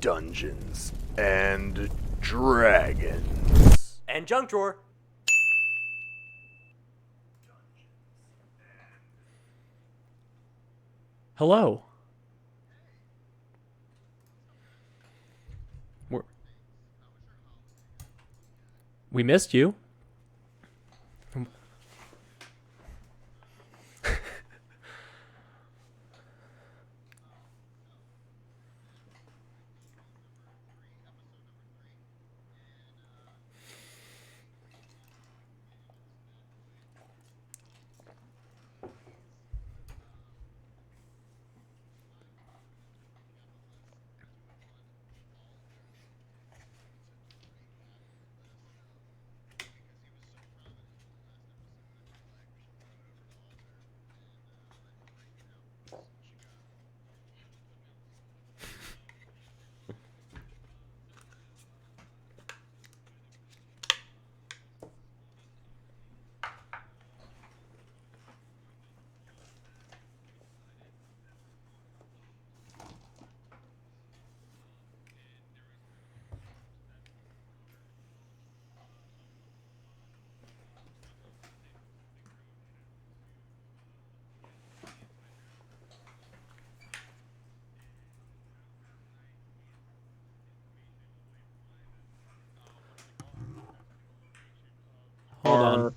Dungeons and Dragons. And junk drawer. Hello. We missed you.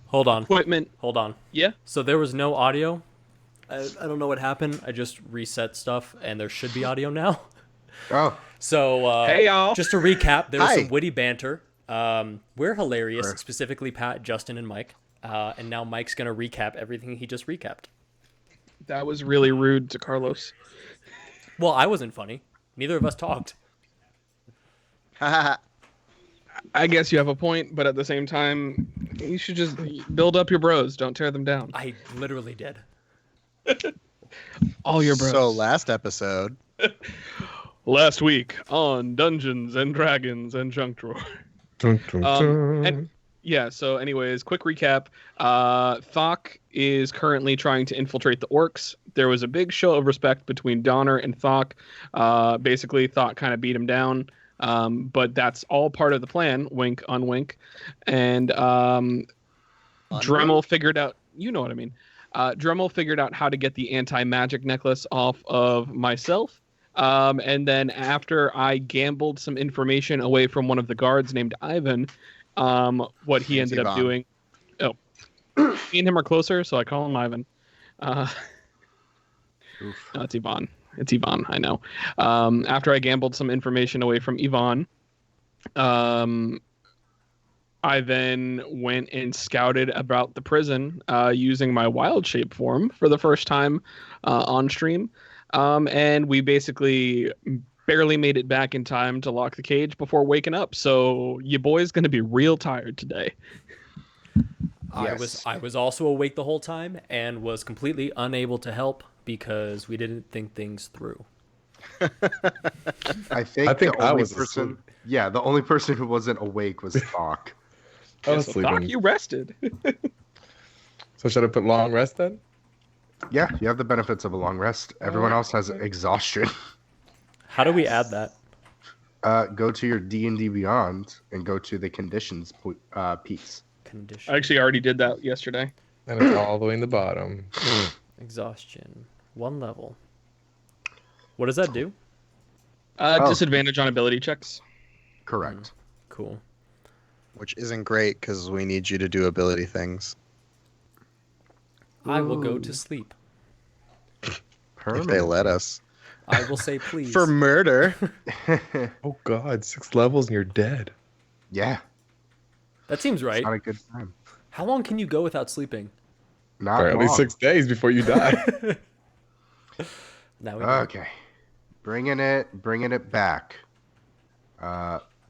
Hold on. Equipment. Hold on. Yeah. So there was no audio. I don't know what happened. I just reset stuff, and there should be audio now. Oh. So Hey, y'all. just to recap, there was Hi. some witty banter. We're hilarious, specifically Pat, Justin, and Mike. And now Mike's gonna recap everything he just recapped. That was really rude to Carlos. Well, I wasn't funny. Neither of us talked. I guess you have a point, but at the same time, you should just build up your bros. Don't tear them down. I literally did. All your bros. So last episode, Last week on Dungeons and Dragons and Junk Drawer. And yeah, so anyways, quick recap. Thokk is currently trying to infiltrate the orcs. There was a big show of respect between Donner and Thokk. Basically, Thokk kind of beat him down. But that's all part of the plan. Wink on wink. And Dremel figured out, you know what I mean. Dremel figured out how to get the anti-magic necklace off of myself. And then after I gambled some information away from one of the guards named Ivan, what he ended up doing. Oh, me and him are closer, so I call him Ivan. No, it's Yvonne. It's Yvonne, I know. After I gambled some information away from Yvonne, I then went and scouted about the prison using my wild shape form for the first time on stream. And we basically barely made it back in time to lock the cage before waking up. So your boy's going to be real tired today. Yes. I was also awake the whole time and was completely unable to help because we didn't think things through. I think the I only was person. asleep. Yeah, the only person who wasn't awake was Thokk. I was So sleeping. Doc, you rested. So should I put long rest then? Yeah, you have the benefits of a long rest. Everyone else has exhaustion. How do we add that? Go to your D&D Beyond and go to the conditions piece. Condition. I actually already did that yesterday. And it's all the way in the bottom. Exhaustion. 1 level. What does that do? Disadvantage on ability checks. Correct. Cool. Which isn't great because we need you to do ability things. I will go to sleep. If they Permanent. let us. I will say please. For murder. Oh god, 6 levels and you're dead. Yeah, That seems right. not a good time. How long can you go without sleeping? Not For at least long. 6 days before you die. Now we know. Okay, bringing it back.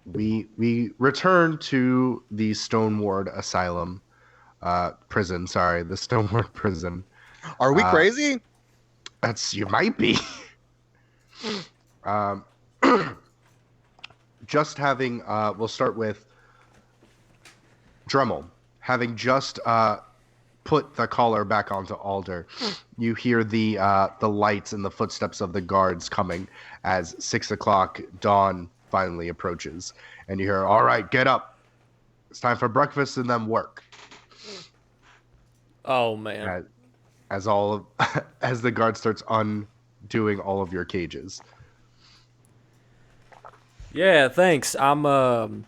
We return to the Stoneward Asylum, prison. Sorry, the Stoneward prison. Are we crazy? You might be. Just having. We'll start with Dremel having just put the collar back onto Alder, you hear the lights and the footsteps of the guards coming as 6 o'clock dawn finally approaches, and you hear, "All right, get up. It's time for breakfast and then work." Oh man. As all of as the guard starts undoing all of your cages. Yeah, thanks. I'm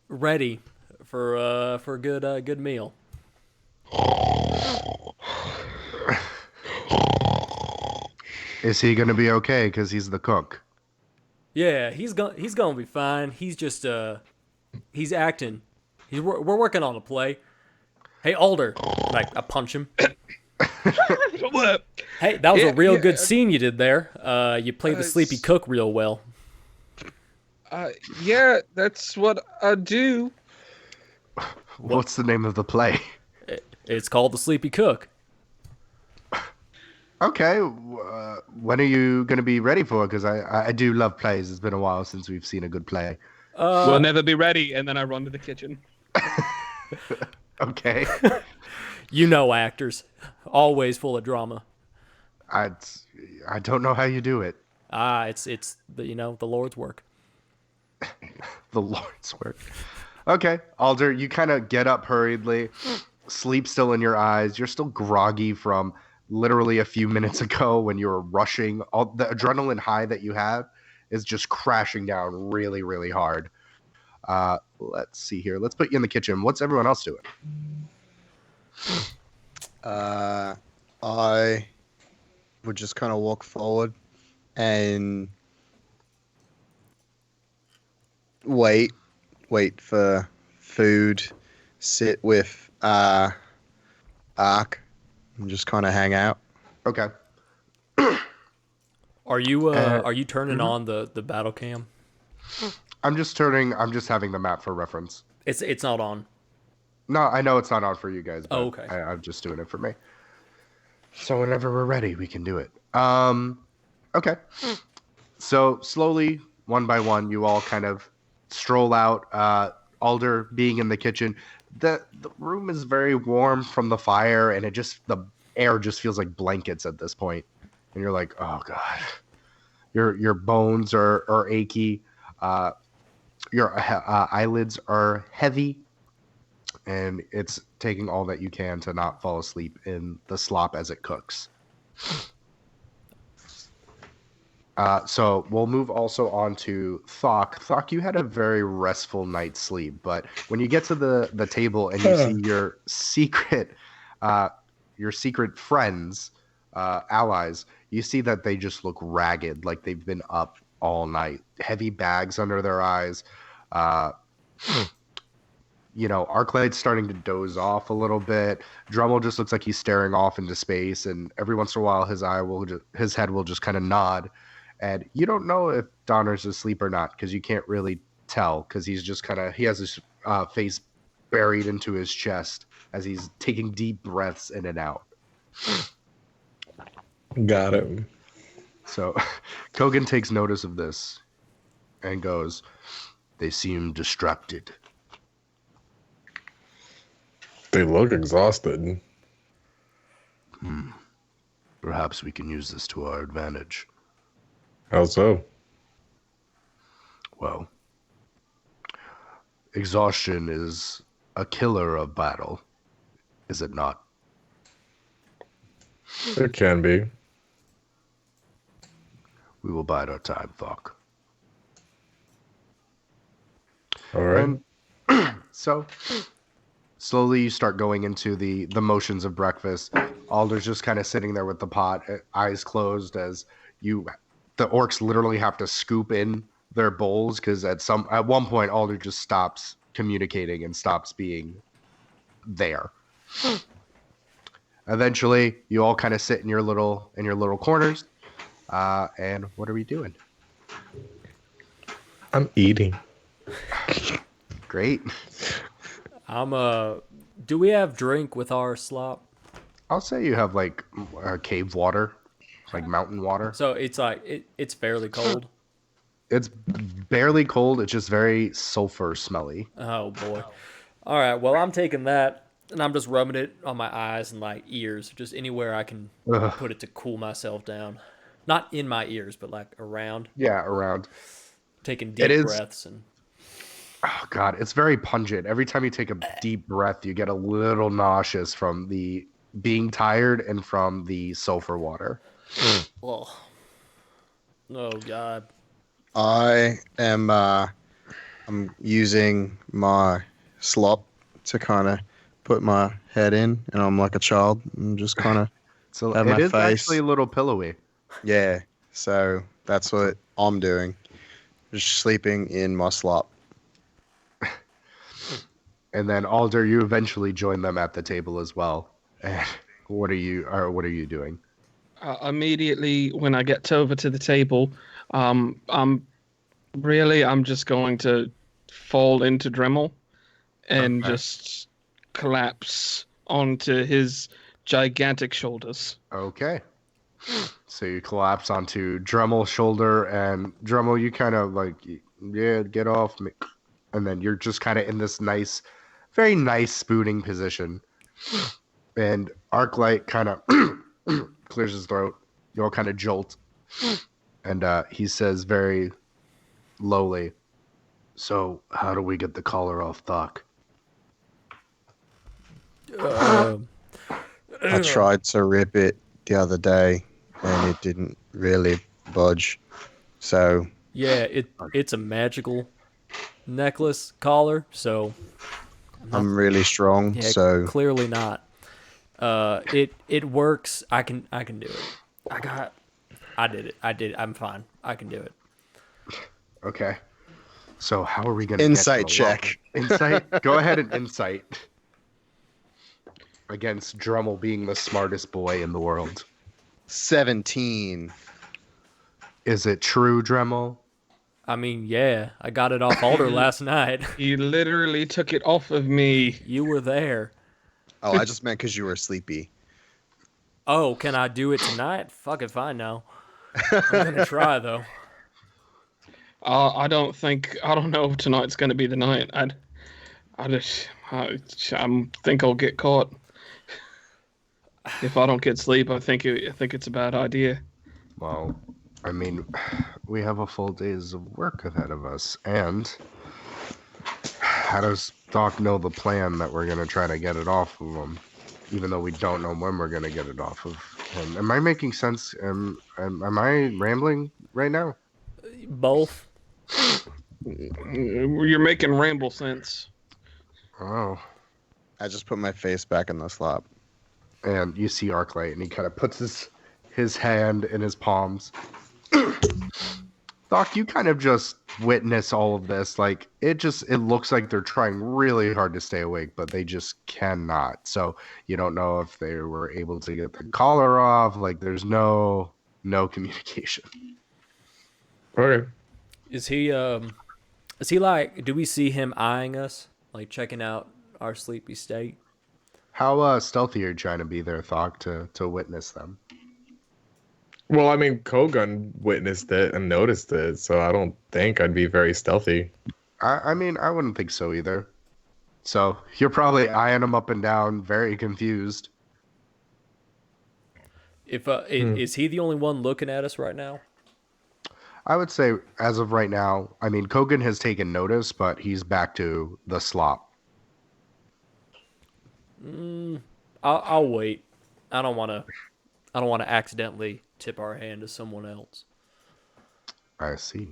ready for a good meal. Is he gonna be okay? Because he's the cook. Yeah, he's gonna be fine. He's just he's acting. We're working on a play. Hey, Alder, like I punch him. What? Hey, that was a real Yeah. good scene you did there. You played the sleepy cook real well. Yeah, that's what I do. What's the name of the play? It's called the sleepy cook. Okay, when are you going to be ready for it? Because I do love plays. It's been a while since we've seen a good play. We'll never be ready. And then I run to the kitchen. Okay. You know, actors, always full of drama. I don't know how you do it. It's the the Lord's work. The Lord's work. Okay, Alder, you kind of get up hurriedly, sleep still in your eyes. You're still groggy from literally a few minutes ago when you were rushing. All the adrenaline high that you have is just crashing down really, really hard. Let's see here. Let's put you in the kitchen. What's everyone else doing? I would just kind of walk forward and wait for food, sit with Ark, and just kind of hang out. Okay. Are you turning on the battle cam? I'm just having the map for reference. It's not on. No, I know it's not on for you guys, but Okay. I'm just doing it for me. So whenever we're ready, we can do it. Okay. So slowly, one by one, you all kind of stroll out. Alder being in the kitchen. The room is very warm from the fire, and the air just feels like blankets at this point. And you're like, oh god, your bones are achy. Your eyelids are heavy, and it's taking all that you can to not fall asleep in the slop as it cooks. So we'll move also on to Thokk. Thokk, you had a very restful night's sleep, but when you get to the table and you see your secret friends, allies, you see that they just look ragged, like they've been up all night. Heavy bags under their eyes. Arclade's starting to doze off a little bit. Drummel just looks like he's staring off into space, and every once in a while his head will just kind of nod. And you don't know if Donner's asleep or not, because you can't really tell, because he's just he has his face buried into his chest as he's taking deep breaths in and out. Got him. So Kogan takes notice of this and goes, "They seem distracted." They look exhausted. Perhaps we can use this to our advantage. How so? Well, exhaustion is a killer of battle, is it not? It can be. We will bide our time, Thokk. All right. And so slowly you start going into the motions of breakfast. Alder's just kind of sitting there with the pot, eyes closed, as the orcs literally have to scoop in their bowls, because at one point Alder just stops communicating and stops being there. Eventually, you all kind of sit in your little corners. And what are we doing? I'm eating. Great. Do we have drink with our slop? I'll say you have like cave water, like mountain water. So it's like it's fairly cold. It's barely cold. It's just very sulfur smelly. Oh boy. All right. Well, I'm taking that and I'm just rubbing it on my eyes and like ears, just anywhere I can Ugh. put it to cool myself down. Not in my ears, but like around. Yeah, around. Taking It deep is. breaths and Oh God, it's very pungent. Every time you take a deep breath, you get a little nauseous from the being tired and from the sulfur water. oh, oh God. I am. I'm using my slop to kind of put my head in, and I'm like a child. I'm just kind of So have it my is actually face. a little pillowy. Yeah. So that's what I'm doing. Just sleeping in my slop. And then Alder, you eventually join them at the table as well. And what are you doing? Immediately when I get over to the table, I'm just going to fall into Dremel and Okay. just collapse onto his gigantic shoulders. Okay. So you collapse onto Dremmel's shoulder, and Dremel, you kind of like, yeah, get off me. And then you're just kind of in this nice, very nice spooning position. And Arclight kind of clears his throat. You all kind of jolt. And he says very lowly, "So, how do we get the collar off Thokk?" I tried to rip it the other day, and it didn't really budge. So Yeah, it's a magical necklace collar, so I'm really strong. yeah, So clearly not. It works. I can do it. I did it. I did it. I'm fine. I can do it. Okay. So, how are we going to Insight get him along? check. Insight? Go ahead and insight. Against Drummel being the smartest boy in the world. 17. Is it true, Dremel? I mean, yeah, I got it off Alder last night. He literally took it off of me. You were there. Oh, I just meant because you were sleepy. Oh, can I do it tonight? Fuck it, fine now. I'm gonna try though. I don't know if tonight's going to be the night. I think I'll get caught. If I don't get sleep, I think it's a bad idea. Well, I mean, we have a full days of work ahead of us, and how does Doc know the plan that we're gonna try to get it off of him, even though we don't know when we're gonna get it off of him? Am I making sense? Am I rambling right now? Both. You're making ramble sense. Oh. I just put my face back in the slop. And you see Arclight, and he kind of puts his hand in his palms. Doc, you kind of just witness all of this. Like, it looks like they're trying really hard to stay awake, but they just cannot. So you don't know if they were able to get the collar off. Like, there's no communication. Okay. Is he like? Do we see him eyeing us, like checking out our sleepy state? How stealthy are you trying to be there, Thokk, to witness them? Well, I mean, Kogun witnessed it and noticed it, so I don't think I'd be very stealthy. I mean, I wouldn't think so either. So you're probably eyeing them up and down, very confused. Is he the only one looking at us right now? I would say, as of right now, I mean, Kogan has taken notice, but he's back to the slop. I'll wait. I don't want to accidentally tip our hand to someone else. I see.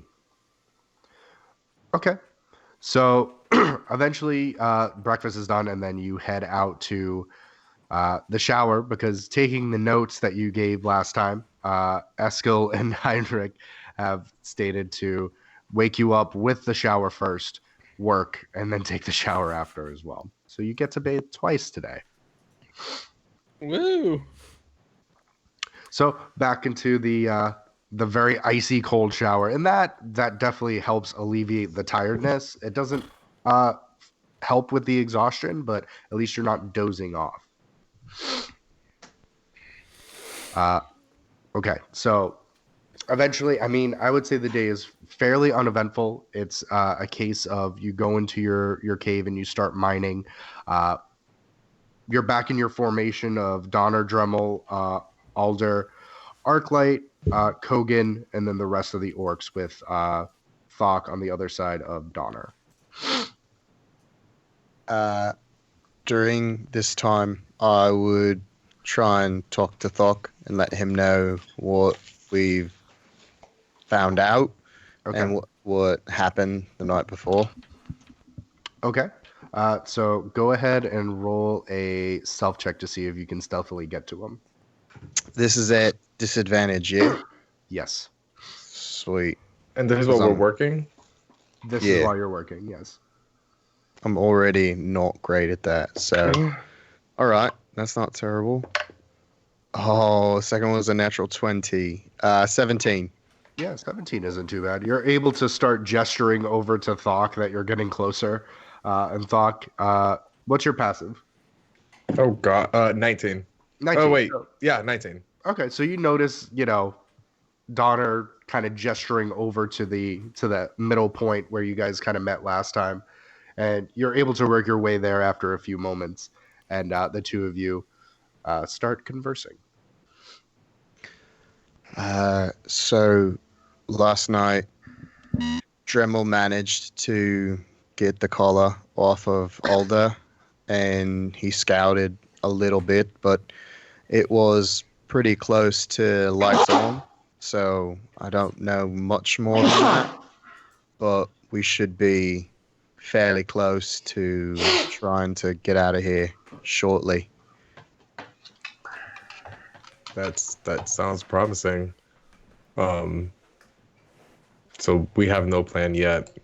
Okay. So eventually breakfast is done, and then you head out to the shower, because taking the notes that you gave last time, Eskil and Heinrich have stated to wake you up with the shower first, work, and then take the shower after as well. So you get to bathe twice today. Woo! So back into the very icy cold shower, and that definitely helps alleviate the tiredness. It doesn't help with the exhaustion, but at least you're not dozing off. Okay, so Eventually, I mean, I would say the day is fairly uneventful. It's a case of you go into your cave and you start mining. Uh, you're back in your formation of Donner, Dremel, Alder, Arclight, Kogan, and then the rest of the orcs with Thokk on the other side of Donner. During this time, I would try and talk to Thok and let him know what we've found out Okay. and what happened the night before. Okay. So go ahead and roll a self check to see if you can stealthily get to him. This is at disadvantage, yeah? Yes. Sweet. And this is what we're Some- working? This Yeah. is while you're working, yes. I'm already not great at that, so... All right, that's not terrible. Oh, second one was a natural 20. 17. Yeah, 17 isn't too bad. You're able to start gesturing over to Thokk that you're getting closer. And Thokk, what's your passive? Oh, God. 19. 19. Oh, wait. So- Yeah, 19. okay, so you notice, Donner kind of gesturing over to the middle point where you guys kind of met last time. And you're able to work your way there after a few moments. And the two of you start conversing. So last night, Dremel managed to get the collar off of Alder, and he scouted a little bit, but it was pretty close to lights on, so I don't know much more than that, but we should be fairly close to trying to get out of here shortly. That sounds promising. So we have no plan yet.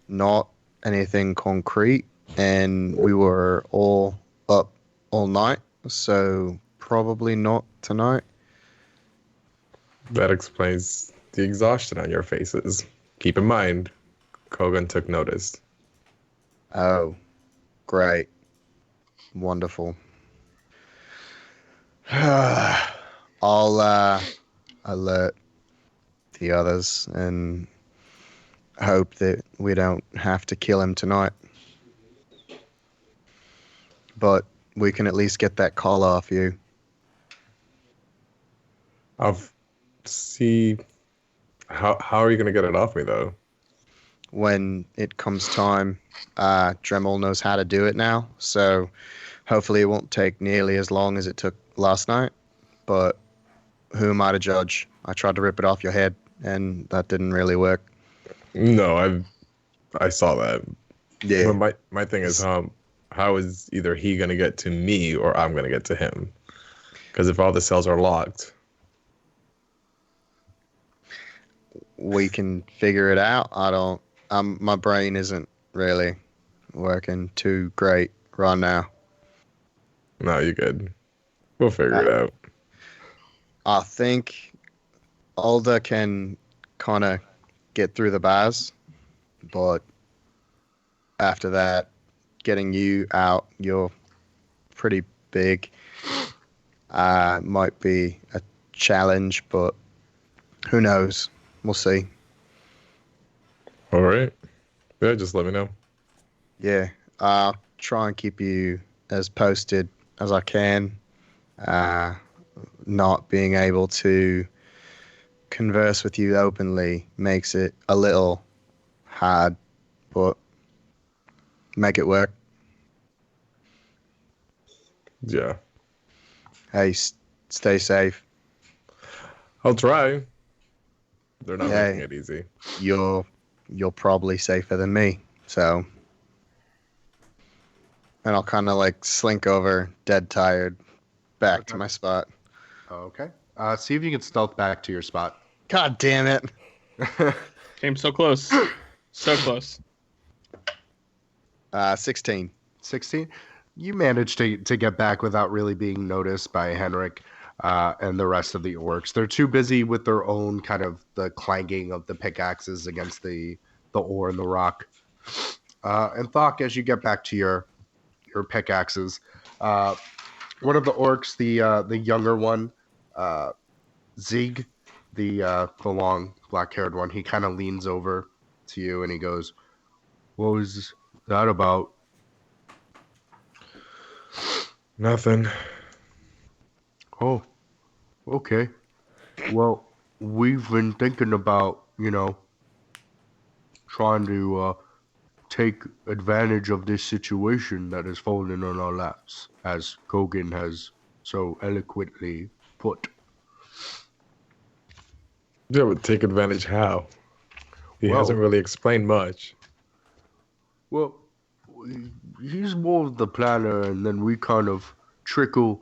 Not anything concrete, and we were all up all night, so probably not tonight. That explains the exhaustion on your faces. Keep in mind, Kogan took notice. Oh, great. Wonderful. I'll alert the others and hope that we don't have to kill him tonight. But we can at least get that collar off you. I'll see. How are you gonna get it off me though? When it comes time, Dremel knows how to do it now, so hopefully it won't take nearly as long as it took last night. But who am I to judge? I tried to rip it off your head, and that didn't really work. No, I saw that. Yeah. But my thing is, how is either he gonna get to me or I'm gonna get to him? Because if all the cells are locked, We can figure it out. My brain isn't really working too great right now. no, you good. We'll figure it out. I think Alder can kind of get through the bars, but after that, getting you out, you're pretty big. Might be a challenge, but who knows? We'll see. All right. Yeah, just let me know. Yeah, I'll try and keep you as posted as I can. Not being able to converse with you openly makes it a little hard, but make it work. Yeah, Hey, stay safe. I'll try. They're not Yeah. making it easy. You're probably safer than me, so. And I'll kind of like slink over, dead tired, back to my spot. Okay. See if you can stealth back to your spot. God damn it! Came so close. So close. 16. 16. You managed to get back without really being noticed by Henrik and the rest of the orcs. They're too busy with their own kind of the clanging of the pickaxes against the ore and the rock. And Thokk, as you get back to your pickaxes, one of the orcs, the younger one, Zig, the long black-haired one. He kind of leans over to you and he goes, "What was that about?" Nothing. Oh, okay. Well, we've been thinking about, trying to take advantage of this situation that has fallen on our laps, as Kogan has so eloquently put. Yeah, but take advantage how? He Well, hasn't really explained much. Well, he's more of the planner, and then we kind of trickle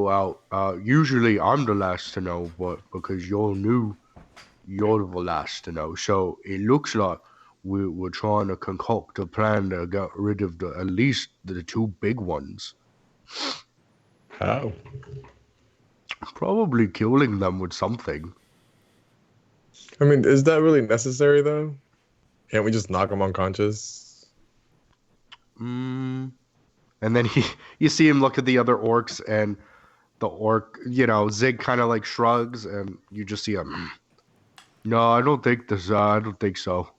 out. Usually, I'm the last to know, but because you're new, you're the last to know. So it looks like we're trying to concoct a plan to get rid of at least the two big ones. How? Probably killing them with something. I mean, is that really necessary though? Can't we just knock him unconscious? And then you see him look at the other orcs, and the orc, Zig kind of like shrugs, and you just see him. No, I don't think this. I don't think so.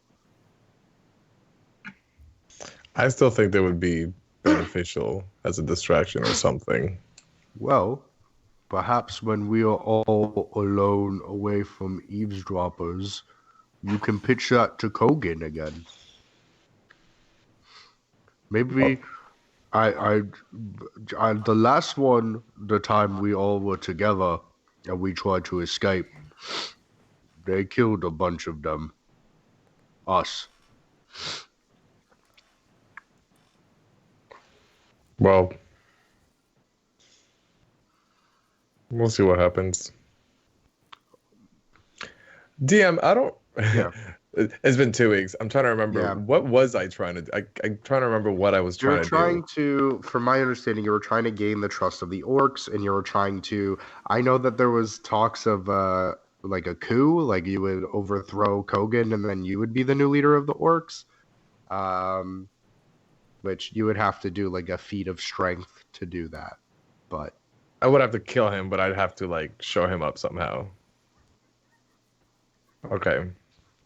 I still think that would be beneficial as a distraction or something. Well, perhaps when we are all alone away from eavesdroppers, you can pitch that to Kogan again. Maybe the last one, the time we all were together and we tried to escape, they killed a bunch of them. Us. Well, we'll see what happens. DM, I don't. Yeah. It's been 2 weeks. I'm trying to remember. Yeah. What was I trying to? I'm trying to remember what I was You're trying to do. from my understanding, you were trying to gain the trust of the orcs, and you were trying to. I know that there was talks of like a coup, like you would overthrow Kogan, and then you would be the new leader of the orcs. Which you would have to do like a feat of strength to do that, but I would have to kill him, but I'd have to like show him up somehow. Okay.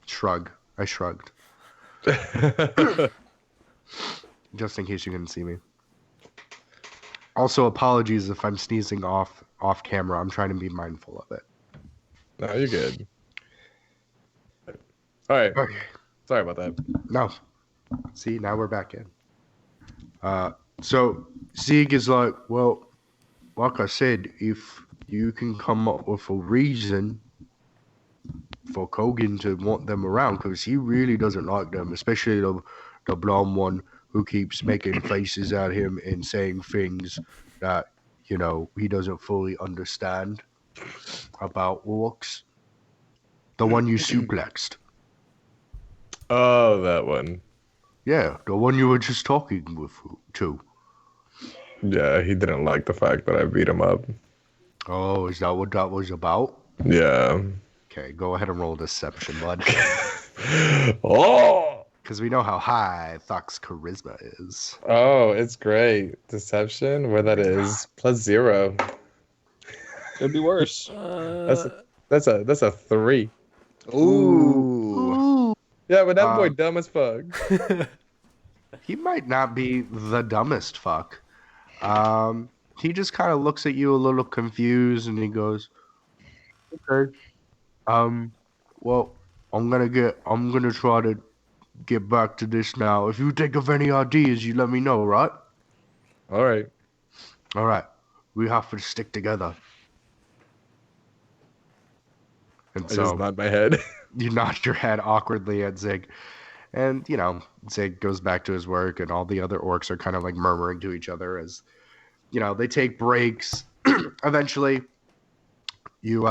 shrug. I shrugged, just in case you couldn't see me. Also, apologies if I'm sneezing off camera. I'm trying to be mindful of it. No, you're good. All right. Okay. Sorry about that. No. See, now we're back in. So Sieg is like, well, like I said, if you can come up with a reason for Kogan to want them around, because he really doesn't like them, especially the blonde one who keeps making faces at him and saying things that, he doesn't fully understand about orcs. The one you suplexed. Oh, that one. Yeah, the one you were just talking with, too. Yeah, he didn't like the fact that I beat him up. Oh, is that what that was about? Yeah. Okay, go ahead and roll deception, bud. Oh! Because we know how high Thokk's charisma is. Oh, it's great. Deception, where that is, +0. Could be worse. That's a 3. Ooh. Yeah, but that boy dumb as fuck. He might not be the dumbest fuck. He just kind of looks at you a little confused, and he goes, "Okay, well, I'm gonna try to get back to this now. If you think of any ideas, you let me know, right? All right. All right, we have to stick together." And I just so nod my head. you nod your head awkwardly at Zig. And, Zig goes back to his work, and all the other orcs are kind of like murmuring to each other as, they take breaks. Eventually, you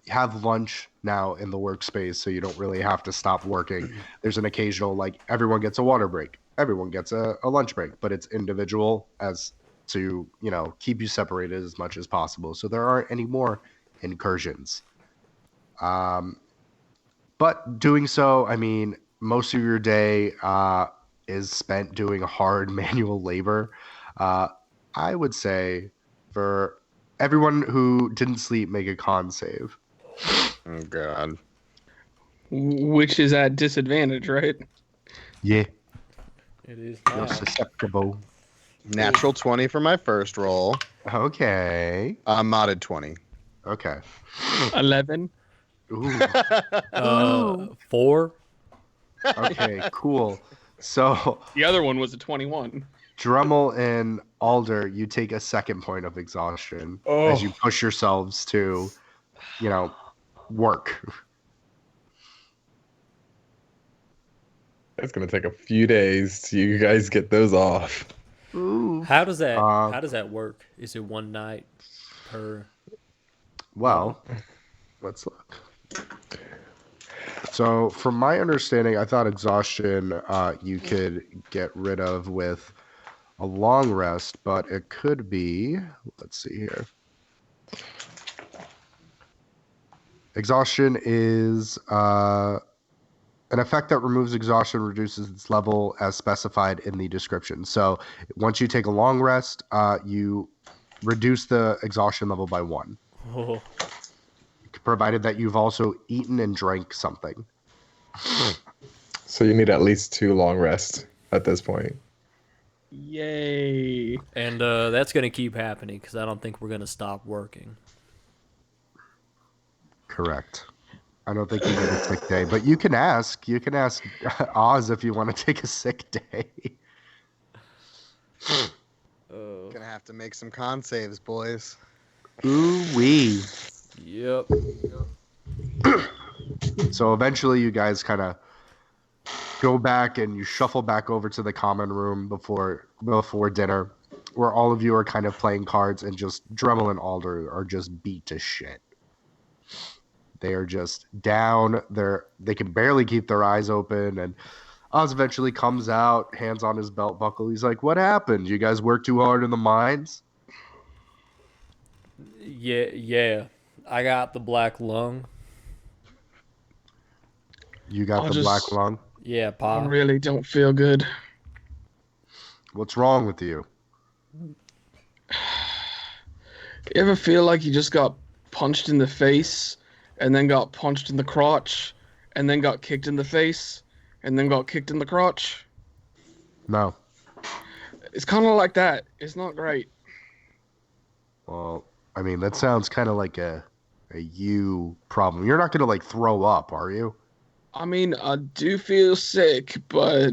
have lunch now in the workspace, so you don't really have to stop working. There's an occasional, like, everyone gets a water break. Everyone gets a lunch break, but it's individual as to, keep you separated as much as possible. So there aren't any more incursions. But doing so, I mean, most of your day is spent doing hard manual labor. I would say for everyone who didn't sleep, make a con save. Oh God. Which is at disadvantage, right? Yeah, It is you're now. susceptible. Natural 20 for my first roll. Okay. Modded 20. Okay. 11. Ooh. 4. Okay, cool. So, The other one was a 21. Dremel and Alder, you take a second point of exhaustion as you push yourselves to, work. It's gonna take a few days to you guys get those off. Ooh. How does that work? Is it one night per? Well, let's look. So, from my understanding, I thought exhaustion you could get rid of with a long rest, but it could be. Let's see here. Exhaustion is an effect that removes exhaustion, reduces its level as specified in the description. So, once you take a long rest, you reduce the exhaustion level by 1. Oh, Provided that you've also eaten and drank something. So you need at least 2 long rests at this point. Yay. and that's gonna keep happening because I don't think we're gonna stop working. Correct. I don't think you get a sick day, but you can ask. You can ask Oz if you want to take a sick day. Gonna have to make some con saves, boys. Ooh-wee. Yep. So eventually you guys kind of go back and you shuffle back over to the common room before dinner, where all of you are kind of playing cards and just Dremel and Alder are just beat to shit. They are just down. They can barely keep their eyes open, and Oz eventually comes out, hands on his belt buckle. He's like, "What happened? You guys work too hard in the mines?" Yeah. I got the black lung. You got I'll the just- black lung. Yeah, I Pa. really don't feel good. What's wrong with you? You ever feel like you just got punched in the face, and then got punched in the crotch, and then got kicked in the face, and then got kicked in the crotch? No. It's kind of like that. It's not great. Well, I mean, that sounds kind of like a you problem. You're not gonna like throw up, are you? I mean, I do feel sick, but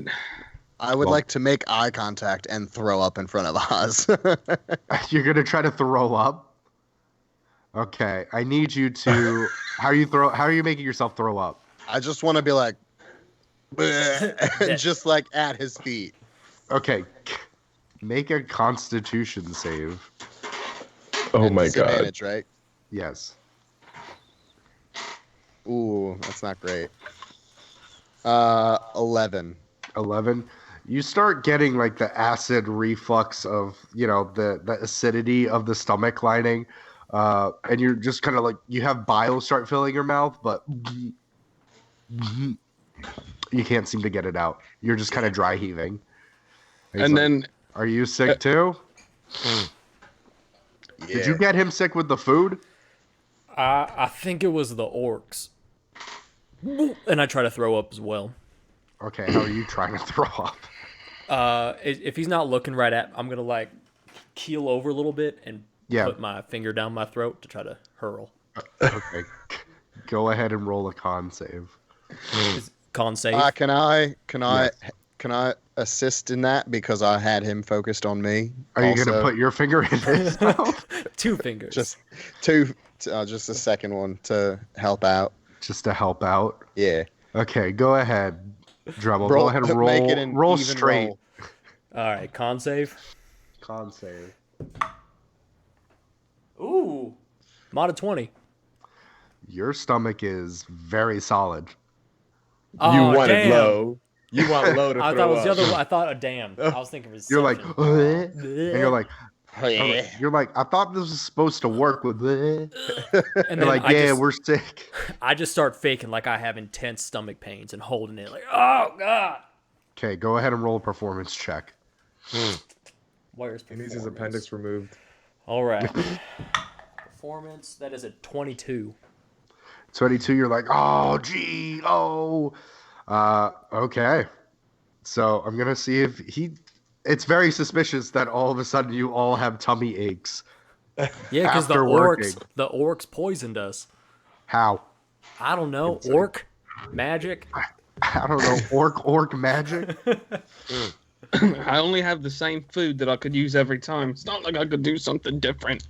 I would Well- like to make eye contact and throw up in front of Oz. You're gonna try to throw up? Okay, I need you to. How are you making yourself throw up? I just want to be like, and just like at his feet. Okay, make a Constitution save. Oh At my god. disadvantage, right? Yes. Ooh, that's not great. 11. 11. You start getting like the acid reflux of the acidity of the stomach lining, and you're just kind of like you have bile start filling your mouth, but you can't seem to get it out. You're just kind of dry heaving. He's and like, then are you sick too? Did you get him sick with the food? I think it was the orcs. And I try to throw up as well. Okay, how are you trying to throw up? If he's not looking right at, I'm gonna like keel over a little bit and Yeah. put my finger down my throat to try to hurl. Okay, go ahead and roll a con save. Is con save? Can I assist in that because I had him focused on me? Are you gonna Also, put your finger in his mouth? 2 fingers. just just a second one to help out? Just to help out? Yeah. Okay, go ahead, Dremel. Go ahead and Make it an roll even straight. roll. All right, con save. Con save. Ooh, modded 20. Your stomach is very solid. Oh, You want damn. it low. You want low to I throw thought it was the up. other one. I thought, damn. I was thinking You're like, reception. and you're like, I thought this was supposed to work with. And You're then like, we're sick. I just start faking like I have intense stomach pains and holding it like, oh god. Okay, go ahead and roll a performance check. Where's He needs his performance? appendix removed. All right. Performance. That is a 22. 22, you're like, oh, gee, oh. Okay. So I'm going to see if it's very suspicious that all of a sudden you all have tummy aches. Yeah, because After working. the orcs poisoned us. How? I don't know. Insane. Orc magic. I don't know. Orc magic? I only have the same food that I could use every time. It's not like I could do something different.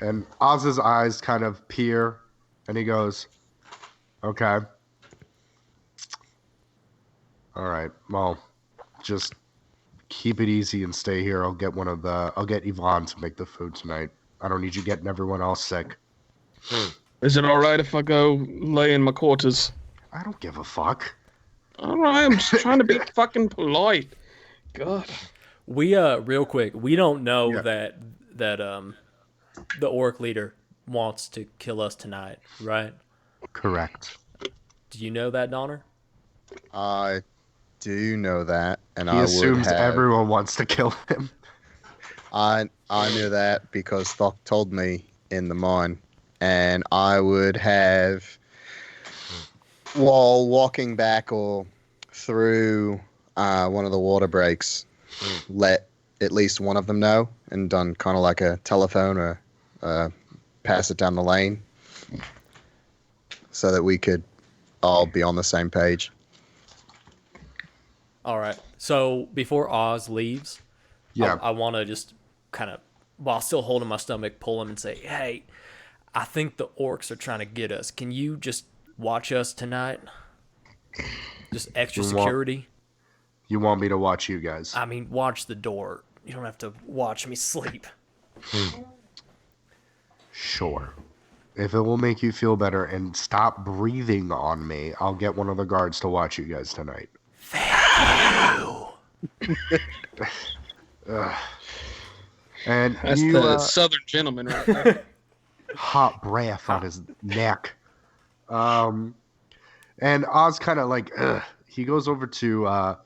And Oz's eyes kind of peer, and he goes, okay. All right. Well, just keep it easy and stay here. I'll get Yvonne to make the food tonight. I don't need you getting everyone else sick. Is it all right if I go lay in my quarters? I don't give a fuck. All right, I'm just trying to be fucking polite. God. We real quick, we don't know Yeah. that the orc leader wants to kill us tonight, right? Correct. Do you know that, Donner? I do know that, and He I assumes would have. everyone wants to kill him. I knew that because Thokk told me in the mine, and I would have, while walking back or through one of the water breaks, let at least one of them know, and done kind of like a telephone or pass it down the lane, so that we could all be on the same page. All right. So before Oz leaves, Yeah. I want to just kind of, while still holding my stomach, pull him and say, hey, I think the orcs are trying to get us. Can you just watch us tonight? Just extra security. You want me to watch you guys? I mean, watch the door. You don't have to watch me sleep. Sure. If it will make you feel better and stop breathing on me, I'll get one of the guards to watch you guys tonight. And That's you, the southern gentleman right there. hot breath on his neck. And Oz kind of like, he goes over to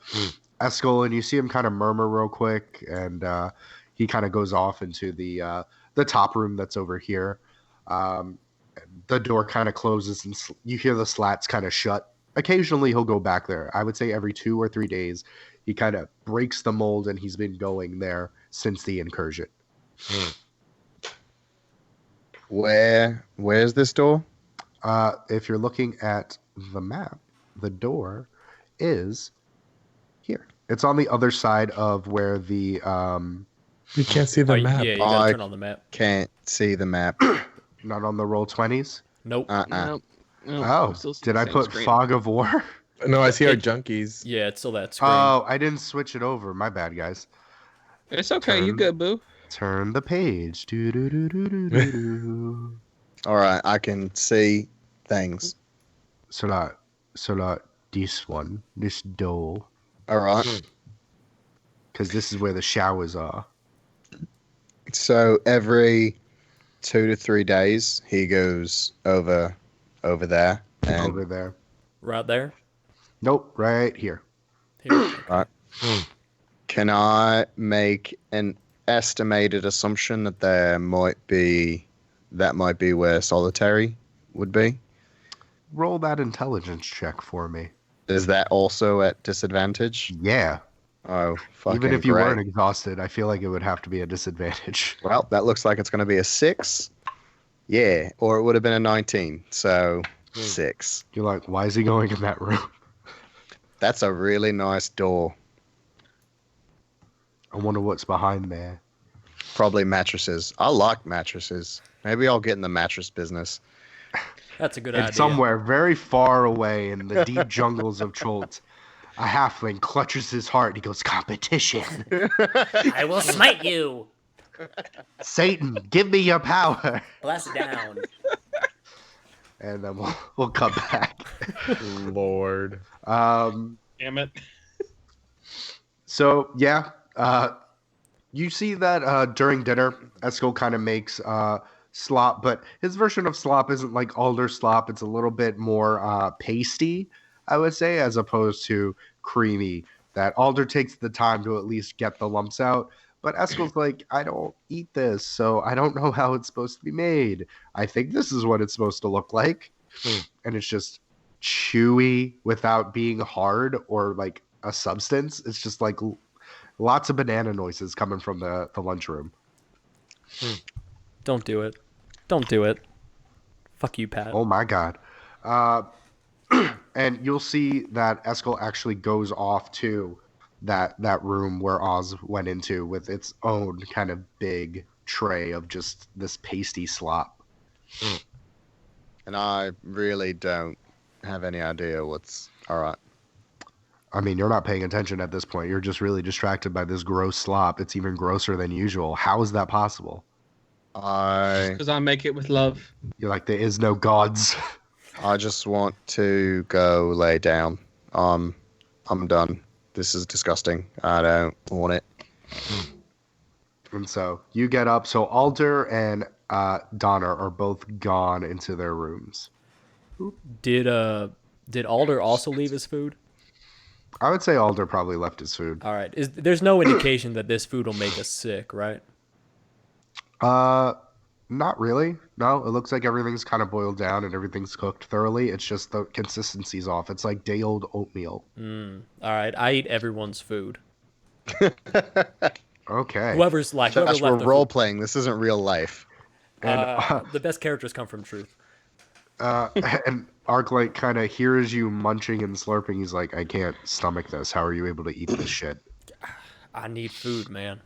Eskel, and you see him kind of murmur real quick, and he kind of goes off into the top room that's over here. The door kind of closes, and you hear the slats kind of shut. Occasionally, he'll go back there. I would say every 2 or 3 days, he kind of breaks the mold, and he's been going there since the incursion. Where's this door? If you're looking at the map, the door is here. It's on the other side of where the You can't see the Oh, map. yeah, you gotta I- turn on the map. Can't see the map. not on the roll 20s. Nope. Uh-uh. No, Oh, I still see did the I same put screen. Fog of War? No, I see our junkies. Yeah, it's still that screen. Oh, I didn't switch it over. My bad, guys. It's okay, you Turn. good, boo. Turn the page. Do-do-do-do-do-do-do. All right, I can see things. So not this one, this door, All right. because this is where the showers are. So every 2 to 3 days, he goes over there, and Over there. Right there. Nope, right here. Here. can I make an estimated assumption that that might be where solitary would be? Roll that intelligence check for me. Is that also at disadvantage? Yeah. Oh, fucking Even if you great. weren't exhausted, I feel like it would have to be a disadvantage. Well, that looks like it's going to be a 6. Yeah, or it would have been a 19. So 6. You're like, why is he going in that room? That's a really nice door. I wonder what's behind there. Probably mattresses. I like mattresses. Maybe I'll get in the mattress business. That's a good It's idea. somewhere very far away in the deep jungles of Cholt. A halfling clutches his heart. He goes, competition. I will smite you. Satan, give me your power. Blast down. And then we'll come back. Lord. Damn it. So, yeah. You see that during dinner, Eskel kind of makes slop, but his version of slop isn't like Alder slop. It's a little bit more pasty, I would say, as opposed to creamy. That Alder takes the time to at least get the lumps out. But Eskel's like, I don't eat this, so I don't know how it's supposed to be made. I think this is what it's supposed to look like. and it's just chewy without being hard or like a substance. It's just like lots of banana noises coming from the lunchroom. Don't do it. Don't do it. Fuck you, Pat. Oh my god. And you'll see that Eskel actually goes off to that room where Oz went into with its own kind of big tray of just this pasty slop. And I really don't have any idea what's all right. I mean, you're not paying attention at this point. You're just really distracted by this gross slop. It's even grosser than usual. How is that possible? Because I make it with love. You're like, there is no gods. I just want to go lay down. I'm done. This is disgusting. I don't want it. And so you get up. So Alder and Donner are both gone into their rooms. Did Alder also leave his food? I would say Alder probably left his food. All right. There's no indication that this food will make us sick, right? Not really. No, it looks like everything's kind of boiled down and everything's cooked thoroughly. It's just the consistency's off. It's like day-old oatmeal. All right. I eat everyone's food. Okay. Whoever's like, whoever Josh, left we're the role playing. This isn't real life. the best characters come from truth. And Arclight kind of hears you munching and slurping. He's like, I can't stomach this. How are you able to eat this shit? I need food, man.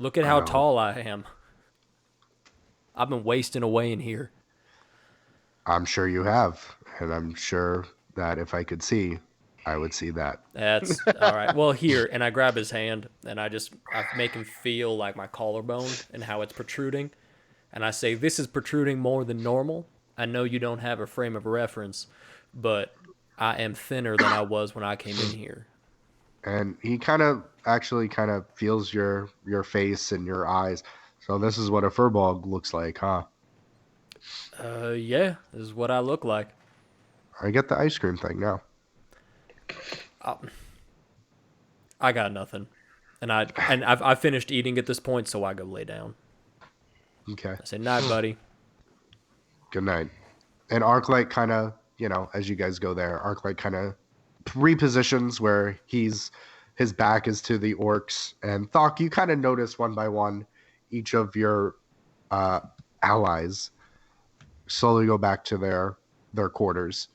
Look at how tall I am. I've been wasting away in here. I'm sure you have. And I'm sure that if I could see, I would see that. That's all right. Well, here, and I grab his hand, and I make him feel like my collarbone and how it's protruding. And I say, this is protruding more than normal. I know you don't have a frame of reference, but I am thinner than I was when I came in here. And he actually feels your face and your eyes. So this is what a furball looks like, huh? Yeah, this is what I look like. I get the ice cream thing now. I got nothing. And I've finished eating at this point, so I go lay down. Okay. I say, night, buddy. Good night. And Arclight kind of, as you guys go there, Arclight kind of repositions where his back is to the orcs. And Thokk, you kind of notice one by one each of your allies slowly go back to their quarters.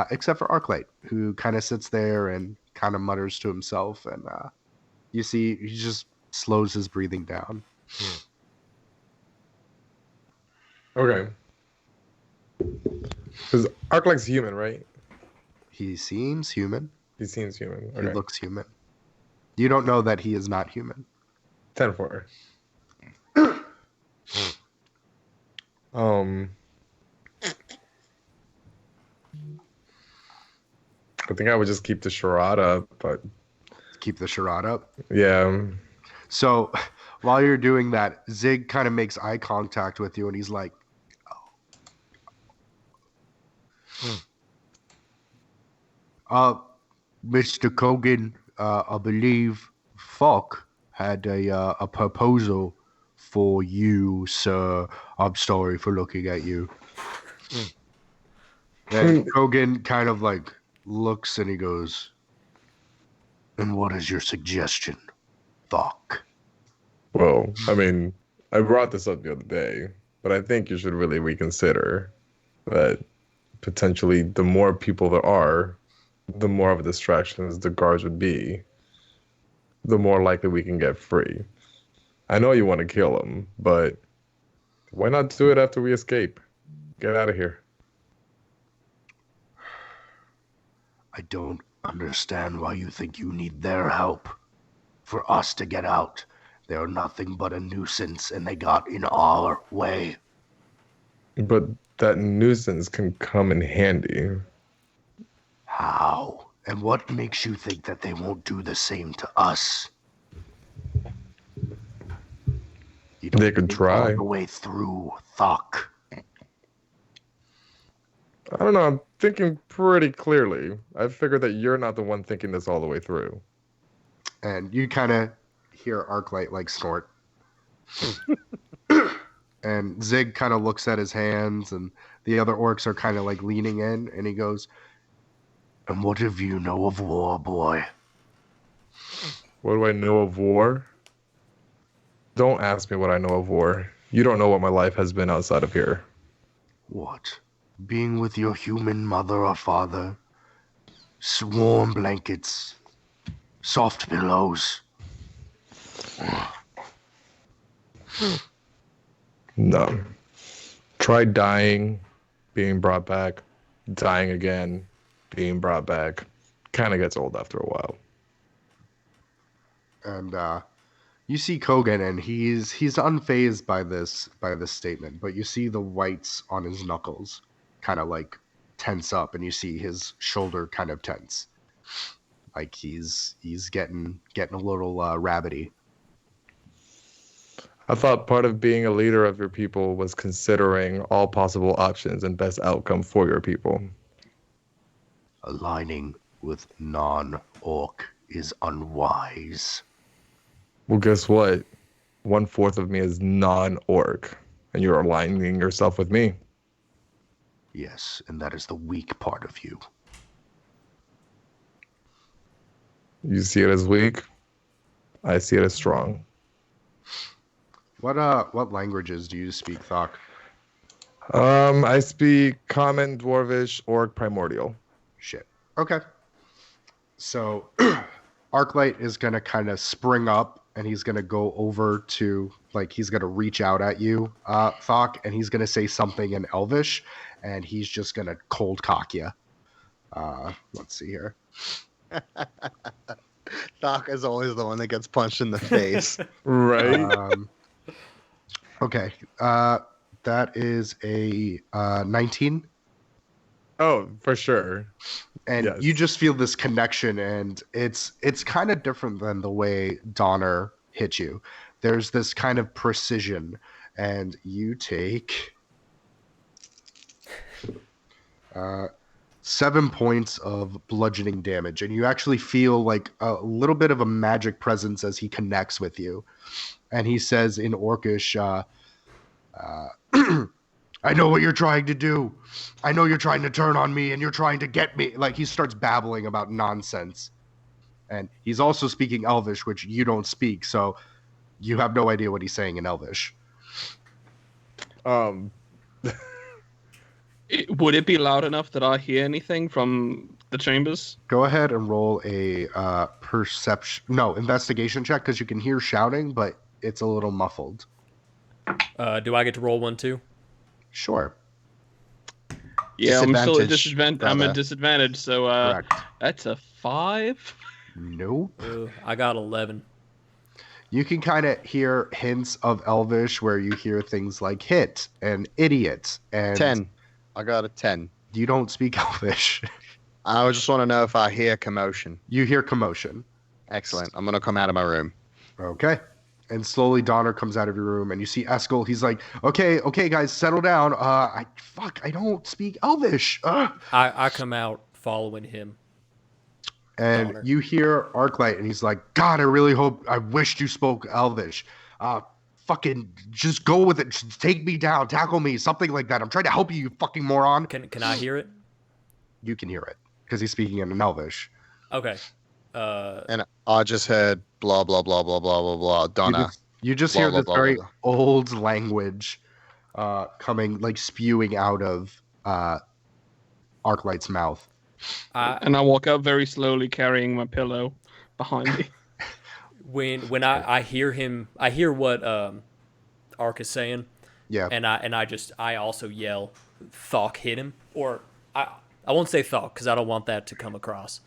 Except for Arclight, who kind of sits there and kind of mutters to himself. And you see he just slows his breathing down. Okay. Because Arclight's human, right? He seems human. He seems human. He Okay. looks human. You don't know that he is not human. 10-4. I think I would just keep the charade up, but Keep the charade up. yeah. So while you're doing that, Zig kind of makes eye contact with you and he's like, Mr. Kogan, I believe Thokk had a proposal for you, sir. I'm sorry for looking at you. And Kogan kind of like looks and he goes, and what is your suggestion, Thokk? Well, I mean, I brought this up the other day, but I think you should really reconsider that potentially the more people there are, the more of a distraction as the guards would be, the more likely we can get free. I know you want to kill them, but why not do it after we escape? Get out of here. I don't understand why you think you need their help. For us to get out, they are nothing but a nuisance and they got in our way. But that nuisance can come in handy. How? And what makes you think that they won't do the same to us? You don't They could think try. all the way through, Thokk. I don't know, I'm thinking pretty clearly. I figured that you're not the one thinking this all the way through. And you kind of hear Arclight like snort. And Zig kind of looks at his hands, and the other orcs are kind of like leaning in, and he goes, "And what have you know of war, boy?" What do I know of war? Don't ask me what I know of war. You don't know what my life has been outside of here. What? Being with your human mother or father? Warm blankets? Soft pillows? No. Try dying, being brought back, dying again, being brought back. Kind of gets old after a while. And you see Kogan, and he's unfazed by this statement, but you see the whites on his knuckles kind of like tense up, and you see his shoulder kind of tense, like he's getting a little rabbity. I thought part of being a leader of your people was considering all possible options and best outcome for your people. Aligning with non-orc is unwise. Well, guess what? 1/4 of me is non-orc, and you're aligning yourself with me. Yes, and that is the weak part of you. You see it as weak. I see it as strong. What languages do you speak, Thokk? I speak Common, Dwarvish, Orc, Primordial. Shit. Okay. So Arclight is gonna kind of spring up, and he's gonna go over to, like, he's gonna reach out at you, Thokk, and he's gonna say something in Elvish, and he's just gonna cold cock you. Let's see here. Doc is always the one that gets punched in the face. Right? Okay. That is a 19. Oh, for sure. And Yes. you just feel this connection, and it's kind of different than the way Donner hit you. There's this kind of precision, and you take 7 points of bludgeoning damage, and you actually feel like a little bit of a magic presence as he connects with you. And he says in Orcish, I know what you're trying to do. I know you're trying to turn on me, and you're trying to get me. Like, he starts babbling about nonsense. And he's also speaking Elvish, which you don't speak, so you have no idea what he's saying in Elvish. Would it be loud enough that I hear anything from the chambers? Go ahead and roll a investigation check, because you can hear shouting, but it's a little muffled. Do I get to roll one too? Sure. Yeah, I'm still at Disadvantage, I'm brother. at disadvantage, so Correct. that's a 5. Nope. I got 11. You can kind of hear hints of Elvish where you hear things like hit and idiot and 10. I got a 10. You don't speak Elvish. I just want to know if I hear commotion. You hear commotion. Excellent. I'm going to come out of my room. Okay. And slowly Donner comes out of your room, and you see Eskel. He's like, okay, guys, settle down. I don't speak Elvish. I come out following him. And Donner. you hear Arclight, and he's like, God, I wished you spoke Elvish. Fucking just go with it. Just take me down, tackle me, something like that. I'm trying to help you, you fucking moron. Can I hear it? You can hear it, because he's speaking in an Elvish. Okay. And I just heard blah, blah, blah, blah, blah, blah, blah. Donna. You just Blah, hear blah, this blah, very blah, old language coming, like spewing out of Arclight's mouth. And I walk up very slowly, carrying my pillow behind me. When I hear him, I hear what Ark is saying, Yeah. and I also yell, Thokk hit him, or I won't say Thokk because I don't want that to come across,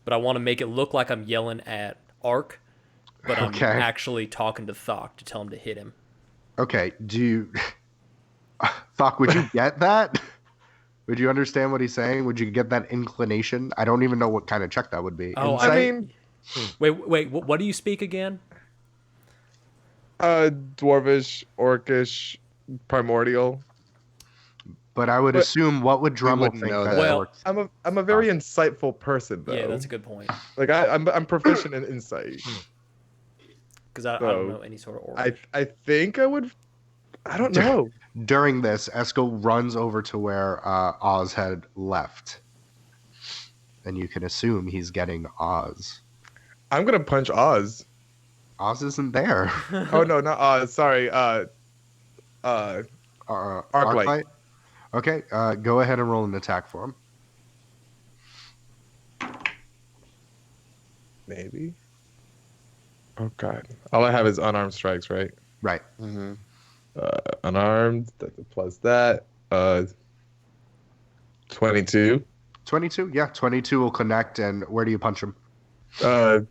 but I want to make it look like I'm yelling at Ark, but I'm Okay. actually talking to Thokk to tell him to hit him. Okay. Thokk, would you get that? Would you understand what he's saying? Would you get that inclination? I don't even know what kind of check that would be. Oh, Insight? I mean, Wait, what do you speak again? Dwarvish, Orcish, Primordial. But I would But- assume, what would Dremel wouldn't think know that that. Well- works? I'm a very insightful person, though. Yeah, that's a good point. Like I'm proficient in insight. Because I don't know any sort of orc. I think I would I don't know. During this, Eskel runs over to where Oz had left. And you can assume he's getting Oz. I'm gonna punch Oz. Oz isn't there. Oh no, not Oz. Sorry. Arclight. Okay, go ahead and roll an attack for him. Maybe. Oh god. All I have is unarmed strikes, right? Right. Mm-hmm. Unarmed. That's a plus that. 22. 22? Yeah, 22 will connect. And where do you punch him? The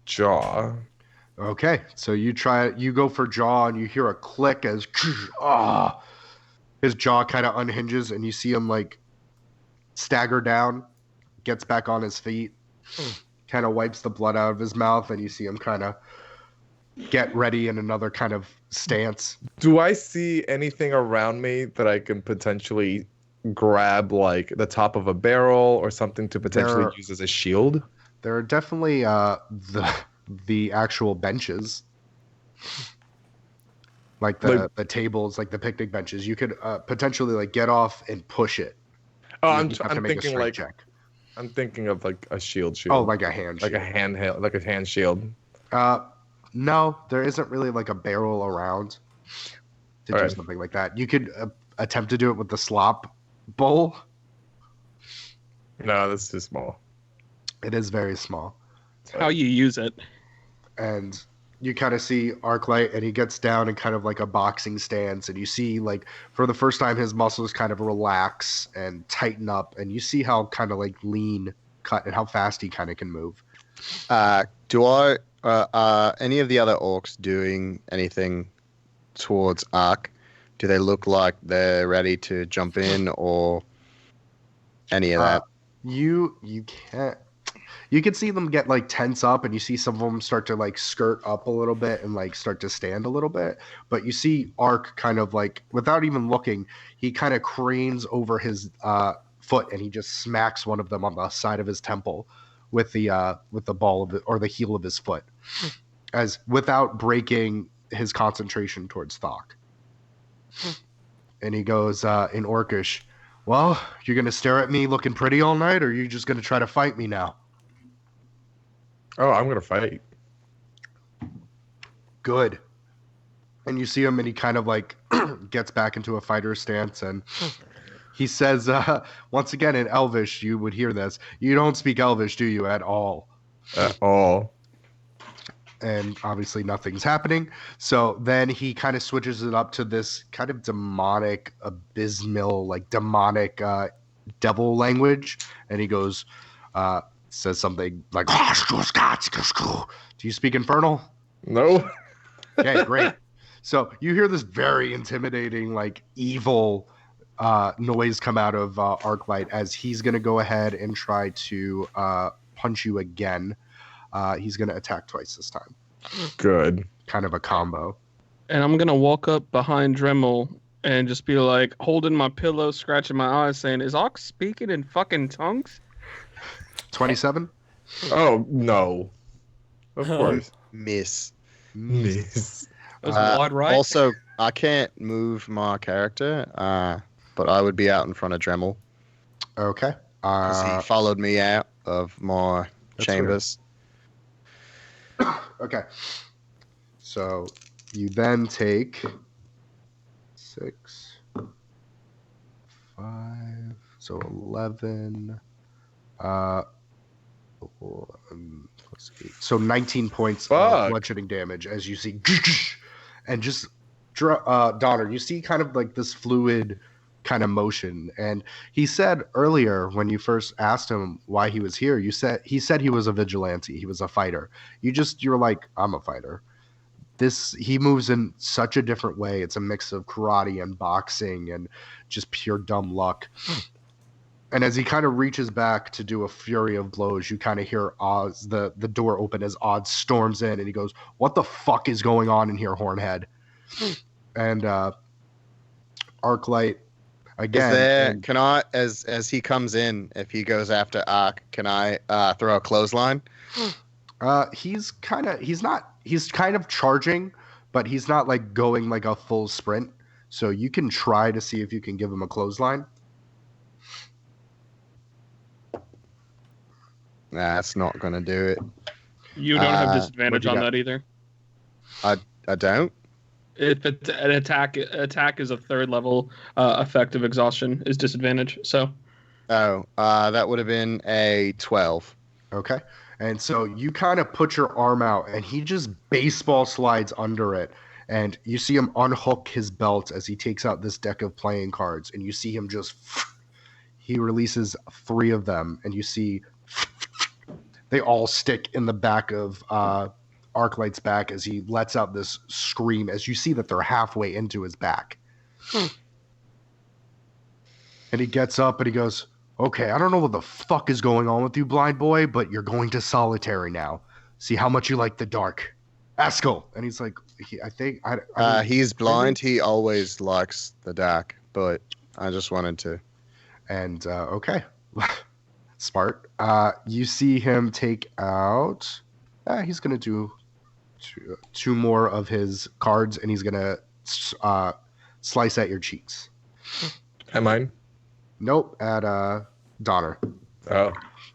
jaw. Okay, so you go for jaw, and you hear a click as his jaw kind of unhinges, and you see him like stagger down, gets back on his feet, kind of wipes the blood out of his mouth, and you see him kind of get ready in another kind of stance. Do I see anything around me that I can potentially grab, like the top of a barrel or something to potentially use as a shield? There are definitely the actual benches, like the tables, like the picnic benches. You could potentially like get off and push it. Oh, You I'm have to make a thinking strength like check. I'm thinking of like a shield. Oh, like a hand like shield. a handheld, like a hand shield. No, there isn't really like a barrel around to do something like that. You could attempt to do it with the slop bowl. No, that's too small. It is very small. It's how you use it. And you kind of see Arclight, and he gets down in kind of like a boxing stance, and you see like for the first time his muscles kind of relax and tighten up, and you see how kind of like lean cut and how fast he kind of can move. Any of the other orcs doing anything towards Ark? Do they look like they're ready to jump in or any of that? You can't. You can see them get like tense up, and you see some of them start to like skirt up a little bit and like start to stand a little bit. But you see Ark kind of like, without even looking, he kind of cranes over his foot, and he just smacks one of them on the side of his temple with the ball of it, or the heel of his foot, as without breaking his concentration towards Thokk. And he goes in Orcish, "Well, you're gonna stare at me looking pretty all night, or are you just gonna try to fight me now?" Oh, I'm gonna fight. Good. And you see him, and he kind of like gets back into a fighter stance, and he says, once again in Elvish, you would hear this. "You don't speak Elvish, do you, at all?" At all. And obviously nothing's happening. So then he kind of switches it up to this kind of demonic, abysmal, like demonic devil language. And he goes, says something like, "Do you speak Infernal?" No. Okay, great. So you hear this very intimidating, like evil noise come out of Arclight as he's going to go ahead and try to punch you again. He's going to attack twice this time. Good. Kind of a combo. And I'm going to walk up behind Dremel and just be like, holding my pillow, scratching my eyes, saying, "Is Ox speaking in fucking tongues?" 27? Oh, no. Of course. Miss. Miss. That was wide right. Also, I can't move my character, but I would be out in front of Dremel Okay. because he followed me out of my chambers. Okay. So you then take 6, 5, so 11, plus 8. So 19 points of bludgeoning damage as you see, and just Donner, you see kind of like this fluid kind of motion. And he said earlier when you first asked him why he was here, he said he was a vigilante, he was a fighter. You're like, "I'm a fighter." He moves in such a different way. It's a mix of karate and boxing and just pure dumb luck. And as he kind of reaches back to do a fury of blows, you kind of hear Oz, the door open as Oz storms in, and he goes, "What the fuck is going on in here, Hornhead?" And Arclight, again. Can I, as he comes in, if he goes after Ark, can I throw a clothesline? He's kind of charging, but he's not like going like a full sprint. So you can try to see if you can give him a clothesline. Nah, that's not gonna do it. You don't have What disadvantage do you on got? that either. I don't. If it's an attack is a third level effective exhaustion is disadvantage. So Oh, that would have been a 12. Okay. And so you kind of put your arm out and he just baseball slides under it. And you see him unhook his belt as he takes out this deck of playing cards. And you see him just, he releases 3 of them. And you see they all stick in the back of Arclight's back as he lets out this scream as you see that they're halfway into his back. And he gets up and he goes, okay, I don't know what the fuck is going on with you, blind boy, but you're going to solitary now. See how much you like the dark. Askell. And he's like, He's blind. He always likes the dark, but I just wanted to. And, okay. Smart. You see him take out, he's going to do two more of his cards, and he's going to slice at your cheeks. At mine? Nope, at Donner Oh.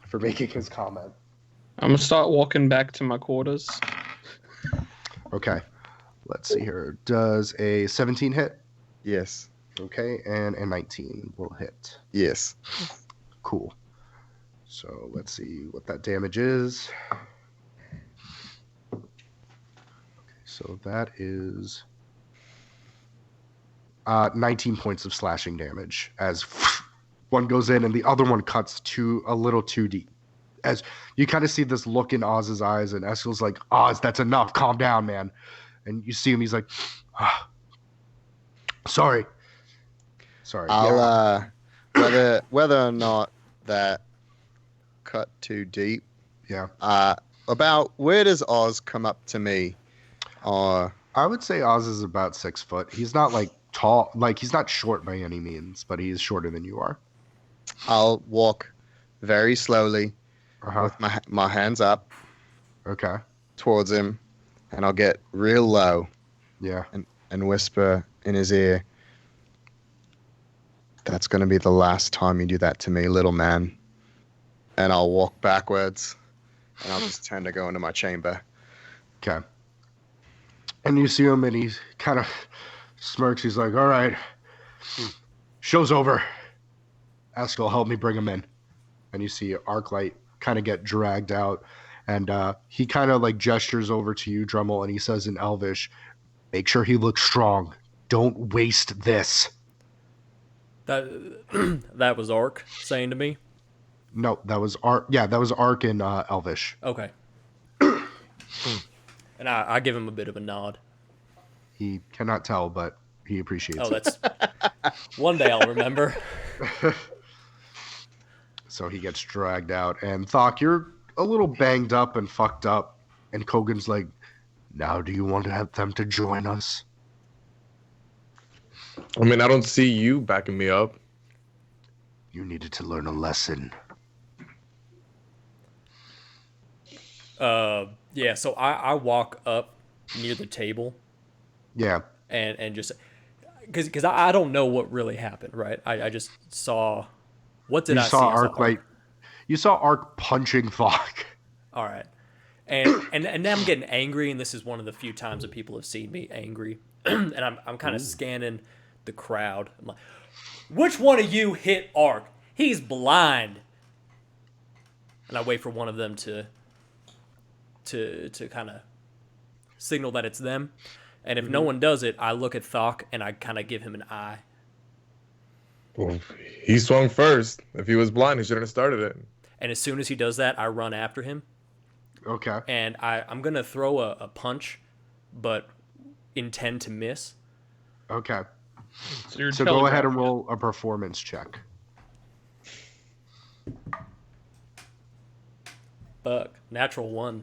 for making his comment. I'm gonna start walking back to my quarters. Okay, let's see here. Does a 17 hit? Yes. Okay, and a 19 will hit. Yes. Cool. So let's see what that damage is. Okay, so that is 19 points of slashing damage as one goes in and the other one cuts a little too deep. As you kind of see this look in Oz's eyes, and Eskill's like, Oz, that's enough. Calm down, man. And you see him, he's like, sorry. I'll whether or not that cut too deep. Yeah. About where does Oz come up to me? I would say Oz is about 6 foot. He's not like tall, like he's not short by any means, but he is shorter than you are. I'll walk very slowly Uh-huh. with my hands up Okay. towards him, and I'll get real low Yeah. and whisper in his ear, "That's going to be the last time you do that to me, little man." And I'll walk backwards, and I'll just turn to go into my chamber. Okay. And you see him, and he kind of smirks. He's like, all right, show's over. Askell, help me bring him in. And you see Arclight kind of get dragged out. And he kind of like gestures over to you, Drummel, and he says in Elvish, make sure he looks strong. Don't waste this. That was Ark saying to me. No, that was Ark. Yeah, that was Ark in Elvish. Okay. And I give him a bit of a nod. He cannot tell, but he appreciates Oh, it. that's one day I'll remember. So he gets dragged out. And Thokk, you're a little banged up and fucked up. And Kogan's like, now do you want to have them to join us? I mean, I don't see you backing me up. You needed to learn a lesson. Yeah, so I walk up near the table Yeah. and just because I don't know what really happened, right? I just saw what did You I see? saw I saw Ark like you saw Ark punching Thokk. All right, and now I'm getting angry, and this is one of the few times that people have seen me angry, and I'm kind of scanning the crowd. I'm like, which one of you hit Ark? He's blind. And I wait for one of them to kind of signal that it's them. And if no one does it, I look at Thokk and I kind of give him an eye. Well, he swung first. If he was blind, he shouldn't have started it. And as soon as he does that, I run after him. Okay. And I'm going to throw a punch, but intend to miss. Okay. you're So go ahead and telegraphing roll a performance check. Fuck. Natural 1.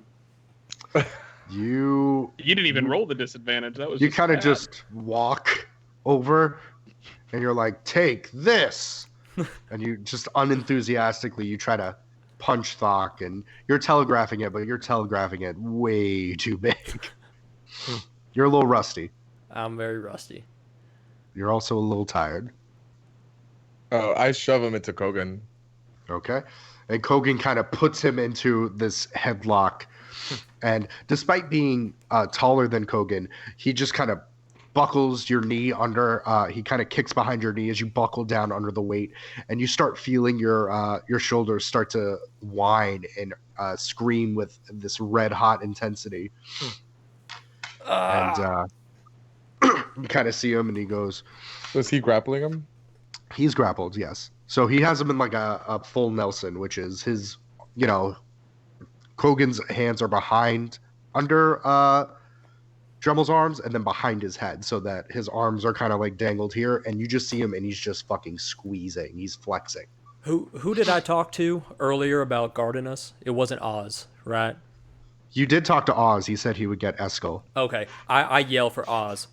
You it. You didn't even roll the disadvantage. That was you just kind of bad. just walk over and you're like, take this. And you just unenthusiastically you try to punch Thokk, and you're telegraphing it, but you're telegraphing it way too big. You're a little rusty. I'm very rusty. You're also a little tired. Oh, I shove him into Kogan. Okay. And Kogan kind of puts him into this headlock. And despite being taller than Kogan, he just kind of buckles your knee under. He kind of kicks behind your knee as you buckle down under the weight. And you start feeling your shoulders start to whine and scream with this red hot intensity. And you kind of see him and he goes, Was he grappling him? he's grappled, yes. So he has him in like a full Nelson, which is his, Kogan's hands are behind under Dremmel's arms and then behind his head so that his arms are kind of like dangled here. And you just see him and he's just fucking squeezing. He's flexing. Who did I talk to earlier about guarding us? It wasn't Oz, right? You did talk to Oz. He said he would get Eskel. Okay. I yell for Oz.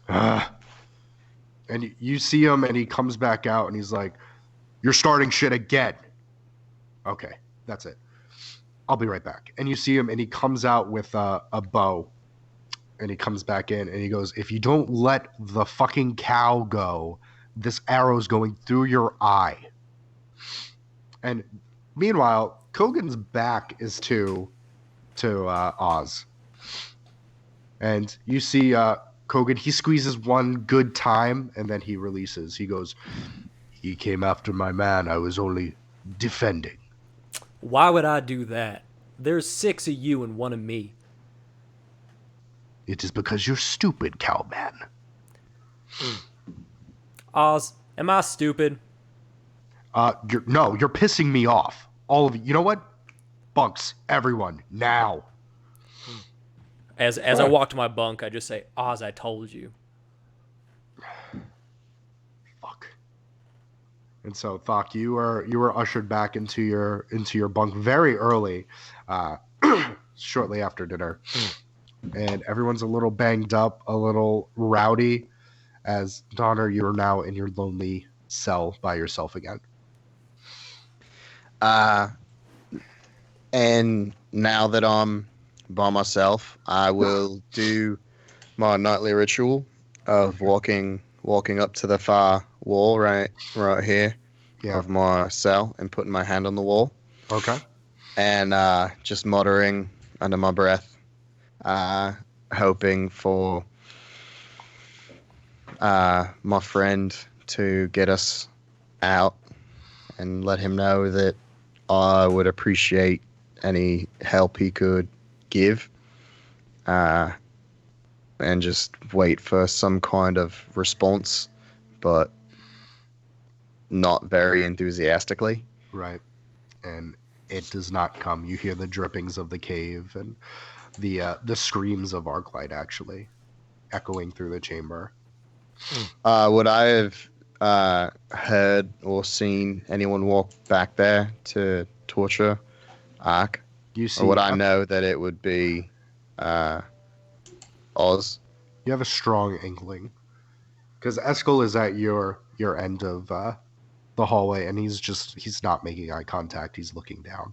And you see him and he comes back out and he's like, "You're starting shit again." Okay, that's it. I'll be right back. And you see him and he comes out with a bow and he comes back in and he goes, "If you don't let the fucking cow go, this arrow's going through your eye." And meanwhile, Kogan's back is to Oz. And you see Kogan, he squeezes one good time and then he releases. He goes, "He came after my man. I was only defending." Why would I do that? There's 6 of you and 1 of me. "It is because you're stupid, cowman." Oz, am I stupid? You're pissing me off. All of you. You know what? Bunks, everyone, now. As I walk to my bunk, I just say, Oz, I told you. Fuck. And so, Thokk, you were ushered back into your bunk very early, shortly after dinner, and everyone's a little banged up, a little rowdy. As Donner, you're now in your lonely cell by yourself again. And now that I'm by myself, I will do my nightly ritual of walking up to the far wall right here of my cell and putting my hand on the wall. Okay. And just muttering under my breath, hoping for my friend to get us out and let him know that I would appreciate any help he could give, and just wait for some kind of response, but not very enthusiastically. Right. And it does not come. You hear the drippings of the cave and the screams of Arclight actually echoing through the chamber. Would I have heard or seen anyone walk back there to torture Ark? You see, Or would I know that it would be Oz? You have a strong inkling because Eskel is at your end of the hallway, and he's not making eye contact. He's looking down.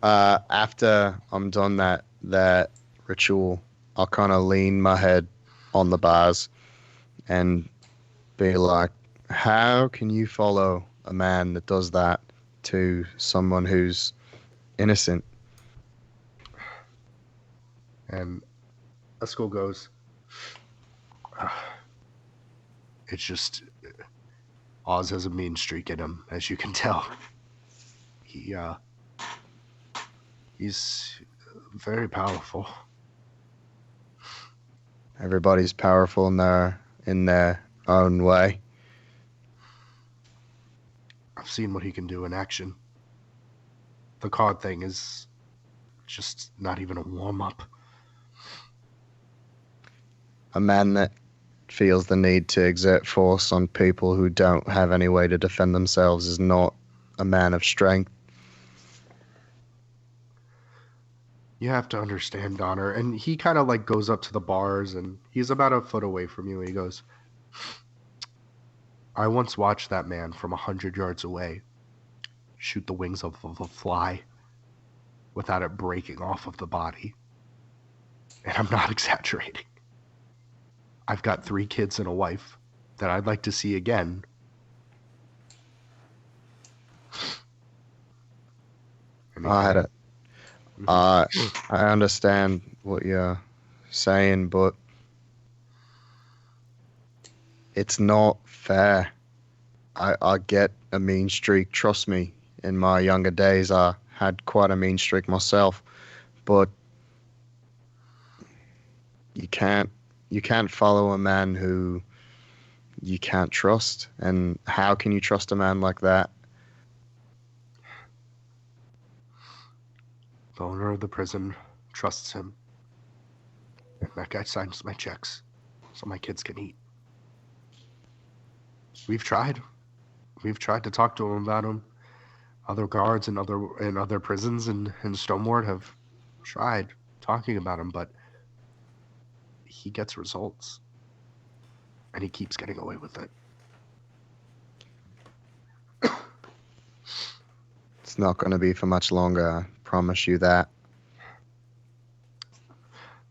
After I'm done that ritual, I'll kind of lean my head on the bars and be like, "How can you follow a man that does that to someone who's innocent?" And Eskel goes, "It's just Oz has a mean streak in him, as you can tell. He's very powerful." Everybody's powerful in their own way. I've seen what he can do in action. The card thing is just not even a warm-up. A man that feels the need to exert force on people who don't have any way to defend themselves is not a man of strength. You have to understand, Donner. And he kind of like goes up to the bars and he's about a foot away from you and he goes, "I once watched that man from 100 yards away shoot the wings of a fly without it breaking off of the body. And I'm not exaggerating. I've got 3 kids and a wife that I'd like to see again. And he I had kinda- it. I understand what you're saying, but it's not fair. I get a mean streak. Trust me, in my younger days, I had quite a mean streak myself. But you can't follow a man who you can't trust. And how can you trust a man like that? The owner of the prison trusts him. And that guy signs my checks so my kids can eat. We've tried. We've tried to talk to him about him. Other guards in other prisons in Stoneward have tried talking about him, but he gets results. And he keeps getting away with it. It's not going to be for much longer. I promise you that.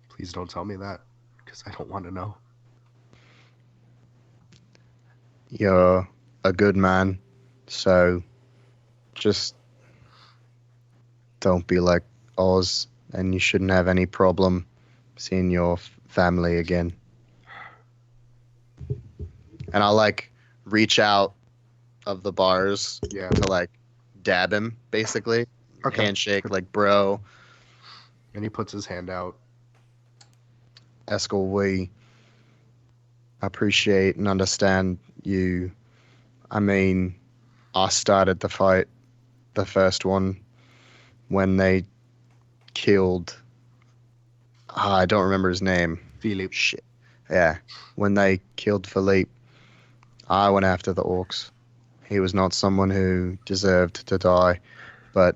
Please don't tell me that, because I don't want to know. You're a good man, so just don't be like Oz, and you shouldn't have any problem seeing your family again. And I'll reach out of the bars Yeah. to dab him, basically. Okay. Handshake, bro. And he puts his hand out. Eskel, we appreciate and understand you. I mean, I started the fight, the first one, when they killed. I don't remember his name. Philippe. Shit. Yeah. When they killed Philippe, I went after the orcs. He was not someone who deserved to die, but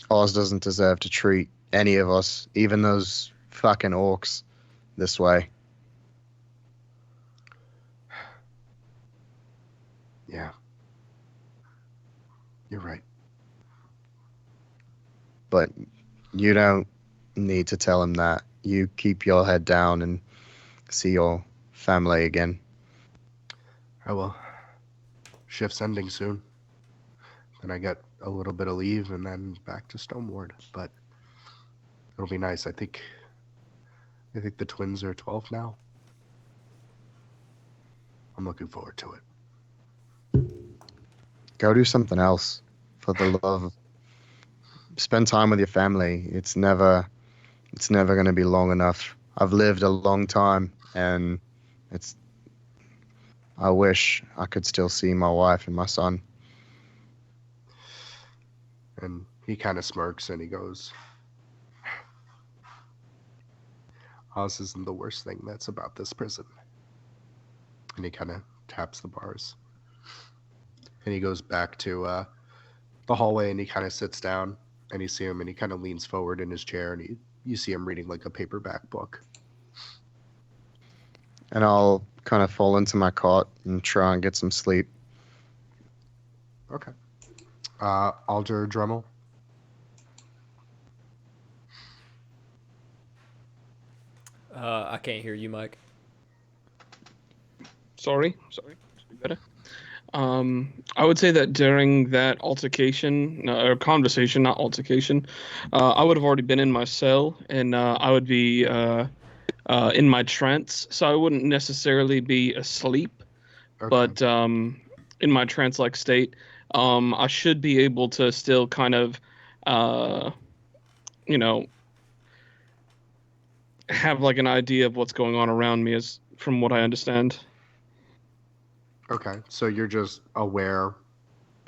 Oz doesn't deserve to treat any of us, even those fucking orcs, this way. Yeah. You're right. But you don't need to tell him that. You keep your head down and see your family again. I will. Shift's ending soon. Then I get a little bit of leave and then back to Stoneward. But it'll be nice. I think the twins are 12 now. I'm looking forward to it. Go do something else for the love. Spend time with your family. It's never going to be long enough. I've lived a long time, and I wish I could still see my wife and my son. And he kind of smirks and he goes, Oz isn't the worst thing that's about this prison. And he kind of taps the bars. And he goes back to the hallway and he kind of sits down and you see him and he kind of leans forward in his chair and you see him reading like a paperback book. And I'll kind of fall into my cot and try and get some sleep. Okay. Alder, Dremel. I can't hear you, Mike. Sorry. Better. I would say that during that altercation, or conversation, not altercation, I would have already been in my cell, and I would be in my trance, so I wouldn't necessarily be asleep, Okay. but in my trance-like state, I should be able to still kind of, have an idea of what's going on around me, as from what I understand. Okay, so you're just aware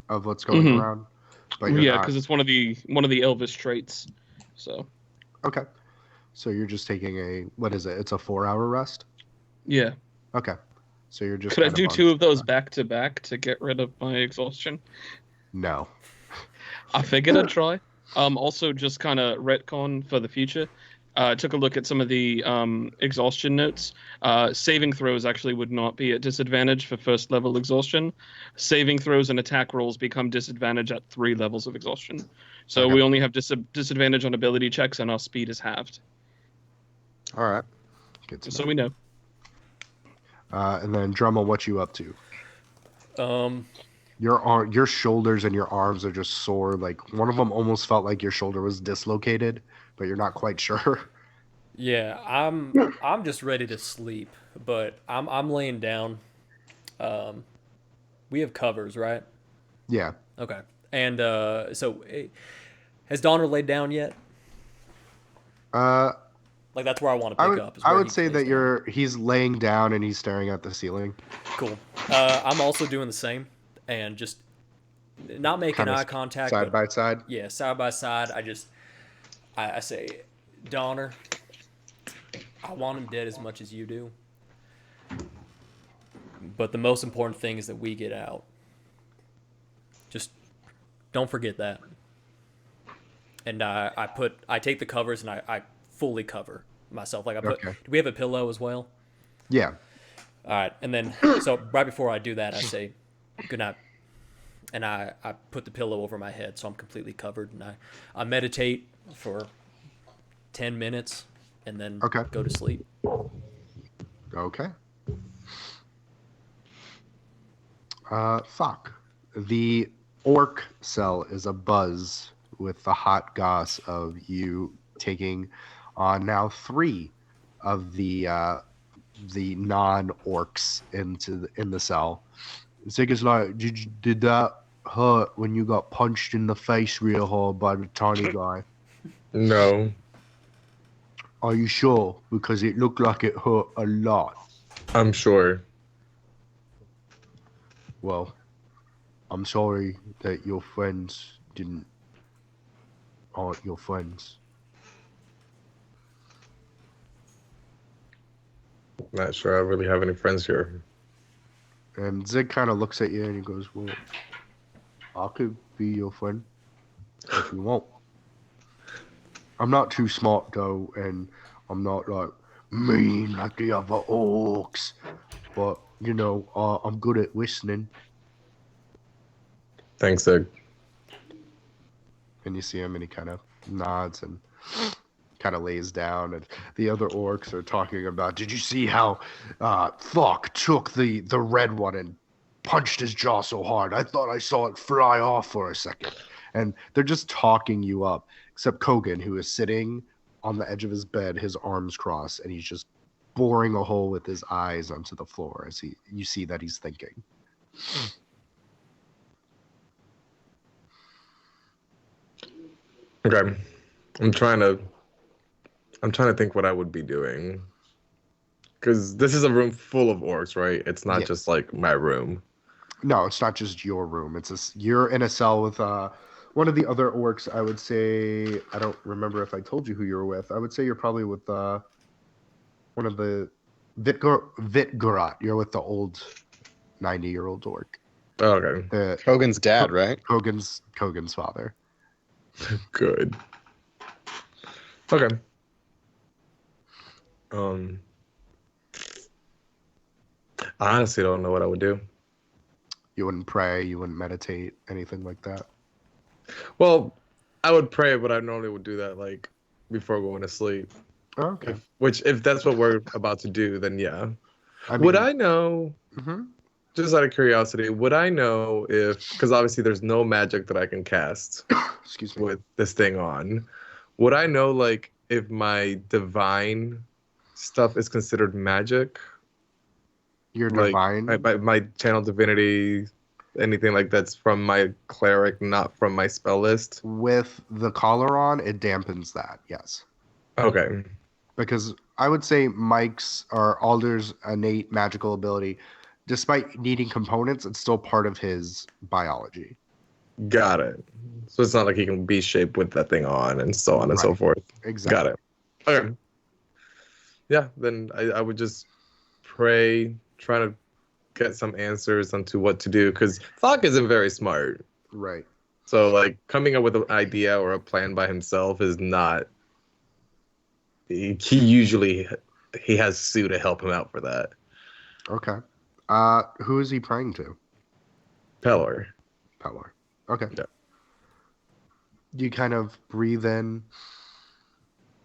of what's going around, but you're Yeah, not. because it's one of the Elvis traits. So Okay, so you're just taking what is it? It's a 4-hour rest. yeah. Okay, so you're just. Could I kind do of on 2 of those standby. back to back to get rid of my exhaustion? No. I figured I'd try. Also, just kind of retcon for the future. I took a look at some of the exhaustion notes. Saving throws actually would not be at disadvantage for first level exhaustion. Saving throws and attack rolls become disadvantage at 3 levels of exhaustion. So Okay. we only have disadvantage on ability checks, and our speed is halved. All right. Good to So know. we know. And then Drummel, what you up to? Um, Your shoulders and your arms are just sore. Like one of them almost felt like your shoulder was dislocated, but you're not quite sure. yeah, I'm just ready to sleep, but I'm laying down. Um, we have covers, right? Yeah. Okay. And has Donner laid down yet? Uh, Like that's where I want to I pick would up. Is I where would he say lays that down. he's laying down and he's staring at the ceiling, Cool. I'm also doing the same, and just not making kind of eye contact, side but by side. yeah, side by side. I say, Donner, I want him dead as much as you do. But the most important thing is that we get out. Just don't forget that. And I take the covers and I fully cover myself. Like Okay. do we have a pillow as well? Yeah. All right. And then, so right before I do that, I say, good night. And I put the pillow over my head so I'm completely covered. And I meditate for 10 minutes and then Okay. go to sleep. Okay. Thokk. The orc cell is abuzz with the hot goss of you taking on now 3 of the non-orcs in the cell. Zig is like, did that hurt when you got punched in the face real hard by the tiny guy? No, Are you sure? Because it looked like it hurt a lot. I'm sure. Well, I'm sorry that your friends aren't your friends. Not sure I really have any friends here. And Zig kind of looks at you and he goes, well, I could be your friend if you want. I'm not too smart though, and I'm not like mean like the other orcs. But I'm good at listening. Thanks, Zig. And you see him, and he kind of nods and kind of lays down. And the other orcs are talking about, did you see how Thokk took the red one and punched his jaw so hard? I thought I saw it fly off for a second. And they're just talking you up, except Kogan, who is sitting on the edge of his bed, his arms crossed, and he's just boring a hole with his eyes onto the floor as you see that he's thinking. Okay. I'm trying to think what I would be doing. Because this is a room full of orcs, right? It's not Yeah. just like my room. No, it's not just your room. You're in a cell with one of the other orcs. I would say, I don't remember if I told you who you were with. I would say you're probably with one of the Vitgorat. You're with the old 90-year-old orc. Oh, okay. Hogan's dad, right? Kogan's father. Good. Okay. Um, I honestly don't know what I would do. You wouldn't pray, you wouldn't meditate, anything like that. Well, I would pray, but I normally would do that like before going to sleep. Oh, okay. If that's what we're about to do, then yeah. I Would I know? Mhm. Just out of curiosity, would I know if? Because obviously, there's no magic that I can cast Excuse me. with this thing on. Would I know like if my divine stuff is considered magic? You're Like divine. my channel divinity, anything like that's from my cleric, not from my spell list. With the collar on, it dampens that, yes. Okay. Because I would say Mike's or Alder's innate magical ability, despite needing components, it's still part of his biology. Got it. So it's not like he can be shaped with that thing on and so on and so Right. forth. Exactly. Got it. Okay. Yeah, then I would just pray, try to get some answers onto what to do, because Thokk isn't very smart. Right. So like coming up with an idea or a plan by himself is not. He has Sue to help him out for that. Okay. Who is he praying to? Pelor. Pelor. Okay. Yeah. You kind of breathe in,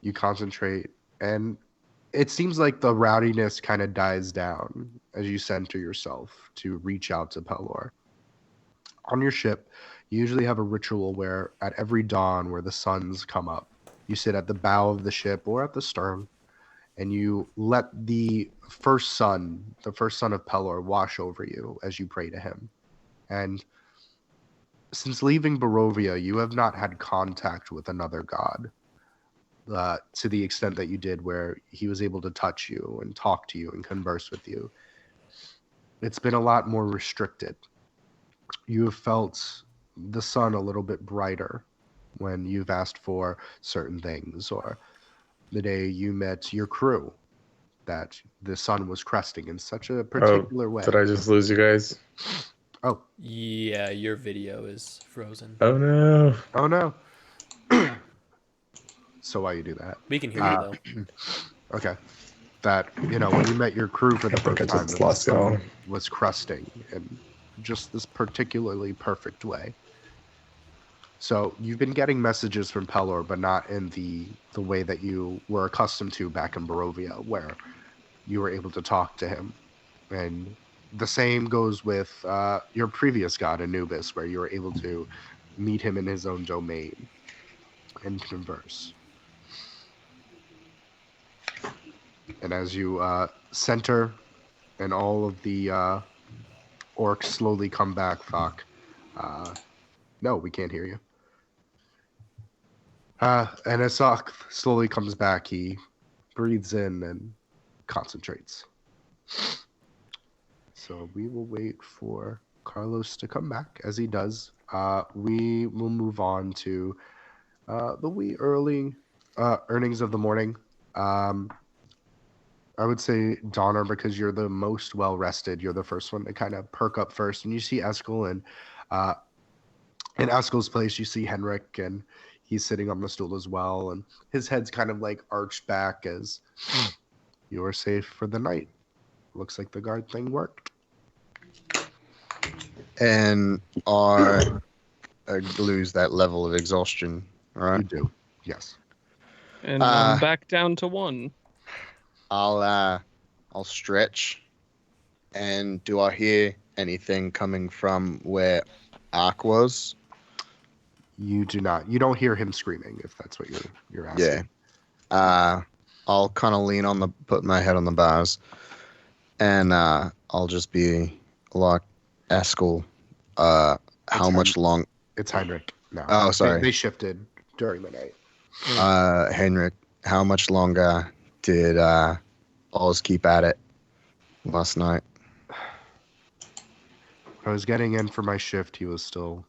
you concentrate, and it seems like the rowdiness kind of dies down as you center yourself to reach out to Pelor. On your ship, you usually have a ritual where at every dawn where the suns come up, you sit at the bow of the ship or at the stern, and you let the first sun of Pelor, wash over you as you pray to him. And since leaving Barovia, you have not had contact with another god to the extent that you did, where he was able to touch you and talk to you and converse with you. It's been a lot more restricted. You have felt the sun a little bit brighter when you've asked for certain things, or the day you met your crew, that the sun was cresting in such a Oh, particular way. did I just lose you guys? Oh, Yeah, your video is frozen. Oh no. oh no. So why you do that? We can hear you though. Okay. That, when you met your crew for the I think first I time, just that the lost y'all. sun was crusting in just this particularly perfect way. So you've been getting messages from Pelor, but not in the way that you were accustomed to back in Barovia, where you were able to talk to him. And the same goes with your previous god, Anubis, where you were able to meet him in his own domain and converse. And as you center and all of the orcs slowly come back, Thokk. No, we can't hear you. And as Thokk slowly comes back, he breathes in and concentrates. So we will wait for Carlos to come back. As he does, we will move on to the wee early earnings of the morning. I would say Donner, because you're the most well rested. You're the first one to kind of perk up first, and you see Eskel, and in Eskel's place, you see Henrik, and he's sitting on the stool as well, and his head's kind of like arched back as you are safe for the night. Looks like the guard thing worked. And I lose that level of exhaustion, You right? do, yes. And I'm back down to 1. I'll stretch. And do I hear anything coming from where Ark was? You do not. You don't hear him screaming, if that's what you're asking. Yeah. I'll kind of put my head on the bars, and I'll just be like, Eskel, how much long? It's Heinrich now. Oh, sorry. They shifted during the night. Henrik, how much longer did Oz keep at it last night? I was getting in for my shift. He was still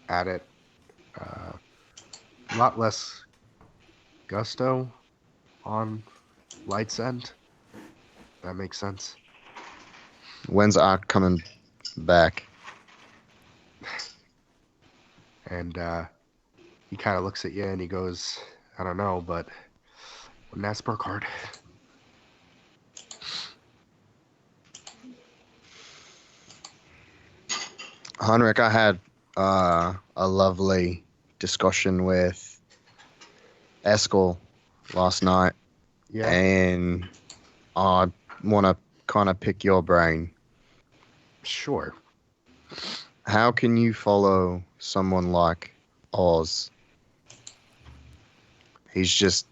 at it. A lot less gusto on Light's End. That makes sense. When's Ark coming back? And he kind of looks at you and he goes, I don't know, but an Asper card. Henrik, I had a lovely discussion with Eskel last night, Yeah. and I want to kind of pick your brain. Sure. How can you follow someone like Oz? He's just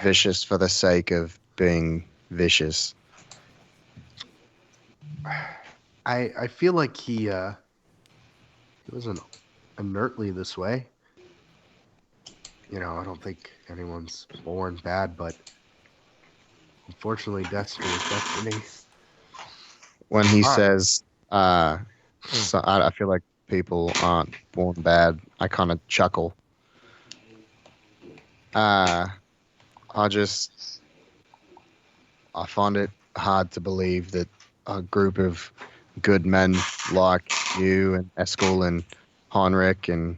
vicious for the sake of being vicious. I feel like he wasn't inertly this way. I don't think anyone's born bad, but unfortunately, destiny is destiny. When he Alright. says, so I feel like people aren't born bad, I kind of chuckle. I find it hard to believe that a group of good men like you and Eskel and Heinrich and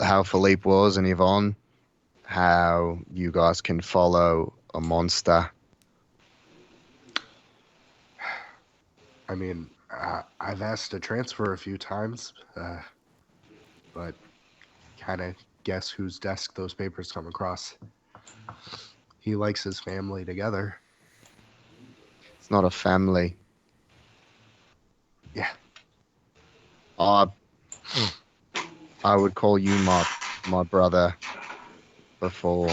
how Philippe was and Yvonne, how you guys can follow a monster. I mean, I've asked to transfer a few times, but kind of guess whose desk those papers come across. he likes his family together. It's not a family. Yeah. I would call you my brother before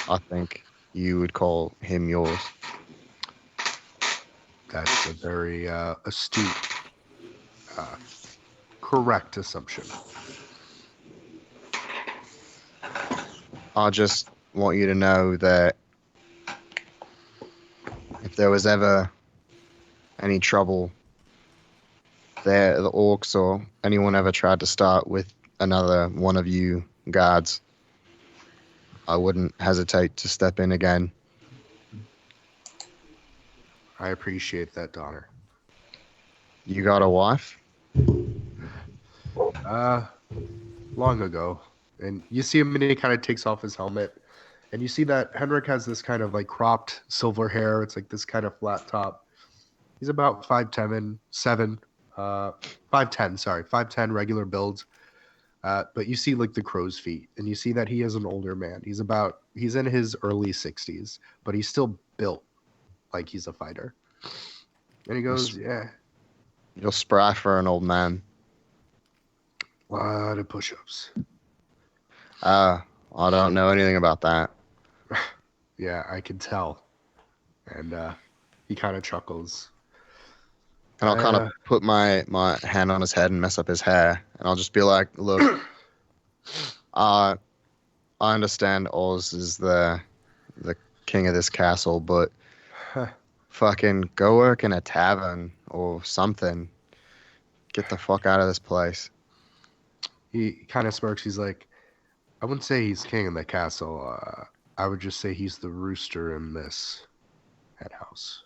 I think you would call him yours. That's a very astute, correct assumption. I just want you to know that if there was ever any trouble there, the orcs or anyone ever tried to start with another one of you guards, I wouldn't hesitate to step in again. I appreciate that, Donner. You got a wife? Long ago. And you see him and he kind of takes off his helmet. And you see that Henrik has this kind of like cropped silver hair. It's like this kind of flat top. He's about 5'10", 5'10", regular build. But you see like the crow's feet, and you see that he is an older man. He's in his early 60s, but he's still built like he's a fighter. And he goes, yeah, You're spry for an old man. a lot of push-ups. I don't know anything about that. Yeah, I can tell. And he kind of chuckles. And I'll kind of put my hand on his head and mess up his hair. And I'll just be like, look, I understand Oz is the king of this castle, but fucking go work in a tavern or something. Get the fuck out of this place. He kind of smirks. He's like, I wouldn't say he's king in the castle. I would just say he's the rooster in this head house.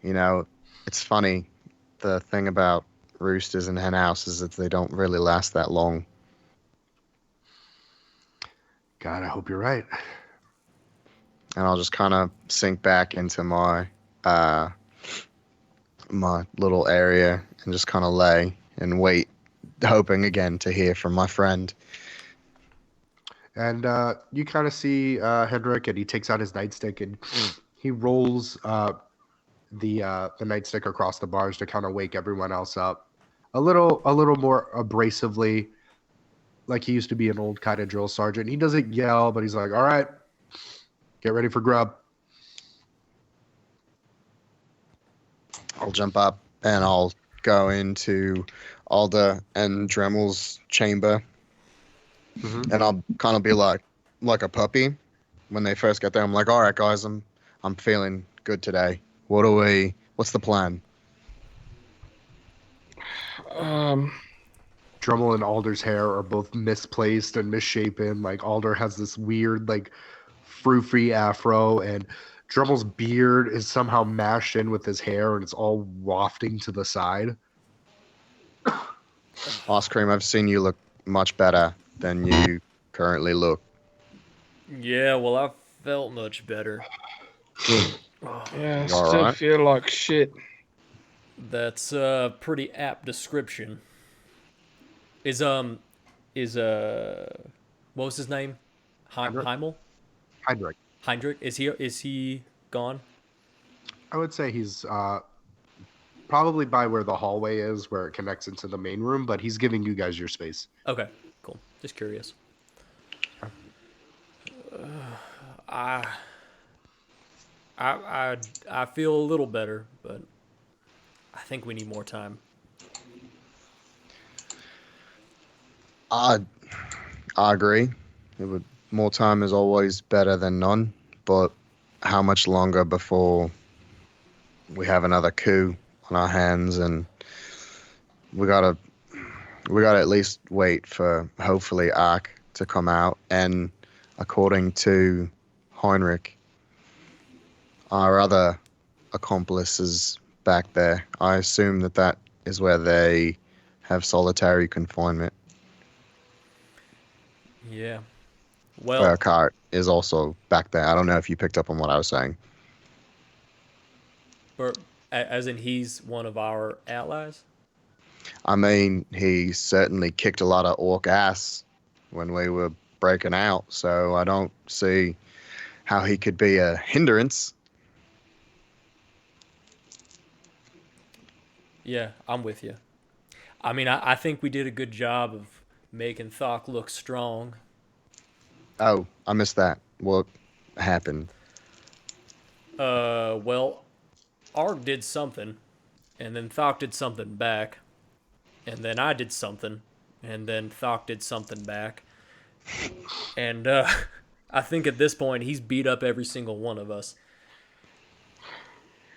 You know, it's funny. The thing about roosters and hen houses is that they don't really last that long. God, I hope you're right. And I'll just kind of sink back into my my little area and just kind of lay and wait, hoping again to hear from my friend. And you kind of see Henrik, and he takes out his nightstick and he rolls the nightstick across the bars to kind of wake everyone else up a little more abrasively, like he used to be an old kind of drill sergeant. He doesn't yell, but he's like, all right, get ready for grub. I'll jump up and I'll go into Alder and Dremel's chamber. Mm-hmm. And I'll kind of be like a puppy when they first get there. I'm like, all right, guys, I'm feeling good today. What's the plan? Drummel and Alder's hair are both misplaced and misshapen. Like Alder has this weird, like, frou-frou afro, and Drummel's beard is somehow mashed in with his hair, and it's all wafting to the side. Ice Cream, I've seen you look much better than you currently look. Yeah, well, I felt much better. Yeah, I You still alright? feel like shit. That's a pretty apt description. Is what was his name? Heinrich. Heimel? Heinrich. Heinrich? Is he gone? I would say he's probably by where the hallway is, where it connects into the main room, but he's giving you guys your space. Okay, cool. Just curious. I feel a little better, but I think we need more time. I agree. More time is always better than none, but how much longer before we have another coup on our hands? And we gotta at least wait for hopefully Ark to come out. And according to Heinrich, our other accomplice is back there. I assume that is where they have confinement. Yeah. Well, Burkhart is also back there. I don't know if you picked up on what I was saying. as in he's one of our allies? I mean, he certainly kicked a lot of orc ass when we were breaking out, so I don't see how he could be a hindrance. Yeah, I'm with you. I mean, I think we did a good job of making Thokk look strong. Oh, I missed that. What happened? Well, Arg did something, and then Thokk did something back, and then I did something, and then Thokk did something back. And I think at this point he's beat up every single one of us.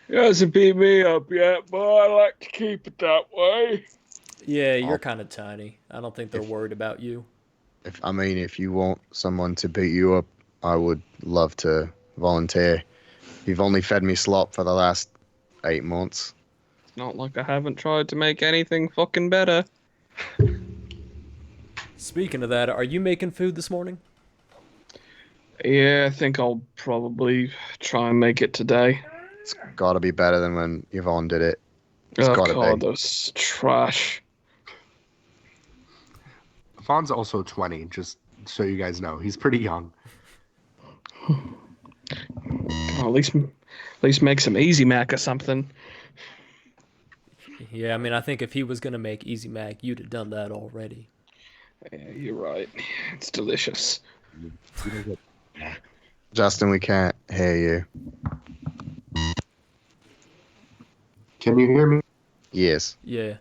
He hasn't beat me up yet, but I like to keep it that way. Yeah, you're I'll- kind of tiny. I don't think they're worried about you. If you want someone to beat you up, I would love to volunteer. You've only fed me slop for the last 8 months. It's not like I haven't tried to make anything fucking better. Speaking of that, are you making food this morning? Yeah, I think I'll probably try and make it today. It's got to be better than when Yvonne did it. It's Oh gotta god, be. those trash. Fawn's also 20, just so you guys know. He's pretty young. Oh, at least make some easy mac or something. Yeah, I mean, I think if he was gonna make Easy Mac, you'd have done that already. Yeah, you're right. It's delicious. Justin, we can't hear you. Can you hear me? Yes. Yeah.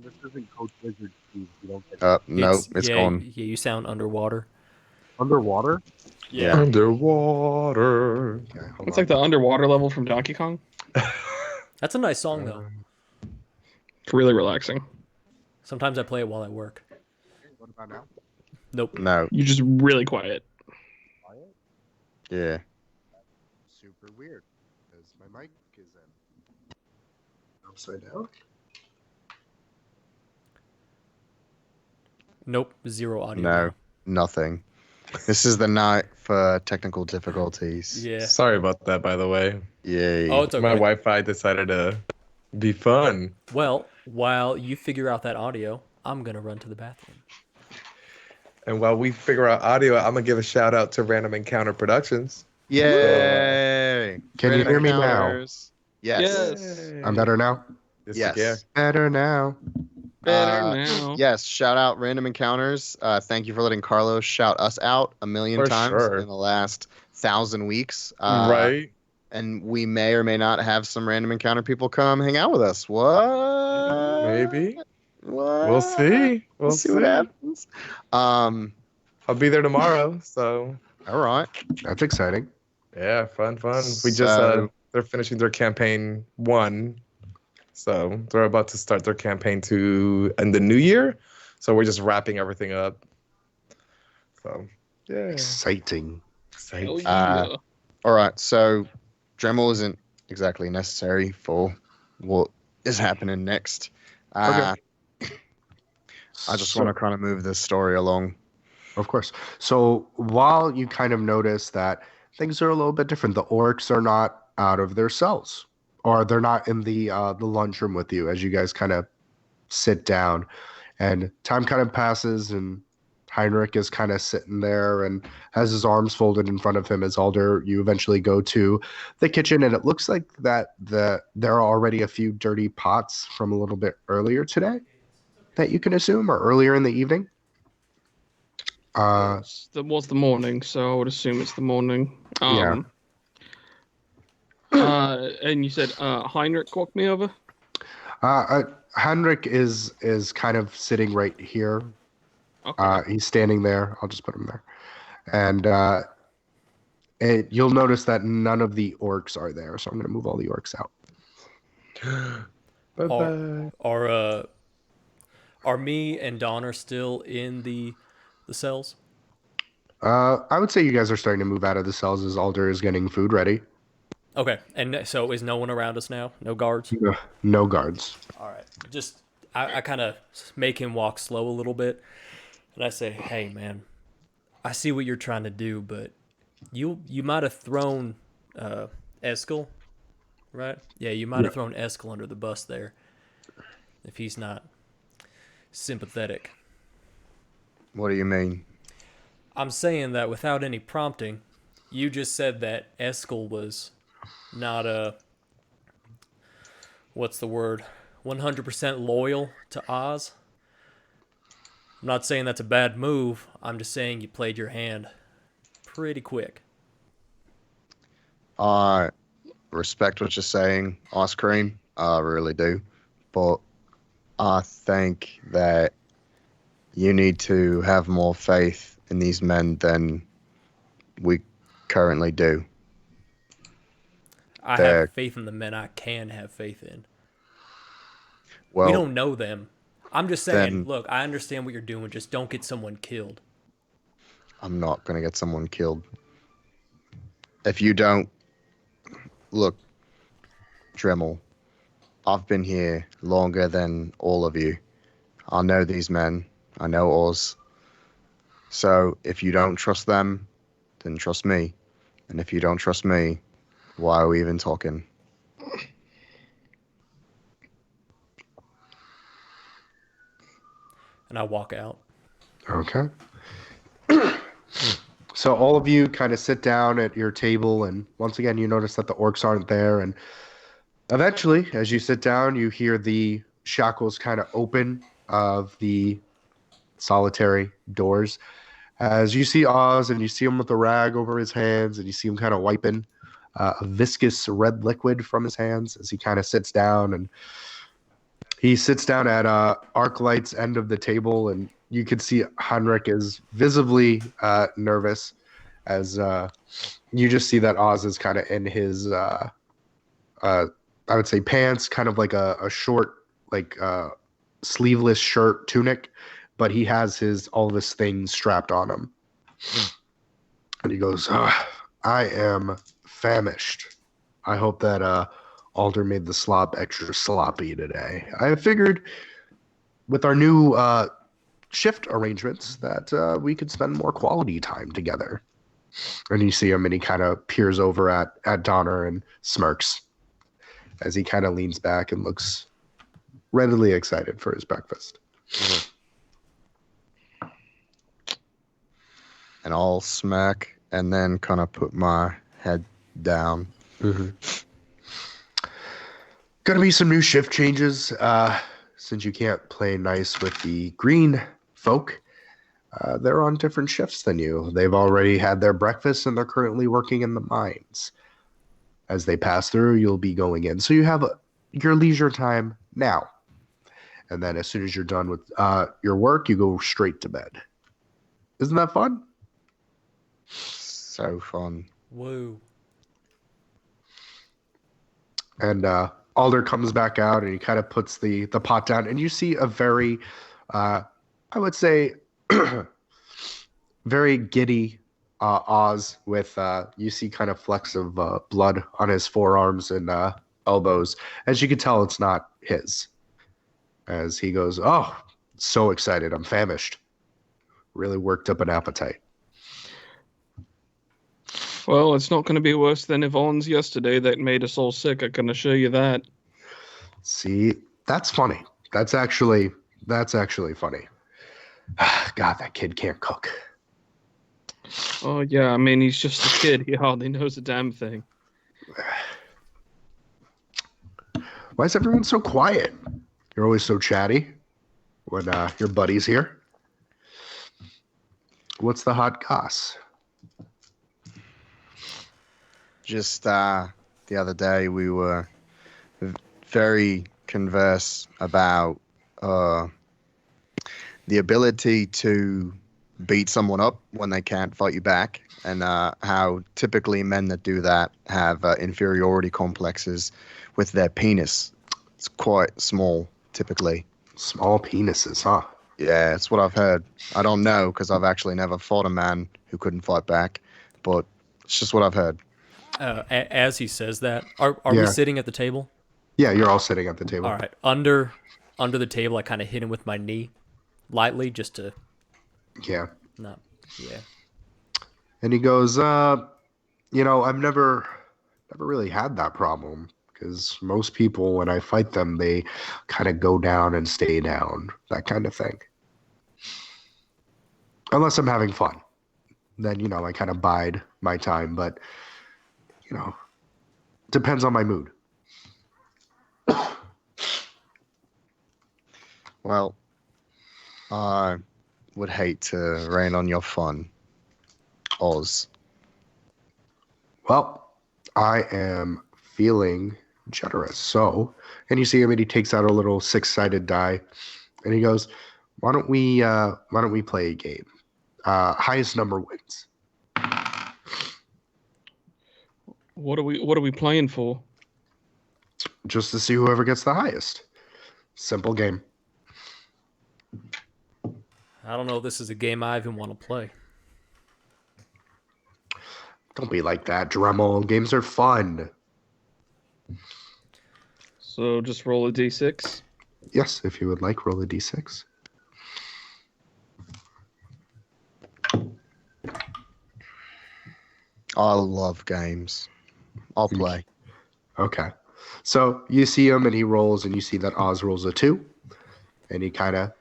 This isn't Coach Wizard Steve. You don't get No, it's yeah, gone. Yeah, you sound underwater. underwater. Yeah. Underwater. Okay, hold It's on. like the underwater level from Donkey Kong. That's a nice song though. It's really relaxing. Sometimes I play it while I work. What about now? Nope. No. You're just really quiet. Quiet? Yeah. Super weird. Because my mic is in upside down. Nope. Zero audio. No. now. Nothing. This is the night for technical difficulties. Yeah. Sorry about that, by the way. Yay. Oh, it's okay. My Wi-Fi decided to be fun. Well, while you figure out that audio, I'm gonna run to the bathroom. And while we figure out audio, I'm gonna give a shout out to Random Encounter Productions. Yay. Can you Random hear me now? encounters. Yes. Yes. I'm better now. Yes. Yes. Better now. Better now. Yes. Shout out Random Encounters. Thank you for letting Carlos shout us out a million For times sure. in the last 1,000 weeks. Right. And we may or may not have some Random Encounter people come hang out with us. What? Maybe. What? We'll see. We'll see what happens. I'll be there tomorrow. So All right. That's exciting. yeah, fun. We just So- they're finishing their campaign 1. So they're about to start their campaign 2 in the new year. So we're just wrapping everything up. So yeah. Exciting. Hell Exciting. yeah. All right. So Dremel isn't exactly necessary for what is happening next. I just want to kind of move this story along. Of course. So while you kind of notice that things are a little bit different, the orcs are not out of their cells, or they're not in the lunchroom with you as you guys kind of sit down, and time kind of passes, and Heinrich is kind of sitting there and has his arms folded in front of him as Alder. You eventually go to the kitchen, and it looks like that there are already a few dirty pots from a little bit earlier today that you can assume, or earlier in the evening. That was the morning, so I would assume it's the morning. Yeah. And you said Heinrich walked me over? Heinrich is kind of sitting right here. Okay. He's standing there. I'll just put him there. And you'll notice that none of the orcs are there, so I'm going to move all the orcs out. Bye-bye. Are me and Donner still in the cells? I would say you guys are starting to move out of the cells as Alder is getting food ready. Okay, and so is no one around us now? No guards? No guards. All right. Just I kind of make him walk slow a little bit, and I say, "Hey, man, I see what you're trying to do, but you might have thrown Eskel, right? Yeah, you might have thrown Eskel under the bus there, if he's not sympathetic." What do you mean? I'm saying that without any prompting, You just said that Eskel was not a what's the word? 100% loyal to Oz. I'm not saying that's a bad move. I'm just saying you played your hand pretty quick. I respect what you're saying, Ice Cream. I really do. But I think that you need to have more faith in these men than we currently do. I They're- have faith in the men I can have faith in. Well, We don't know them. I'm just saying, then- look, I understand what you're doing. Just don't get someone killed. I'm not going to get someone killed. If you don't... Look, Dremel, I've been here longer than all of you. I know these men. I know Oz. So if you don't trust them, then trust me. And if you don't trust me, why are we even talking? And I walk out. Okay. So all of you kind of sit down at your table, and once again, you notice that the orcs aren't there. And eventually, as you sit down, you hear the shackles kind of open of the solitary doors. As you see Oz, and you see him with a rag over his hands, and you see him kind of wiping a viscous red liquid from his hands as he kind of sits down. And he sits down at Arclight's end of the table, and you can see Heinrich is visibly nervous as you just see that Oz is kind of in his, I would say, pants, kind of like a short, like sleeveless shirt tunic, but he has all of his things strapped on him. And he goes, I am famished. I hope that Alder made the slop extra sloppy today. I figured with our new shift arrangements that we could spend more quality time together. And you see him, and he kind of peers over at Donner and smirks as he kind of leans back and looks readily excited for his breakfast. And I'll smirk and then kind of put my head down. Mm-hmm. Gonna be some new shift changes since you can't play nice with the green folk. They're on different shifts than you. They've already had their breakfast, and they're currently working in the mines. As they pass through, you'll be going in. So you have your leisure time now. And then as soon as you're done with your work, you go straight to bed. Isn't that fun? So fun. Woo. And Alder comes back out, and he kind of puts the pot down, and you see a very, I would say, very giddy Oz with, you see kind of flecks of blood on his forearms and elbows. As you can tell, it's not his. As he goes, oh, so excited, I'm famished. Really worked up an appetite. Well, it's not going to be worse than Yvonne's yesterday that made us all sick. I can assure you that. See, that's funny. That's actually funny. God, that kid can't cook. Oh, yeah, I mean, he's just a kid. He hardly knows a damn thing. Why is everyone so quiet? You're always so chatty when your buddy's here. What's the hot goss? Just the other day, we were very converse about the ability to beat someone up when they can't fight you back, and how typically men that do that have inferiority complexes with their penis. It's quite small, typically. Small penises, huh? Yeah, that's what I've heard. I don't know, because I've actually never fought a man who couldn't fight back, but it's just what I've heard. As he says that, are Yeah. we sitting at the table? Yeah, you're all sitting at the table. All right. Under the table, I kind of hit him with my knee, lightly, just to Yeah. not. Yeah. And he goes, I've never really had that problem, because most people, when I fight them, they kind of go down and stay down, that kind of thing. Unless I'm having fun. then I kind of bide my time. But depends on my mood. Well, I would hate to rain on your fun, Oz. Well, I am feeling generous. So, and you see him, and he takes out a little six-sided die, and he goes, "Why don't we play a game? Highest number wins." What are we playing for? Just to see whoever gets the highest. Simple game. I don't know if this is a game I even want to play. Don't be like that, Dremel. Games are fun. So just roll a d6. Yes, if you would like, roll a d6. I love games. I'll play. Okay. So you see him, and he rolls, and you see that Oz rolls a 2, and he kind of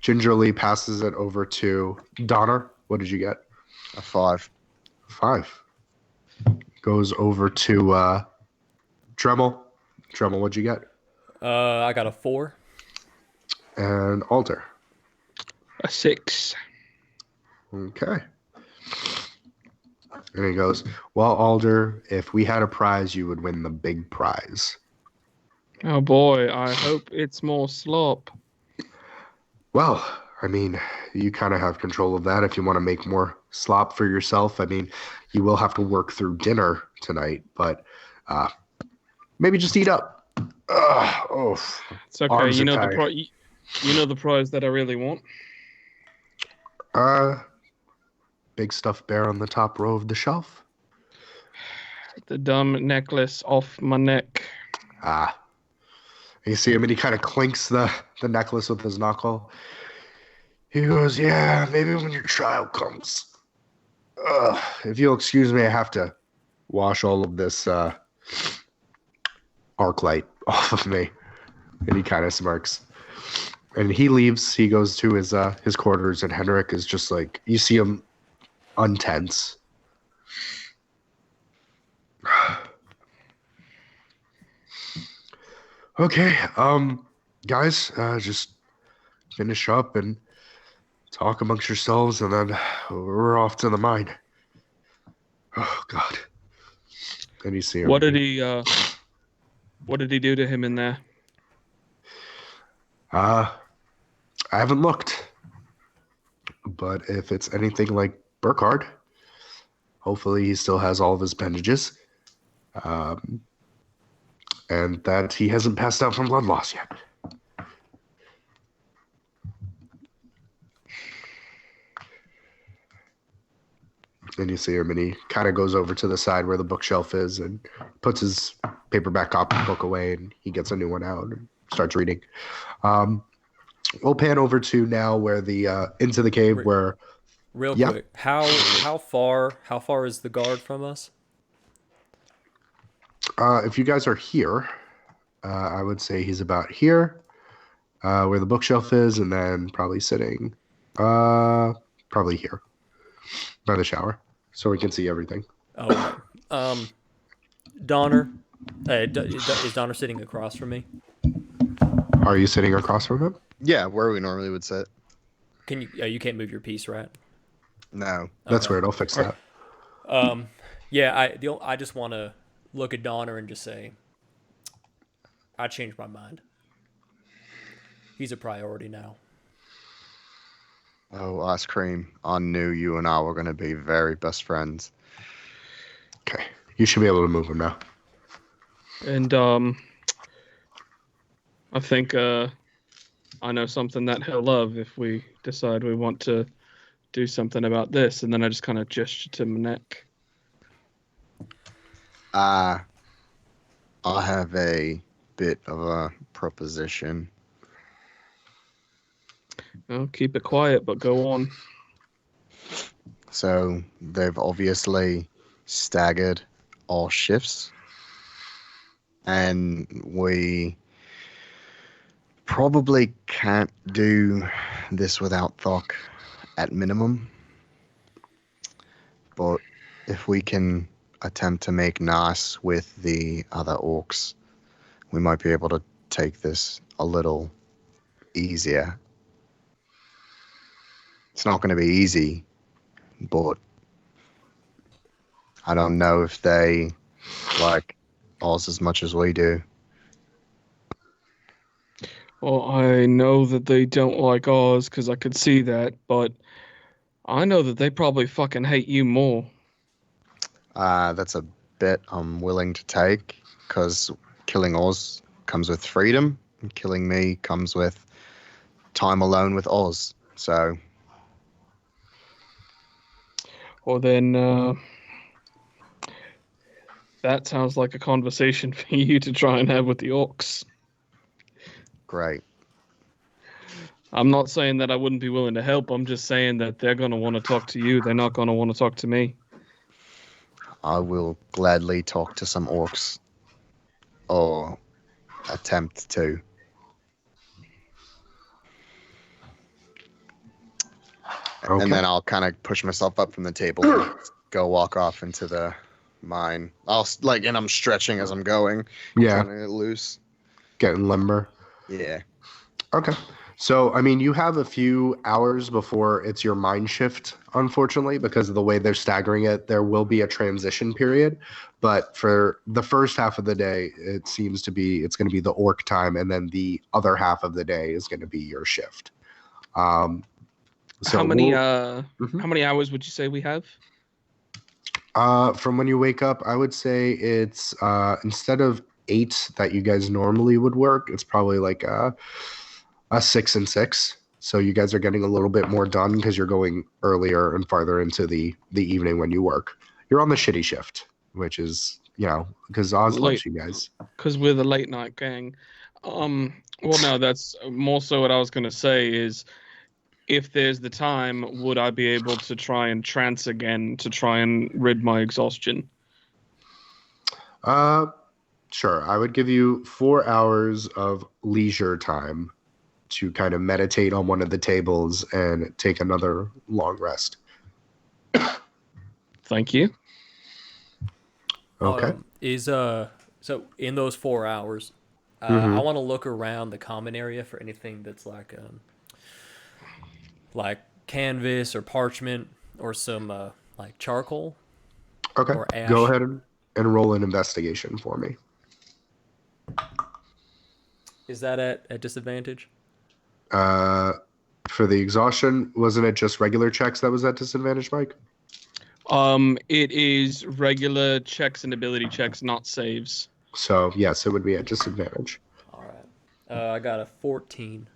gingerly passes it over to Donner. What did you get? A 5. 5. Goes over to Dremel. Dremel, what'd you get? I got a 4. And Alder. A 6. Okay. And he goes, "Well, Alder, if we had a prize, you would win the big prize." Oh boy, I hope it's more slop. Well, I mean, you kind of have control of that if you want to make more slop for yourself. I mean, you will have to work through dinner tonight, but maybe just eat up. Oh, It's okay. Arms You are know tired. you know the prize that I really want. Big stuffed bear on the top row of the shelf. The dumb necklace off my neck. Ah, you see him, and he kind of clinks the necklace with his knuckle. He goes, "Yeah, maybe when your trial comes. If you'll excuse me, I have to wash all of this arc light off of me." And he kind of smirks. And he leaves. He goes to his quarters, and Henrik is just like, you see him untense. Okay, guys, just finish up and talk amongst yourselves, and then we're off to the mine. Oh God! And you see him. What did he do to him in there? I haven't looked, but if it's anything like Burkhard, hopefully he still has all of his bandages, and that he hasn't passed out from blood loss yet. And you see him, and he kind of goes over to the side where the bookshelf is and puts his paperback copy book away, and he gets a new one out and starts reading. We'll pan over to now where the into the cave where. Real Yeah. quick, how far is the guard from us? If you guys are here, I would say he's about here, where the bookshelf is, and then probably sitting, probably here, by the shower, so we can see everything. Oh, okay. Donner, is Donner sitting across from me? Are you sitting across from him? Yeah, where we normally would sit. Can you? You can't move your piece, right? No. That's Okay. weird. I'll fix that. Yeah, I just want to look at Donner and just say, I changed my mind. He's a priority now. Oh, ice cream. I knew you and I were going to be very best friends. Okay, you should be able to move him now. And I think I know something that he'll love if we decide we want to do something about this. And then I just kind of gesture to my neck. I have a bit of a proposition. I'll keep it quiet, but go on. So they've obviously staggered all shifts, and we probably can't do this without Thokk at minimum. but if we can attempt to make nice with the other orcs, we might be able to take this a little easier. It's not going to be easy, but I don't know if they like Oz as much as we do. Well, I know that they don't like Oz because I could see that, but I know that they probably fucking hate you more. That's a bet I'm willing to take because killing Oz comes with freedom, and killing me comes with time alone with Oz. So, Well, then, that sounds like a conversation for you to try and have with the orcs. great. I'm not saying that I wouldn't be willing to help. I'm just saying that they're going to want to talk to you. They're not going to want to talk to me. I will gladly talk to some orcs, or attempt to. Okay. And then I'll kind of push myself up from the table and go walk off into the mine. And I'm stretching as I'm going, Yeah, trying to get loose. getting limber. Yeah. Okay. So, I mean, you have a few hours before it's your mind shift, unfortunately, because of the way they're staggering it. There will be a transition period. But for the first half of the day, it seems to be it's going to be the orc time. And then the other half of the day is going to be your shift. So How many Mhm. how many hours would you say we have? From when you wake up, I would say it's instead of 8 that you guys normally would work, it's probably like a 6 and 6. So you guys are getting a little bit more done because you're going earlier and farther into the evening when you work. You're on the shitty shift, which is because Oz loves Late, you guys. because we're the late night gang. Well, no, that's more so what I was going to say is if there's the time, would I be able to try and trance again to try and rid my exhaustion? Uh, sure. I would give you 4 hours of leisure time to kind of meditate on one of the tables and take another long rest. Thank you. Okay. So in those 4 hours, Mm-hmm. I want to look around the common area for anything that's like canvas or parchment or some like charcoal Okay. or Go ash. ahead and roll an investigation for me. Is that at disadvantage? Uh, for the exhaustion, wasn't it just regular checks that was at disadvantage, Mike? It is regular checks and ability checks, not saves. So yes, it would be at disadvantage. All right. I got a 14.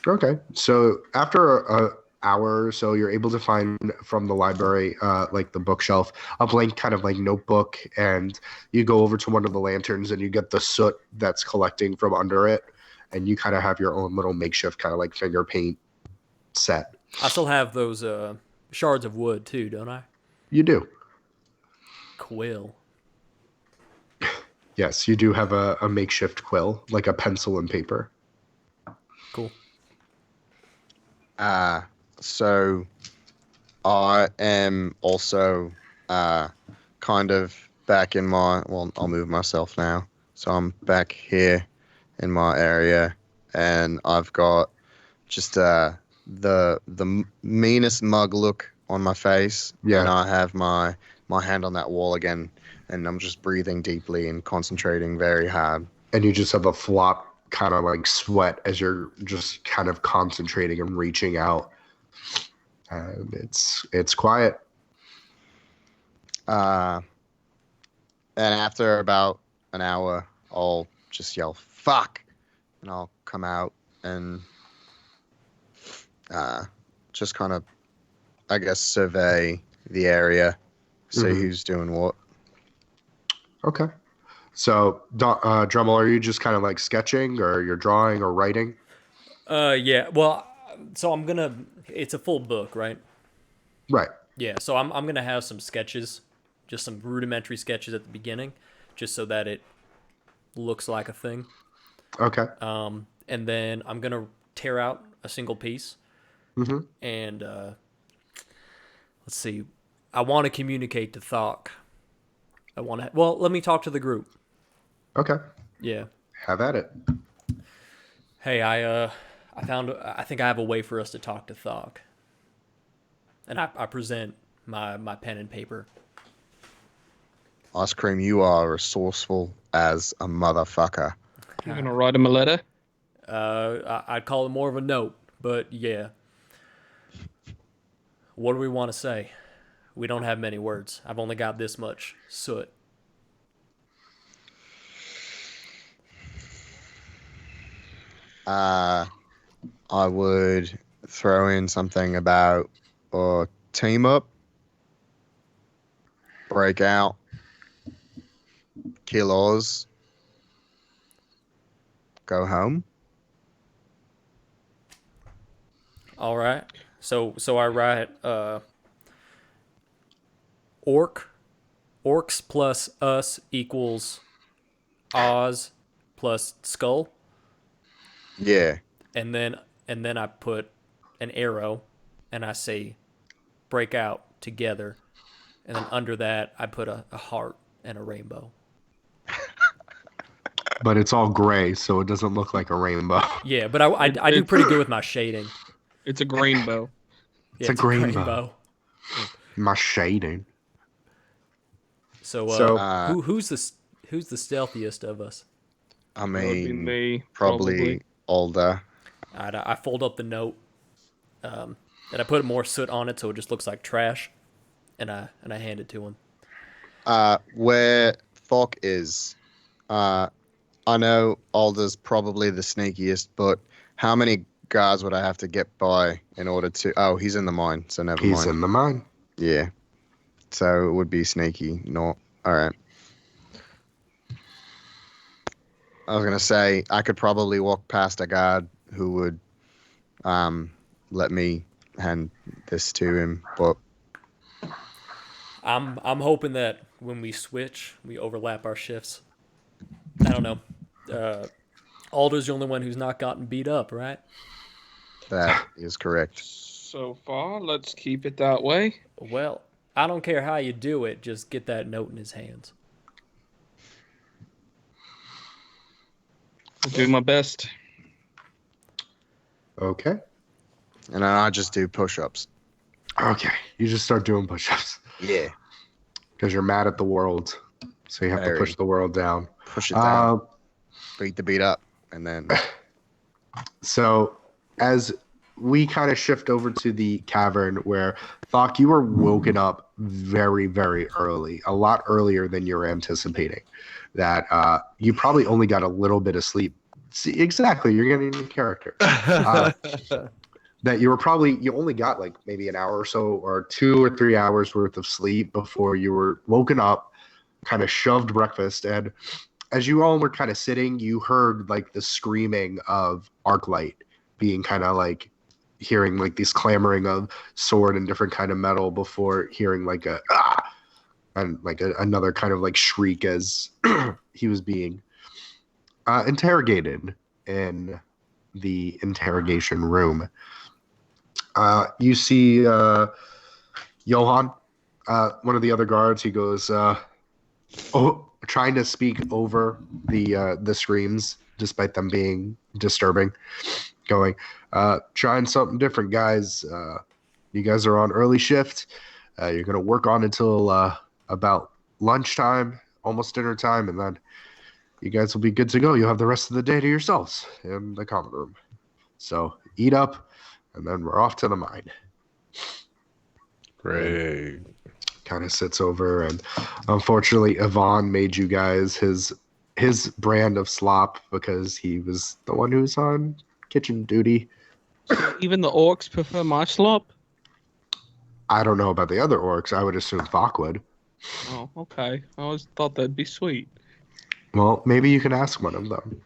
Okay. So after a hour or so, you're able to find from the library, like the bookshelf, a blank kind of like notebook, and you go over to one of the lanterns and you get the soot that's collecting from under it, and you kind of have your own little makeshift kind of like finger paint set. I still have those shards of wood too, don't I? You do. Quill. Yes, you do have a makeshift quill, like a pencil and paper. Cool. So I am also kind of back in my. Well, I'll move myself now. So I'm back here in my area, and I've got just the meanest mug look on my face, Yeah. and I have my hand on that wall again, and I'm just breathing deeply and concentrating very hard. And you just have a flop kind of like sweat as you're just kind of concentrating and reaching out. And it's quiet. And after about an hour, I'll just yell "fuck," and I'll come out and just kind of, I guess, survey the area, see Mhm. who's doing what. Okay. So, Drummel, are you just kind of like sketching, or you're drawing or writing? Yeah. Well, so I'm gonna. It's a full book, right? Right. Yeah. So I'm gonna have some sketches, just some rudimentary sketches at the beginning, just so that it looks like a thing. Okay. And then I'm gonna tear out a single piece, Mm-hmm. and let's see. I want to communicate to Thokk. Well, let me talk to the group. Okay. Yeah. Have at it. Hey, I think I have a way for us to talk to Thokk. And I present my pen and paper. Ice cream, you are resourceful as a motherfucker. You're gonna write him a letter? I'd call it more of a note, but yeah. What do we want to say? We don't have many words. I've only got this much soot. I would throw in something about team up, breakout, kill Oz, go home. All right. So I write orcs plus us equals Oz plus skull, Yeah. and then I put an arrow, and I say break out together, and then under that I put a heart and a rainbow. But it's all gray, so it doesn't look like a rainbow. Yeah, but I do pretty good with my shading. It's a grain bow. Yeah, It's a rainbow. My shading. So, So- who's the stealthiest of us? I That would be mean, me, probably Alder. I fold up the note, and I put more soot on it so it just looks like trash, and I hand it to him. Where Thokk is, I know Alder's probably the sneakiest, but how many guards would I have to get by in order to? Oh, he's in the mine, so never He's mind. in the mine. Yeah, so it would be sneaky. Not all right. I was gonna say I could probably walk past a guard who would let me hand this to him, but I'm hoping that when we switch, we overlap our shifts. I don't know. Alder's the only one who's not gotten beat up, right? that is correct. So far, let's keep it that way. Well, I don't care how you do it. Just get that note in his hands. I'll do my best. Okay. And then I just do push-ups. Okay. You just start doing push-ups Yeah, because you're mad at the world, so you have Very. to push the world down. push it down, Uh, beat the beat up, and then So, as we kind of shift over to the cavern where Thokk, you were woken up very, very early, a lot earlier than you were anticipating. That you probably only got a little bit of sleep. See, exactly, you're getting in character. That you only got like maybe an hour or so, or 2 or 3 hours worth of sleep before you were woken up, kind of shoved breakfast, and as you all were kind of sitting, you heard like the screaming of Arclight being kind of like hearing like these clamoring of sword and different kind of metal before hearing like a and like another kind of like shriek as he was being interrogated in the interrogation room. You see Johan, one of the other guards. He goes, trying to speak over the screams, despite them being disturbing. Going, trying something different, guys. You guys are on early shift. You're gonna work on until about lunchtime, almost dinner time, and then you guys will be good to go. You'll have the rest of the day to yourselves in the common room. So eat up, and then we're off to the mine. Great. Kind of sits over, and unfortunately Yvonne made you guys his brand of slop because he was the one who's on kitchen duty. Even the orcs prefer my slop? I don't know about the other orcs. I would assume Thokk would. Oh, okay. I always thought that'd be sweet. Well, maybe you can ask one of them.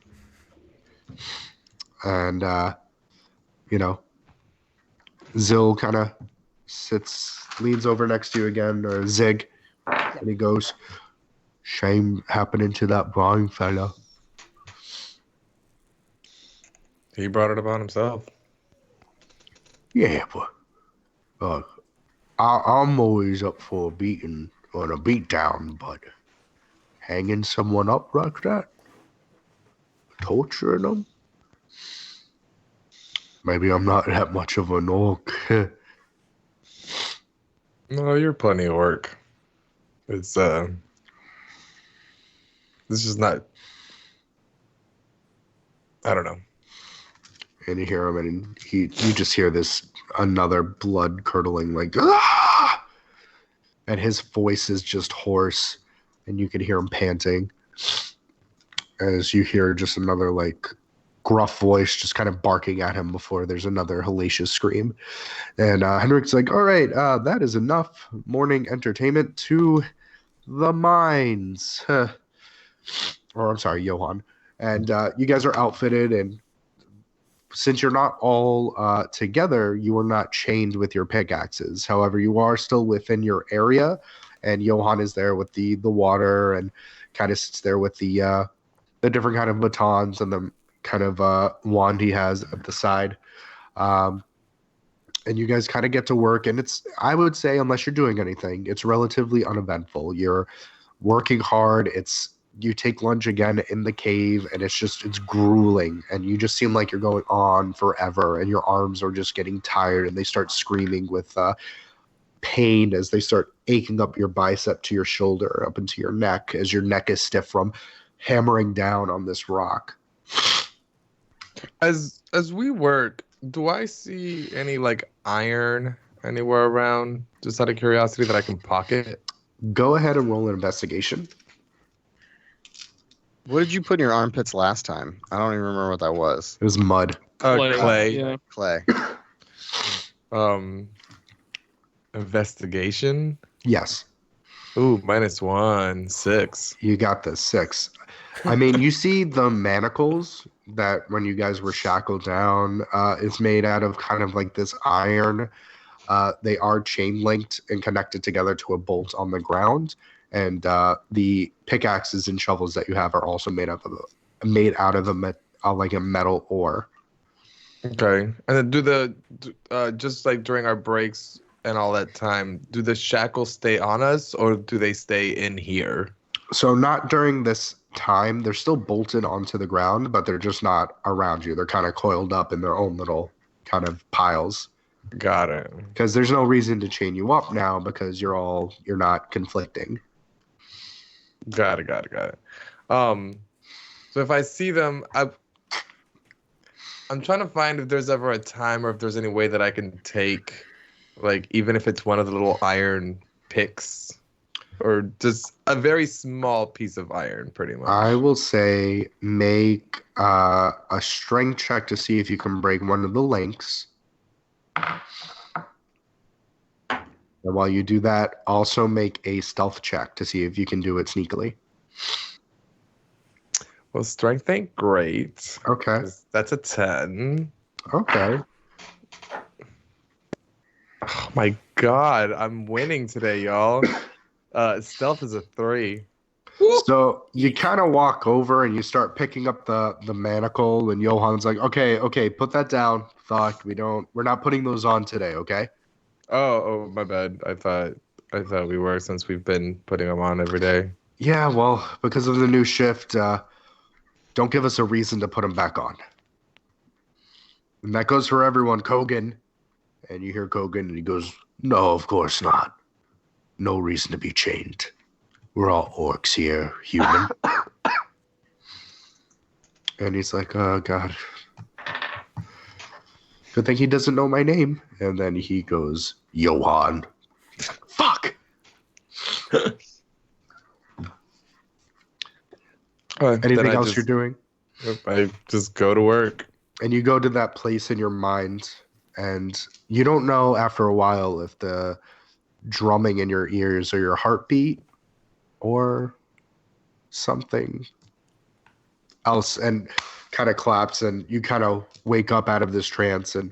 And Zill kind of leans over next to you again, or Zig, and he goes, "Shame happening to that blind fella." He brought it upon himself. Yeah, but I'm always up for a beating or a beatdown, but hanging someone up like that, torturing them. Maybe I'm not that much of an orc. No, you're plenty of work. It's this is not. I don't know. And you hear him, and you just hear this another blood curdling like, ah! And his voice is just hoarse, and you can hear him panting as you hear just another like gruff voice just kind of barking at him before there's another hellacious scream. And Henrik's like, all right, that is enough morning entertainment to the mines. Or I'm sorry, Johan. And you guys are outfitted, and since you're not all together, you are not chained with your pickaxes. However, you are still within your area, and Johan is there with the water and kind of sits there with the different kind of batons and the kind of wand he has at the side. And you guys kind of get to work, and it's, I would say, unless you're doing anything, it's relatively uneventful. You're working hard. You take lunch again in the cave, and it's grueling, and you just seem like you're going on forever, and your arms are just getting tired, and they start screaming with pain as they start aching up your bicep to your shoulder, up into your neck, as your neck is stiff from hammering down on this rock. As we work, do I see any like iron anywhere around? Just out of curiosity that I can pocket. Go ahead and roll an investigation. What did you put in your armpits last time? I don't even remember what that was. It was mud. Clay. Yeah. Clay. Investigation. Yes. Ooh, -1, 6. You got the 6. I mean, you see the manacles that when you guys were shackled down is made out of kind of like this iron. They are chain linked and connected together to a bolt on the ground. And the pickaxes and shovels that you have are also made out of like a metal ore. Okay. And then just like during our breaks and all that time, do the shackles stay on us or do they stay in here? So not during this time. They're still bolted onto the ground, but they're just not around you. They're kind of coiled up in their own little kind of piles. Got it. Because there's no reason to chain you up now because you're not conflicting. Got it. So if I see them, I'm trying to find if there's ever a time or if there's any way that I can take, like, even if it's one of the little iron picks or just a very small piece of iron, pretty much. I will say make a strength check to see if you can break one of the links. And while you do that, also make a stealth check to see if you can do it sneakily. Well, strength ain't great. Okay. That's a 10. Okay. Oh my god, I'm winning today, y'all. Stealth is a 3. So you kind of walk over and you start picking up the manacle, and Johan's like, okay, put that down. Thokk, we're not putting those on today, okay? Oh, my bad. I thought we were, since we've been putting them on every day. Yeah, well, because of the new shift, don't give us a reason to put them back on. And that goes for everyone, Kogan. And you hear Kogan, and he goes, no, of course not. No reason to be chained. We're all orcs here, human. And he's like, oh, God. Good thing he doesn't know my name. And then he goes, Johan. Fuck! Anything else you're doing? I just go to work. And you go to that place in your mind, and you don't know after a while if the drumming in your ears or your heartbeat or something else, and kind of collapse, and you kind of wake up out of this trance, and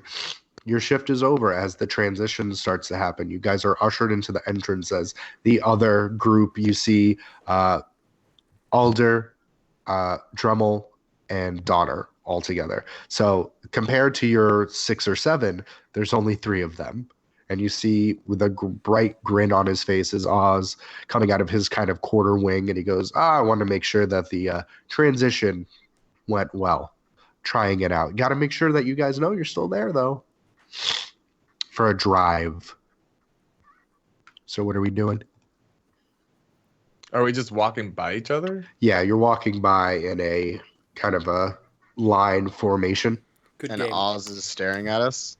your shift is over as the transition starts to happen. You guys are ushered into the entrance as the other group. You see Alder, Dremel, and Donner all together. So compared to your 6 or 7, there's only 3 of them. and you see with a bright grin on his face is Oz coming out of his kind of quarter wing, and he goes, I want to make sure that the transition went well. Trying it out. Got to make sure that you guys know you're still there, though, for a drive. So what are we doing? Are we just walking by each other? Yeah, you're walking by in a kind of a line formation. Good And game. Oz is staring at us.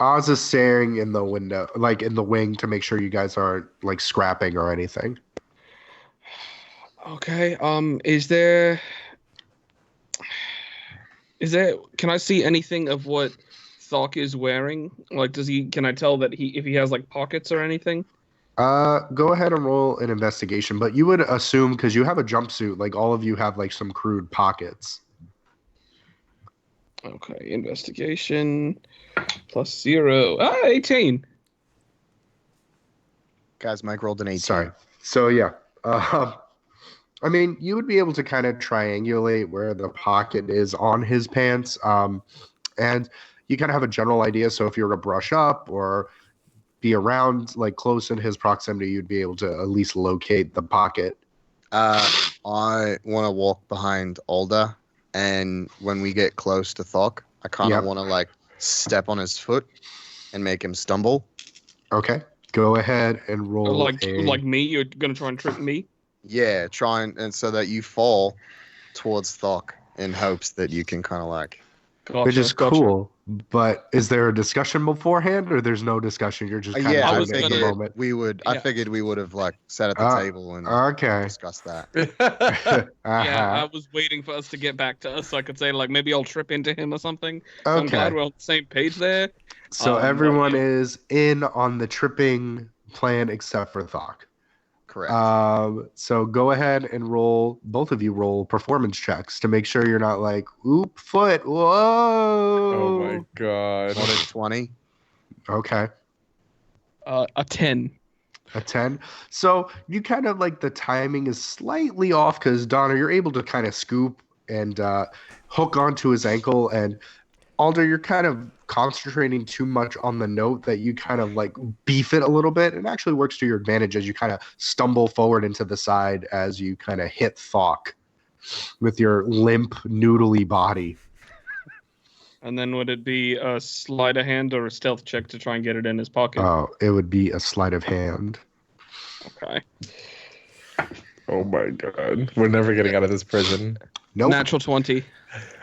Oz is staring in the window, like in the wing, to make sure you guys aren't like scrapping or anything. Okay. Can I see anything of what Thokk is wearing? Like, can I tell that if he has like pockets or anything? Go ahead and roll an investigation, but you would assume because you have a jumpsuit, like all of you have like some crude pockets. Okay, investigation +0. 18. Guys, Mike rolled an 18. Sorry. So yeah, I mean, you would be able to kind of triangulate where the pocket is on his pants, and you kind of have a general idea. So if you were to brush up or be around, like close in his proximity, you'd be able to at least locate the pocket. I want to walk behind Alder, and when we get close to Thokk, I kind of Yep. want to like step on his foot and make him stumble. Okay, go ahead and roll. Like me, you're gonna try and trick me? Yeah, and so that you fall towards Thokk in hopes that you can kind of like. Gotcha, Which is gotcha. cool. But is there a discussion beforehand, or there's no discussion? You're just kind Yeah, I of doing it in the figured moment. we would. I Yeah. figured we would have like sat at the table and Okay. discussed that. Uh-huh. Yeah, I was waiting for us to get back to us so I could say like maybe I'll trip into him or something. So I'm glad Okay. we're on the same page there. So but everyone yeah. is in on the tripping plan except for Thokk. Correct. So go ahead and roll. Both of you roll performance checks to make sure you're not like, oop, foot, whoa. Oh my god. What is 20? Okay. A 10. A 10. So you kind of like the timing is slightly off because Donna, you're able to kind of scoop and hook onto his ankle, and Alder, you're kind of concentrating too much on the note that you kind of like beef it a little bit. It actually works to your advantage as you kind of stumble forward into the side as you kind of hit Thokk with your limp, noodly body. And then would it be a sleight of hand or a stealth check to try and get it in his pocket? Oh, it would be a sleight of hand. Okay. Oh my god. We're never getting out of this prison. Nope. Natural 20.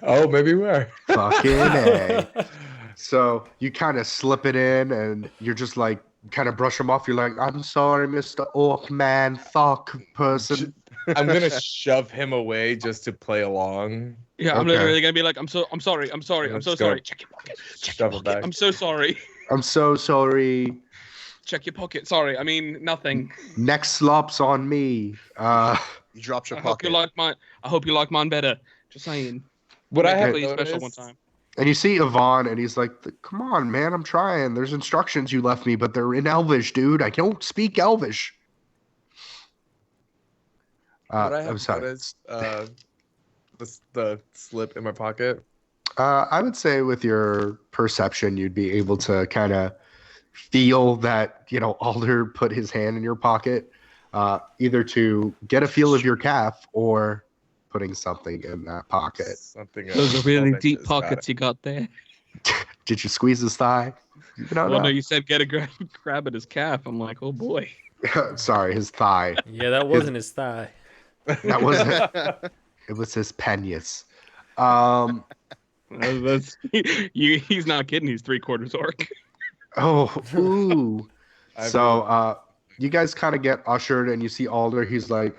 Oh, maybe we are. Fucking A. So you kind of slip it in and you're just like, kind of brush him off. You're like, I'm sorry, Mr. Orc Man, Thokk person. I'm gonna shove him away just to play along. Yeah, I'm Okay. literally gonna be like, I'm sorry, I'm so Let's sorry. go. Check your pocket. Check Shove your it pocket. back. I'm so sorry. I'm so sorry. Check your pocket. Sorry, I mean nothing. Next slop's on me. You dropped your I hope you pocket. like mine. I hope you like mine better. Just saying. What I Make it have really special one noticed, time. And you see Yvonne, and he's like, come on, man, I'm trying. There's instructions you left me, but they're in Elvish, dude. I don't speak Elvish. what I I'm have sorry. noticed, the slip in my pocket. I would say with your perception, you'd be able to kind of feel that, Alder put his hand in your pocket, either to get a feel of your calf or putting something in that pocket. Something. Those are really else deep is about pockets you got there. Did you squeeze his thigh? No, Well, no. no, you said get a grab at his calf. I'm like, oh boy. Sorry, his thigh. Yeah, that wasn't his thigh. That wasn't. It was his penis. Um. That's he's not kidding. He's 3/4 orc. Oh. Ooh. I've So, you guys kind of get ushered, and you see Alder. He's like,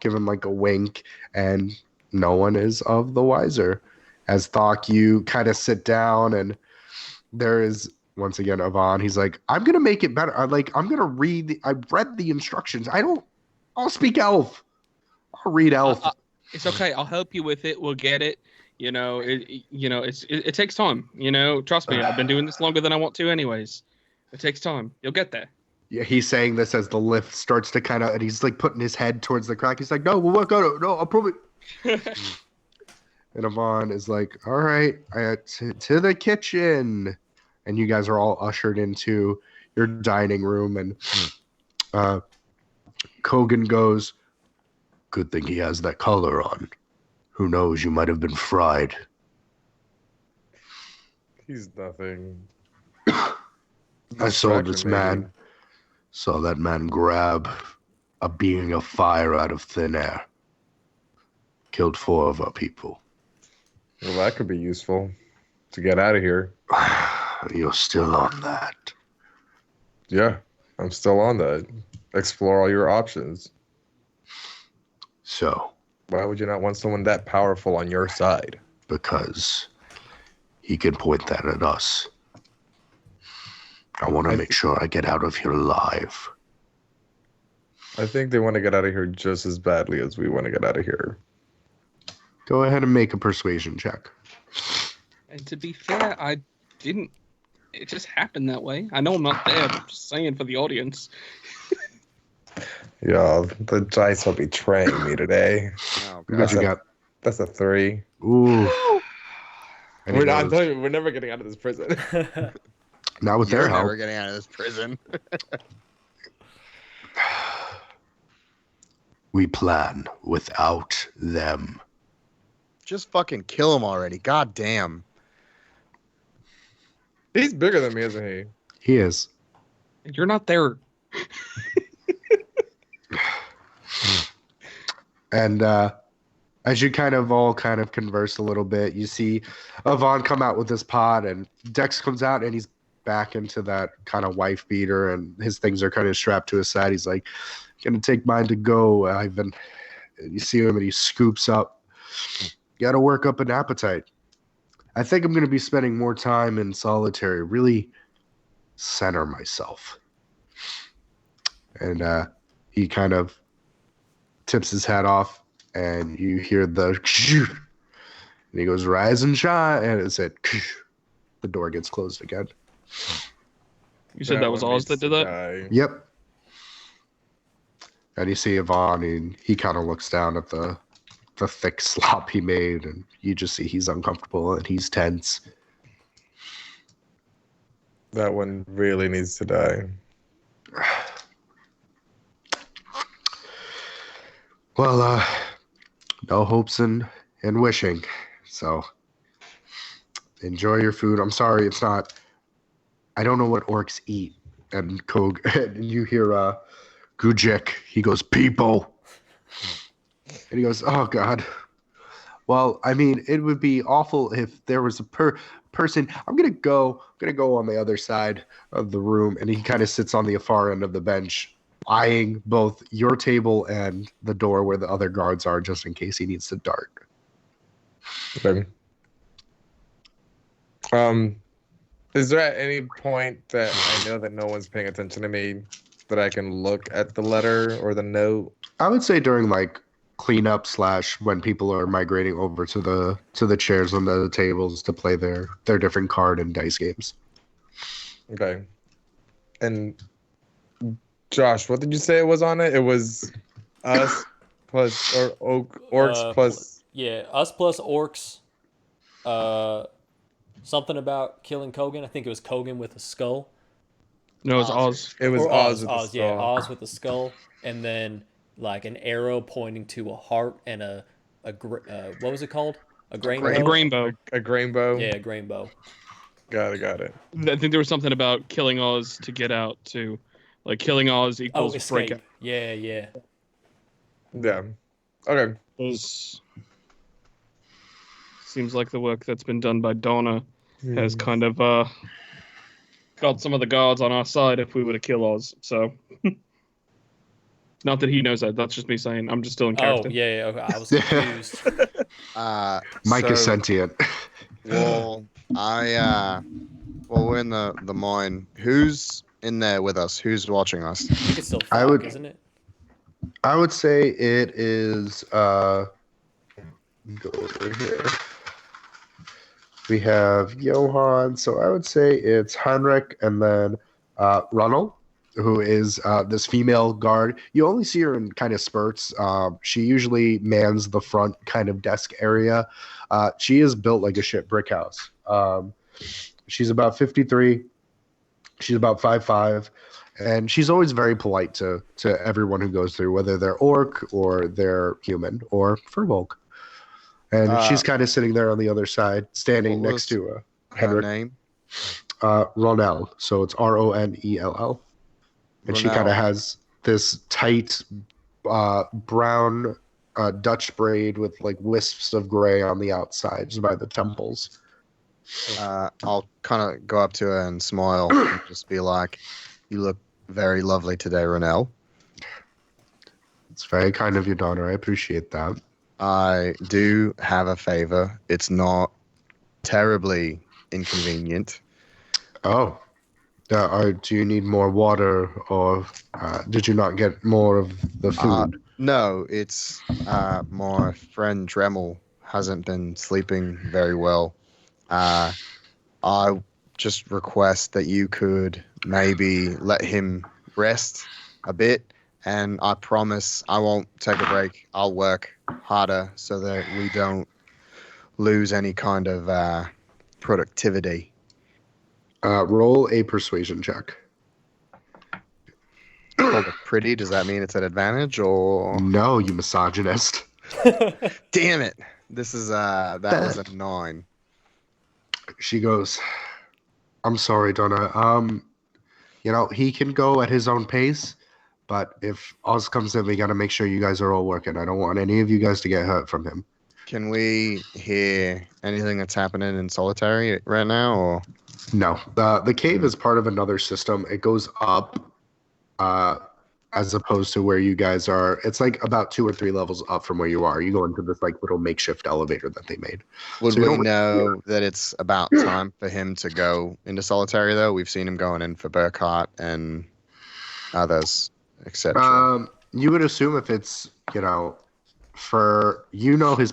give him like a wink, and no one is of the wiser. As Thokk, you kind of sit down, and there is once again Yvonne. He's like, I'm gonna make it better. I'm gonna read. I read the instructions. I'll speak Elf. I'll read Elf. It's okay. I'll help you with it. We'll get it. It takes time. Trust me. I've been doing this longer than I want to, anyways. It takes time. You'll get there. Yeah, he's saying this as the lift starts to kind of, and he's like putting his head towards the crack. He's like, no, we'll work on it. No, I'll prove it. And Yvonne is like, all right, to the kitchen. and you guys are all ushered into your dining room. And Kogan goes, "Good thing he has that collar on. Who knows, you might have been fried." He's nothing. I saw this Distraction, maybe. man. Saw that man grab a being of fire out of thin air. Killed 4 of our people. Well, that could be useful to get out of here. You're still on that. Yeah, I'm still on that. Explore all your options. So, Why would you not want someone that powerful on your side? because he can point that at us. I want to make sure I get out of here alive. I think they want to get out of here just as badly as we want to get out of here. Go ahead and make a persuasion check. And to be fair, I didn't. It just happened that way. I know I'm not there. But I'm just saying for the audience. Yeah, the dice are betraying me today. Oh, What you got? That's a 3. Ooh. And he We're not. goes, We're never getting out of this prison. not with You're their help. never getting out of this prison. We plan without them. Just fucking kill him already. God damn. He's bigger than me, isn't he? He is. You're not there. And as you kind of all converse a little bit, you see Yvonne come out with this pod, and Dex comes out, and he's back into that kind of wife beater, and his things are kind of strapped to his side. He's like, "Gonna take mine to go, Ivan." And you see him, and he scoops up. Got to work up an appetite. I think I'm gonna be spending more time in solitary, really center myself. And he kind of tips his hat off, and you hear the and he goes, "Rise and shine," and it said the door gets closed again. You said that was Oz that did that? Yep. And you see Yvonne, and he kind of looks down at the thick slop he made, and you just see he's uncomfortable and he's tense. That one really needs to die. Well, no hopes and wishing. So enjoy your food. I'm sorry, it's not. I don't know what orcs eat. And Kog, and you hear Gujek. He goes, "People," and he goes, "Oh God." Well, I mean, it would be awful if there was a person. I'm gonna go on the other side of the room, and he kind of sits on the far end of the bench, eyeing both your table and the door where the other guards are, just in case he needs to dart. Okay. Is there at any point that I know that no one's paying attention to me that I can look at the letter or the note? I would say during like cleanup / when people are migrating over to the chairs and the tables to play their different card and dice games. Okay. And Josh, what did you say it was on it? It was us plus or orcs plus. Yeah, us plus orcs. Something about killing Kogan. I think it was Kogan with a skull. No, it's Oz. It was Or Oz with the Oz, skull. yeah, Oz with the skull, and then like an arrow pointing to a heart and what was it called? A grain bow? A grain bow. A grain bow. Yeah, a grain bow. Got it. I think there was something about killing Oz to get out too. Like killing Oz Oh, equals escape. breakout. Yeah. Yeah. Okay. Seems like the work that's been done by Donna has kind of got some of the guards on our side if we were to kill Oz. So, not that he knows that. That's just me saying. I'm just still in character. Oh, yeah. Okay. I was confused. Mike is so, sentient. Well, we're in the mine. Who's in there with us? Who's watching us? I think it's still I Thokk, would- isn't it? I would say it is. Go over here. We have Johan, so I would say it's Heinrich, and then Ronald, who is this female guard. You only see her in kind of spurts. She usually mans the front kind of desk area. She is built like a shit brick house. She's about 53. She's about 5'5", and she's always very polite to everyone who goes through, whether they're orc or they're human or furbolg. And she's kind of sitting there on the other side, standing next to her Henrik. name? Ronell. So it's Ronell. And she kind of has this tight brown Dutch braid with like wisps of gray on the outsides by the temples. I'll kind of go up to her and smile and just be like, "You look very lovely today, Ronell." It's very kind of you, Donner. I appreciate that. I do have a favor. It's not terribly inconvenient. Oh. Do you need more water, or did you not get more of the food? No, it's my friend Dremel hasn't been sleeping very well. I just request that you could maybe let him rest a bit, and I promise I won't take a break. I'll work harder so that we don't lose any kind of productivity. Roll a persuasion check. Called it pretty. Does that mean it's an advantage or? No, you misogynist. Damn it! This is that was a 9. She goes, "I'm sorry, Donna. He can go at his own pace, but if Oz comes in, we gotta make sure you guys are all working. I don't want any of you guys to get hurt from him." Can we hear anything that's happening in solitary right now, or? No, the cave is part of another system. It goes up, as opposed to where you guys are. It's like about 2 or 3 levels up from where you are. You go into this like little makeshift elevator that they made. Would we know that it's about time for him to go into solitary, though? We've seen him going in for breakout and others, etc. You would assume if it's, his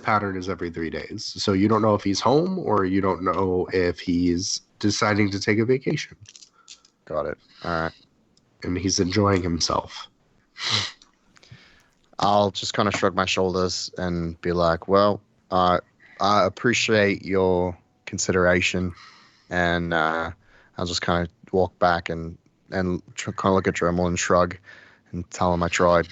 pattern is every 3 days. So you don't know if he's home or you don't know if he's deciding to take a vacation. Got it. All right. And he's enjoying himself. I'll just kind of shrug my shoulders and be like, well, I appreciate your consideration. And I'll just kind of walk back and kind of look at Dremel and shrug and tell him I tried.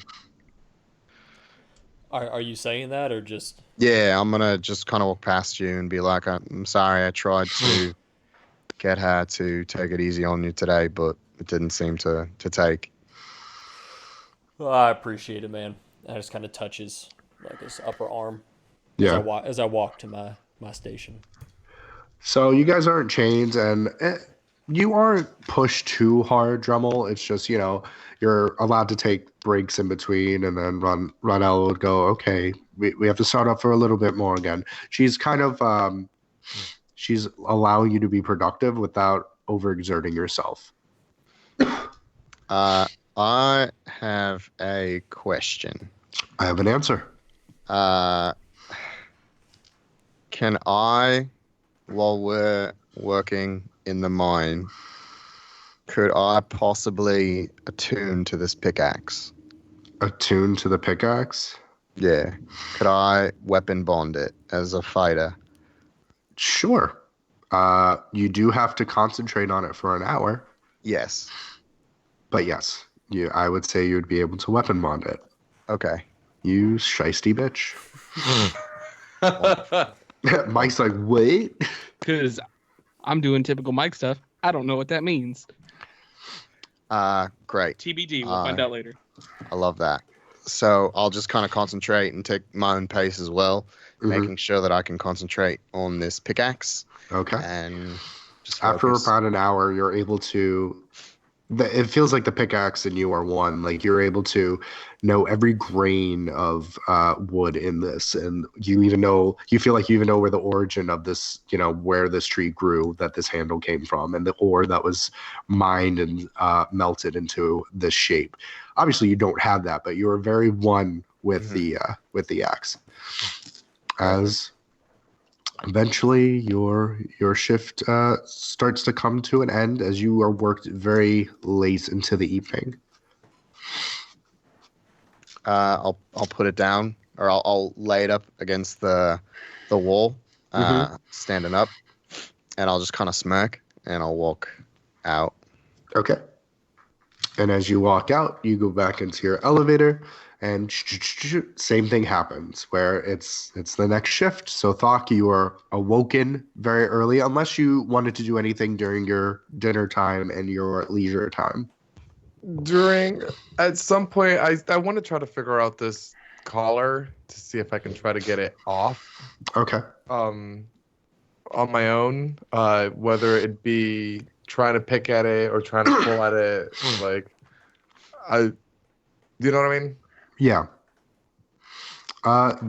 Are you saying that or just? Yeah, I'm going to just kind of walk past you and be like, I'm sorry, I tried to get her to take it easy on you today, but it didn't seem to take. Well, I appreciate it, man. I just kind of touches like his upper arm as I walk to my station. So you guys aren't chained, and you aren't pushed too hard, Dremel. It's just, you're allowed to take breaks in between, and then Ronell would go, okay, we have to start up for a little bit more again. She's kind of, she's allowing you to be productive without overexerting yourself. I have a question. I have an answer. Can I, while we're working in the mine, could I possibly attune to this pickaxe? Attune to the pickaxe? Yeah. Could I weapon bond it as a fighter? Sure. You do have to concentrate on it for an hour. Yes. But yes, I would say you'd be able to weapon bond it. Okay. You shiesty bitch. Mike's like, wait. Because I'm doing typical Mike stuff. I don't know what that means. Great. TBD. We'll find out later. I love that. So I'll just kind of concentrate and take my own pace as well, making sure that I can concentrate on this pickaxe. Okay. And just after about an hour, you're able to. It feels like the pickaxe and you are one. Like you're able to know every grain of wood in this, and you feel like you even know where the origin of this, where this tree grew, that this handle came from, and the ore that was mined and melted into this shape. Obviously, you don't have that, but you are very one with the axe. As eventually your shift starts to come to an end as you are worked very late into the evening. I'll put it down, or I'll lay it up against the wall, standing up, and I'll just kind of smirk and I'll walk out. Okay. And as you walk out, you go back into your elevator, and same thing happens where it's the next shift. So Thokk, you are awoken very early, unless you wanted to do anything during your dinner time and your leisure time. At some point, I want to try to figure out this collar to see if I can try to get it off. Okay. On my own, whether it be trying to pick at it or trying to pull at it, like you know what I mean? Yeah.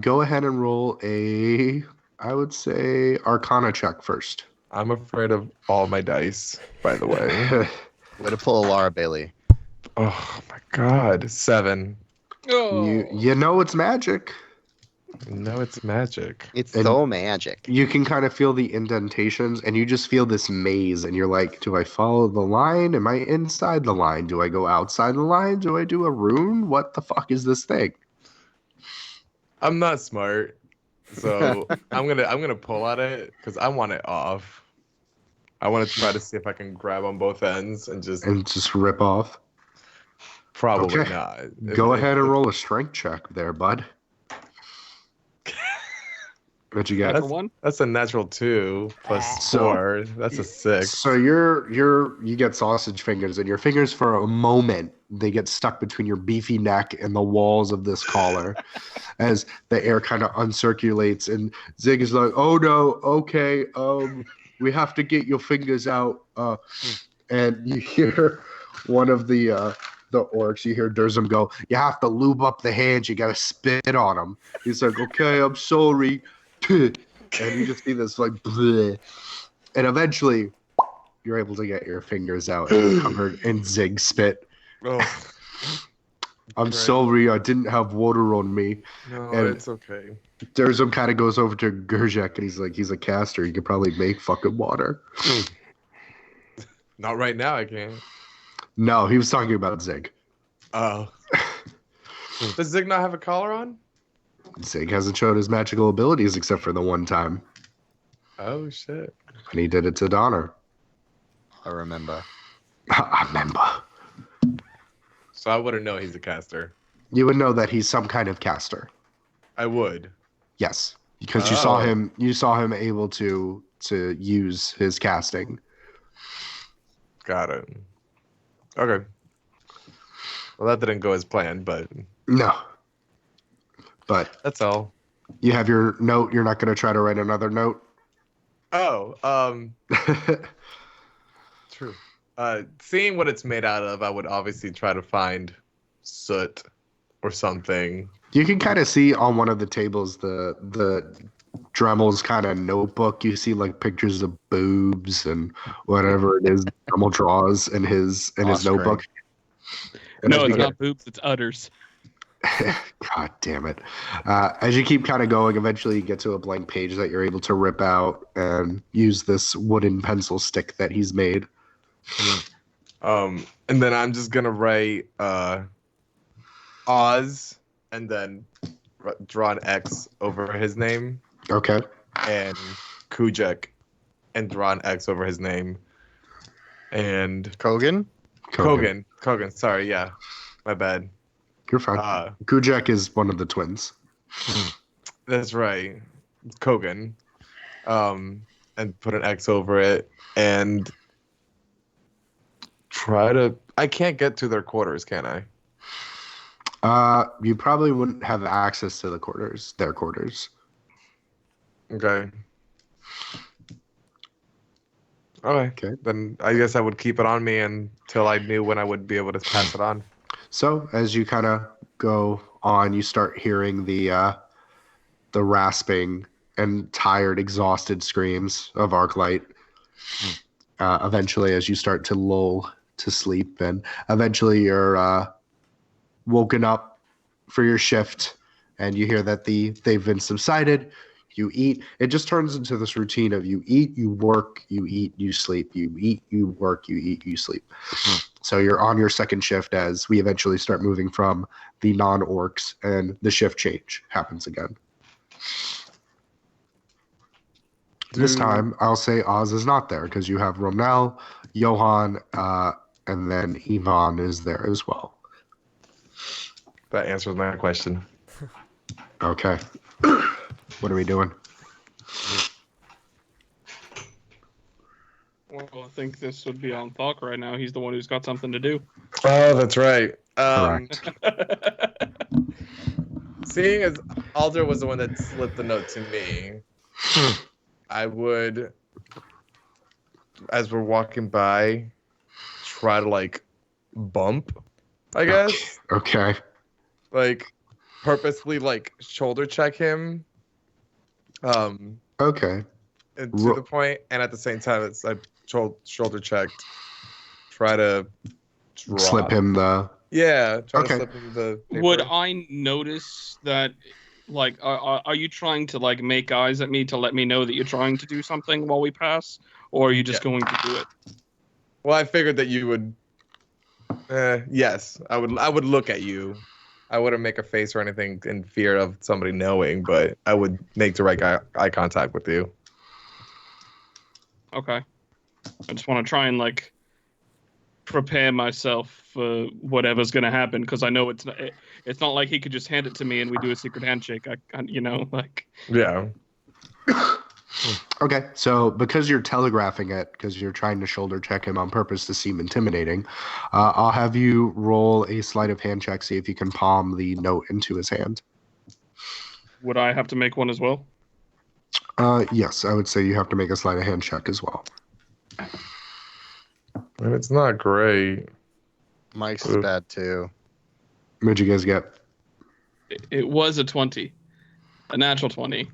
Go ahead and roll I would say, Arcana check first. I'm afraid of all my dice, by the way. Way to pull a Laura Bailey. Oh my god, 7. Oh. You know it's magic. No, it's magic. It's And- so magic. You can kind of feel the indentations, and you just feel this maze, and you're like, do I follow the line? Am I inside the line? Do I go outside the line? Do I do a rune? What the fuck is this thing? I'm not smart, so I'm gonna pull at it because I want it off. I want to try to see if I can grab on both ends and just rip off. probably Okay. not. Go ahead and roll a strength check there, bud. What you got? For one? That's a natural 2 plus So- 4. That's a 6. So you get sausage fingers, and your fingers for a moment they get stuck between your beefy neck and the walls of this collar, as the air kind of uncirculates. And Zig is like, "Oh no, okay, we have to get your fingers out." And you hear one of the orcs. You hear Durzum go, "You have to lube up the hands. You got to spit on them." He's like, "Okay, I'm sorry." And you just see this like, bleh. And eventually, you're able to get your fingers out and you're covered in Zig spit. Oh, I'm Great. sorry, I didn't have water on me. no, And- it's okay. Durzum kind of goes over to Gerjek and he's like, he's a caster. He could probably make fucking water. Not right now, I can't. No, he was talking about Zig. Oh. Does Zig not have a collar on? Zig hasn't shown his magical abilities except for the one time. Oh shit. And he did it to Donner. I remember. I remember. So I wouldn't know he's a caster. You would know that he's some kind of caster. I would. Yes, because you saw Oh. him. You saw him able to use his casting. Got it. Okay. Well, that didn't go as planned, but No, but that's all. you have your note. You're not going to try to write another note. Oh, true. Seeing what it's made out of, I would obviously try to find soot or something. You can kind of see on one of the tables the Dremel's kind of notebook. You see like pictures of boobs and whatever it is Dremel draws in his Offspring. notebook. And No, as it's we not boobs, it's udders. God damn it. As you keep kind of going, eventually you get to a blank page that you're able to rip out and use this wooden pencil stick that he's made. And then I'm just gonna write Oz and then draw an X over his name, Okay. and Kujek and draw an X over his name, and Kogan? Kogan. Sorry, yeah, my bad. You're fine. Kujek is one of the twins. That's right, Kogan. And put an X over it and try to. I can't get to their quarters, can I? You probably wouldn't have access to their quarters. Okay. Okay. Then I guess I would keep it on me until I knew when I would be able to pass it on. So as you kind of go on, you start hearing the rasping and tired, exhausted screams of Arclight. Eventually, as you start to lull to sleep, and eventually you're woken up for your shift, and you hear that they've been subsided. You eat. It just turns into this routine of you eat, you work, you eat, you sleep, you eat, you work, you eat, you sleep. So you're on your second shift as we eventually start moving from the non-orcs, and the shift change happens again. This time, I'll say Oz is not there because you have Romnel, Johan, and then Yvonne is there as well. That answers my question. Okay. What are we doing? Well, I think this would be on Thokk right now. He's the one who's got something to do. Oh, that's right. Correct. Seeing as Alder was the one that slipped the note to me, I would, as we're walking by, try to like bump, I guess. Okay. Like purposely like shoulder check him. Okay. And to the point, and at the same time, it's like shoulder checked. Try to drop. Slip him the. Yeah. Try Okay. to slip him the paper. Would I notice that? Like, are you trying to like make eyes at me to let me know that you're trying to do something while we pass, or are you just going to do it? Well, I figured that you would. Yes, I would. I would look at you. I wouldn't make a face or anything in fear of somebody knowing, but I would make direct eye contact with you. Okay. I just want to try and like prepare myself for whatever's going to happen because I know it's not like he could just hand it to me and we do a secret handshake. I like. Yeah. Okay, so because you're telegraphing it, because you're trying to shoulder check him on purpose to seem intimidating, I'll have you roll a sleight of hand check, see if you can palm the note into his hand. Would I have to make one as well? Yes, I would say you have to make a sleight of hand check as well. And it's not great. Mike's is bad too. What'd you guys get? It was a 20, a natural 20,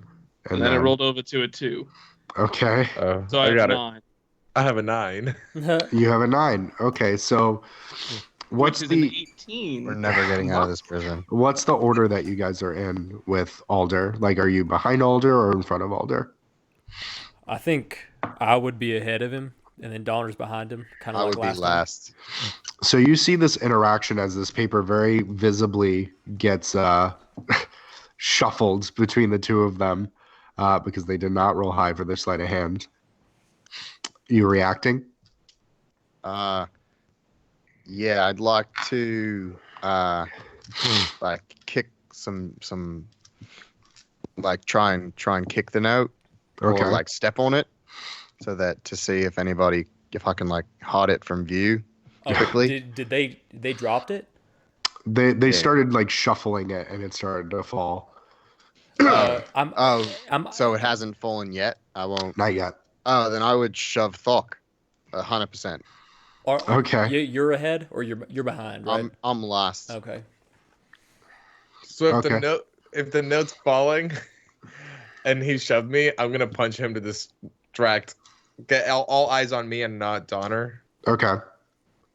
and then it rolled over to a 2. Okay. So I have 9. I have a 9. You have a 9. Okay, so what's Which is the an 18? We're never getting out of this prison. what's the order that you guys are in with Alder? Like, are you behind Alder or in front of Alder? I think I would be ahead of him, and then Donner's behind him, kind of I like would be last time. last. So you see this interaction as this paper very visibly gets shuffled between the two of them because they did not roll high for their sleight of hand. You reacting? Yeah, I'd like to like kick some like try and kick the note Okay. or like step on it so that to see if I can like hide it from view quickly. Did they dropped it? They started like shuffling it and it started to fall. So it hasn't fallen yet. I won't. Not yet. Oh, then I would shove Thokk, 100%. Okay. You're ahead or you're behind, right? I'm last. Okay. So if the note's falling and he shoved me, I'm gonna punch him to distract. Get all eyes on me and not Donner. Okay.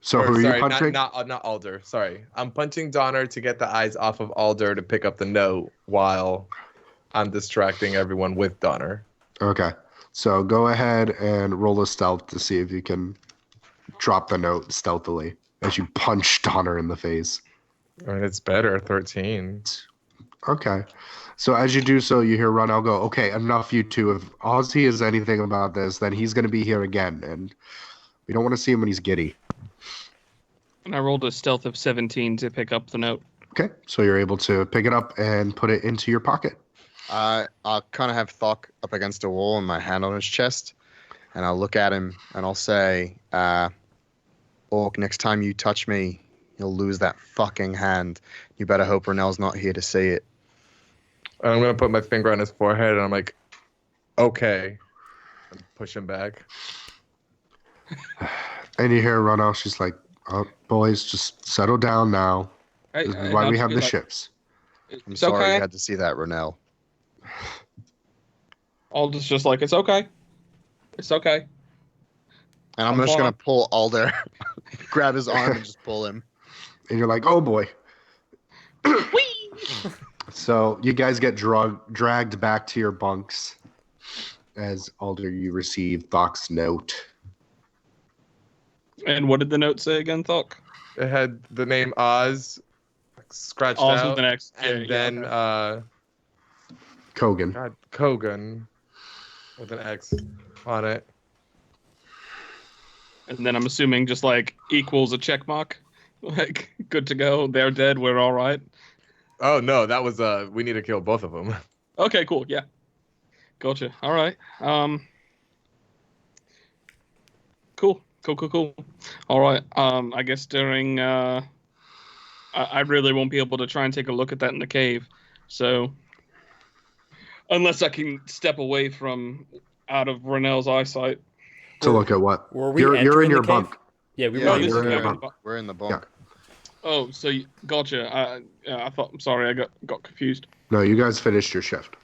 So who are you punching? Not Alder. Sorry, I'm punching Donner to get the eyes off of Alder to pick up the note while I'm distracting everyone with Donner. Okay. So go ahead and roll a stealth to see if you can drop the note stealthily as you punch Donner in the face. I mean, it's better, 13. Okay. So as you do so, you hear Ronell go, okay, enough you two. If Ozzy is anything about this, then he's going to be here again. And we don't want to see him when he's giddy. And I rolled a stealth of 17 to pick up the note. Okay. So you're able to pick it up and put it into your pocket. I'll kind of have Thokk up against a wall and my hand on his chest. And I'll look at him and I'll say, Orc, next time you touch me, you'll lose that fucking hand. You better hope Ronell's not here to see it. And I'm gonna put my finger on his forehead and I'm like, okay. And push him back. And you hear Ronell, she's like, oh, boys, just settle down now. This is why we have the ships. I'm sorry you had to see that, Ronell. Alder's just like, it's okay. It's okay. And I'm just going to pull Alder, grab his arm and just pull him. And you're like, oh boy. So you guys get dragged back to your bunks as Alder, you receive Thokk's note. And what did the note say again, Thokk? It had the name Oz scratched Oz out. with an X. And then Kogan. God, Kogan. with an X on it. And then I'm assuming just like equals a check mark. Like, good to go. They're dead. We're all right. Oh no, that was we need to kill both of them. Okay, cool. Yeah. Gotcha. All right. Cool. All right. I guess during I really won't be able to try and take a look at that in the cave. So unless I can step away from out of Renell's eyesight. To look at what? Were we You're in entering your the cave? bunk. Yeah, we Yeah, were. this you're is in your where- bunk. we're in the bunk. Oh, so gotcha. I thought. I'm sorry. I got confused. No, you guys finished your shift.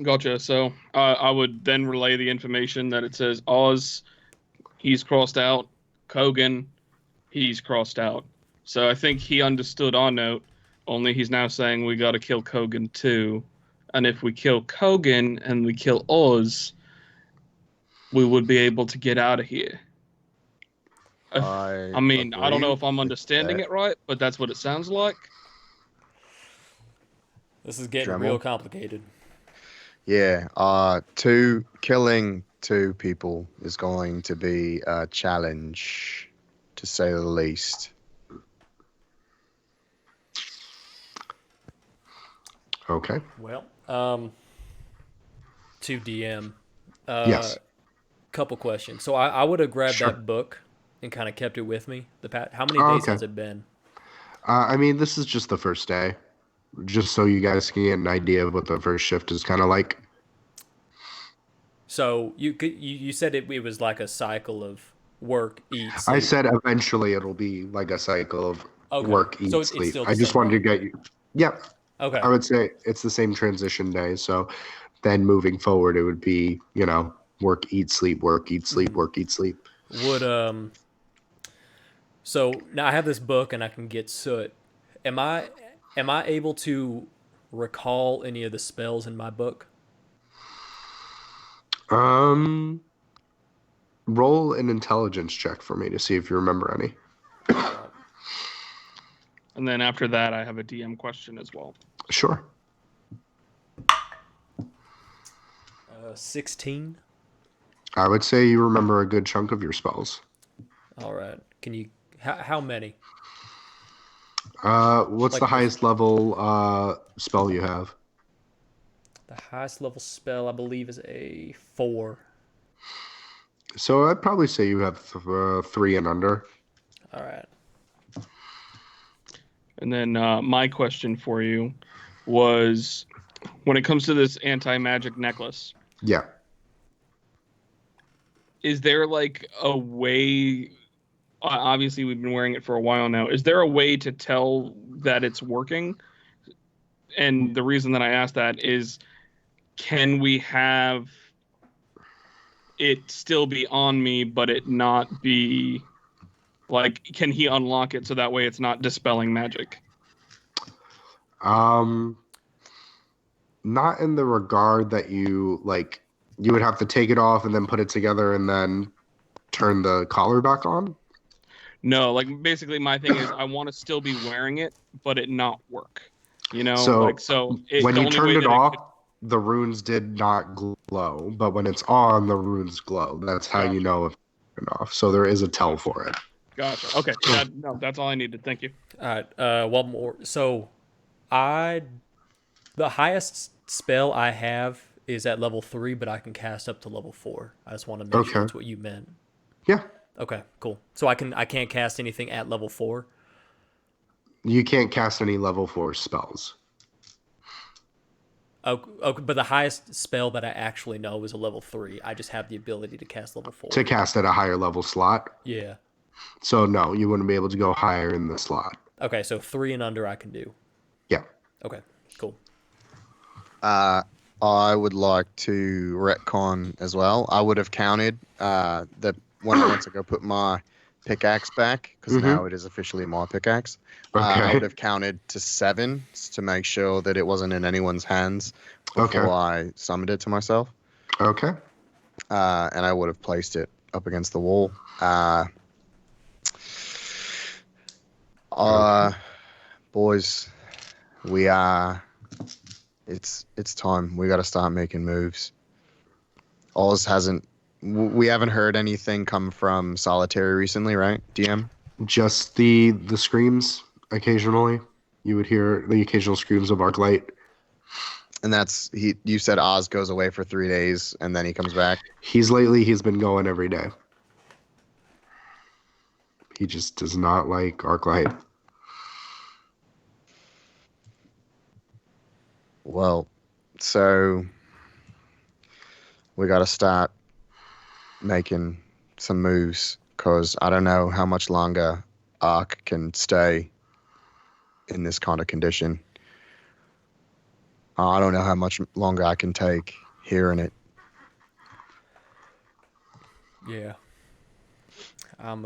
Gotcha. So I would then relay the information that it says Oz, he's crossed out. Kogan, he's crossed out. So I think he understood our note. Only he's now saying we got to kill Kogan too. And if we kill Kogan and we kill Oz, we would be able to get out of here. I mean, I don't know if I'm agree with understanding that. it right, but that's what it sounds like. This is getting Dremel? real complicated. Yeah, killing two people is going to be a challenge, to say the least. Okay. Well, to DM. Yes. Couple questions. So I would have grabbed Sure. that book and kind of kept it with me. How many Oh, days okay. has it been? I mean, this is just the first day, just so you guys can get an idea of what the first shift is kind of like. So you said it was like a cycle of work, eat, sleep. I said eventually it'll be like a cycle of Okay. work, eat, So it's sleep. still the I just same wanted to day. get you. Yep. Okay. I would say it's the same transition day. So then moving forward, it would be, work, eat, sleep, work, eat, sleep, work, eat, sleep. Would So now I have this book and I can get soot. Am I able to recall any of the spells in my book? Roll an intelligence check for me to see if you remember any. And then after that, I have a DM question as well. Sure. 16. I would say you remember a good chunk of your spells. All right. Can you? How many? What's Like the this- highest level spell you have? The highest level spell I believe is a 4. So I'd probably say you have 3 and under. All right. And then my question for you was, when it comes to this anti-magic necklace, Yeah. is there like a way? Obviously, we've been wearing it for a while now. Is there a way to tell that it's working? And the reason that I asked that is, can we have it still be on me, but it not be like? Can he unlock it so that way it's not dispelling magic? Not in the regard that you would have to take it off and then put it together and then turn the collar back on. No, like basically my thing is I want to still be wearing it, but it not work. So, When when you turned it off, the runes did not glow, but when it's on, the runes glow. That's how you know if it's turned off. So there is a tell for it. Gotcha. Okay. That's all I needed. Thank you. All right. One more. So, the highest spell I have is at level 3, but I can cast up to level 4. I just want to make sure Okay. that's what you meant. Yeah. Okay. Cool. So I can't cast anything at level 4. You can't cast any level 4 spells. Okay, but the highest spell that I actually know is a level 3. I just have the ability to cast level 4. To cast at a higher level slot. Yeah. So no, you wouldn't be able to go higher in the slot. Okay, so 3 and under I can do. Yeah. Okay, cool. I would like to retcon as well. I would have counted that when I went to go put my pickaxe back, because now it is officially my pickaxe. I would have counted to 7 to make sure that it wasn't in anyone's hands before I summoned it to myself. Okay. And I would have placed it up against the wall. Boys, we are It's time. We got to start making moves. Oz hasn't. We haven't heard anything come from Solitary recently, right? DM. Just the screams occasionally. You would hear the occasional screams of Arclight. And that's he. You said Oz goes away for 3 days and then he comes back. He's been going every day. He just does not like Arclight. Well, so we got to start making some moves because I don't know how much longer Ark can stay in this kind of condition. I don't know how much longer I can take hearing it. Yeah. I'm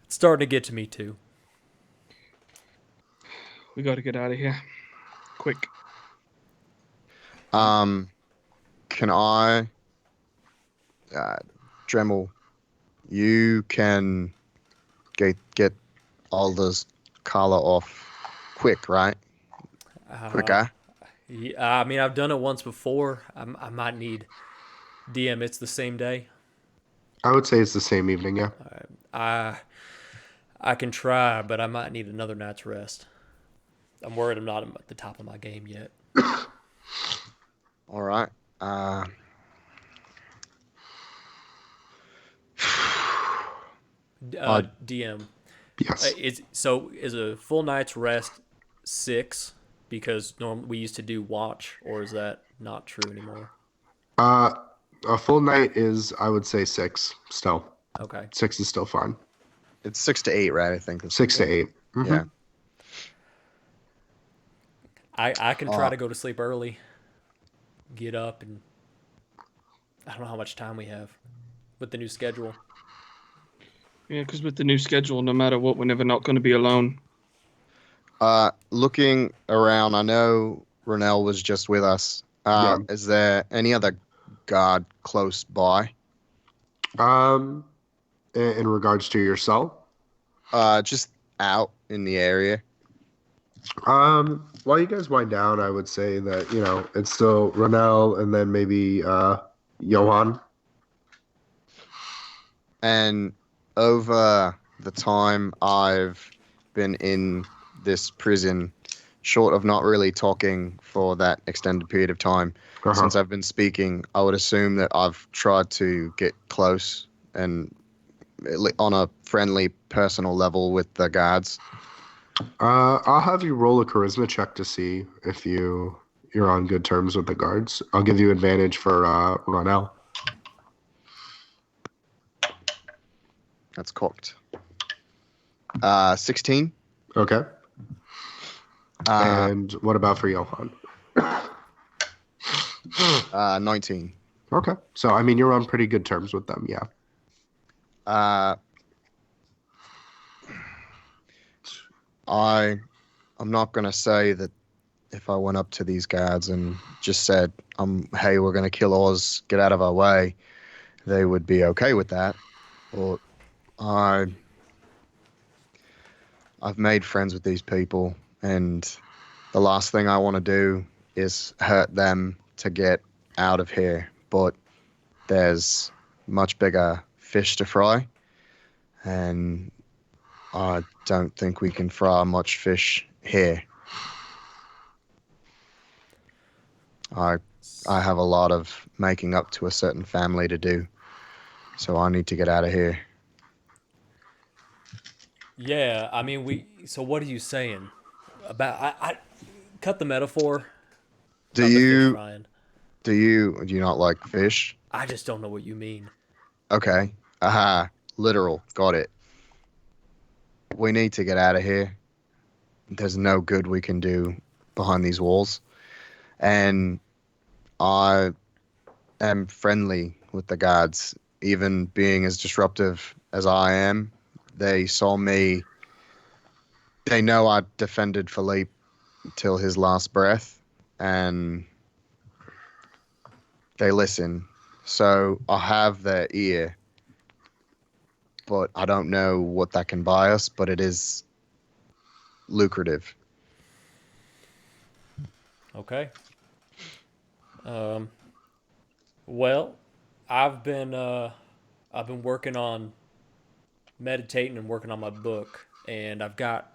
it's starting to get to me too. We got to get out of here. Quick. Can I, Dremel, you can get Alder's collar off quick, right? Quicker. Yeah, I mean, I've done it once before. I might need DM. It's the same day. I would say it's the same evening, yeah. I can try, but I might need another night's rest. I'm worried I'm not at the top of my game yet. All right. DM. Yes. Is a full night's rest 6 because we used to do watch, or is that not true anymore? A full night is, I would say, 6 still. Okay. 6 is still fine. It's 6 to 8, right? I think. 6 to 8. Mhm. Yeah. I can try to go to sleep early, get up, and I don't know how much time we have with the new schedule. Yeah, because with the new schedule, no matter what, we're never not going to be alone. Looking around, I know Ronell was just with us. Yeah. Is there any other guard close by? In regards to your cell, Just out in the area. while you guys wind down, I would say that, it's still Ronell and then maybe Johan. And over the time I've been in this prison, short of not really talking for that extended period of time, since I've been speaking, I would assume that I've tried to get close and on a friendly, personal level with the guards. I'll have you roll a charisma check to see if you're on good terms with the guards. I'll give you advantage for Ronell. That's cocked. 16. Okay. And what about for Johan? 19. Okay. So, I mean, you're on pretty good terms with them, yeah. I'm not going to say that if I went up to these guards and just said, hey, we're going to kill Oz, get out of our way, they would be okay with that. But I've made friends with these people, and the last thing I want to do is hurt them to get out of here. But there's much bigger fish to fry, and I don't think we can fry much fish here. I have a lot of making up to a certain family to do, so I need to get out of here. Yeah, I mean, so what are you saying about? I cut the metaphor. Do of the fish you frying. do you not like fish? I just don't know what you mean. Okay. Aha. Literal. Got it. We need to get out of here. There's no good we can do behind these walls. And I am friendly with the guards, even being as disruptive as I am. They saw me. They know I defended Philippe till his last breath, and they listen. So I have their ear, but I don't know what that can buy us, but it is lucrative. Okay. Well, I've been working on meditating and working on my book, and I've got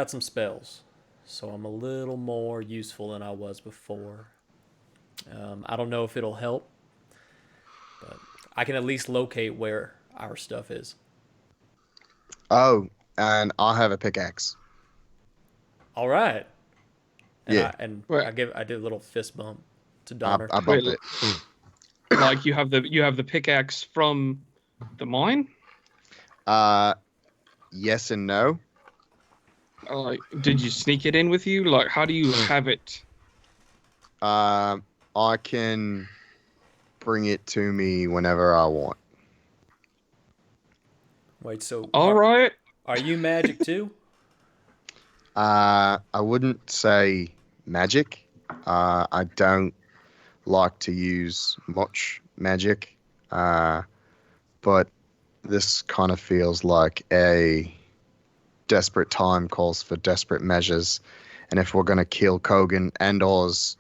some spells, so I'm a little more useful than I was before. I don't know if it'll help, but I can at least locate where our stuff is. Oh, and I have a pickaxe. All right. And Yeah. Wait, I did a little fist bump to I, Donner. I bumped Wait, it. like you have the pickaxe from the mine? Yes and no. Like, did you sneak it in with you? Like, how do you have it? I can bring it to me whenever I want. Wait, so All right. are you magic too? I wouldn't say magic. I don't like to use much magic. But this kind of feels like a desperate time calls for desperate measures. And if we're going to kill Kogan and Oz,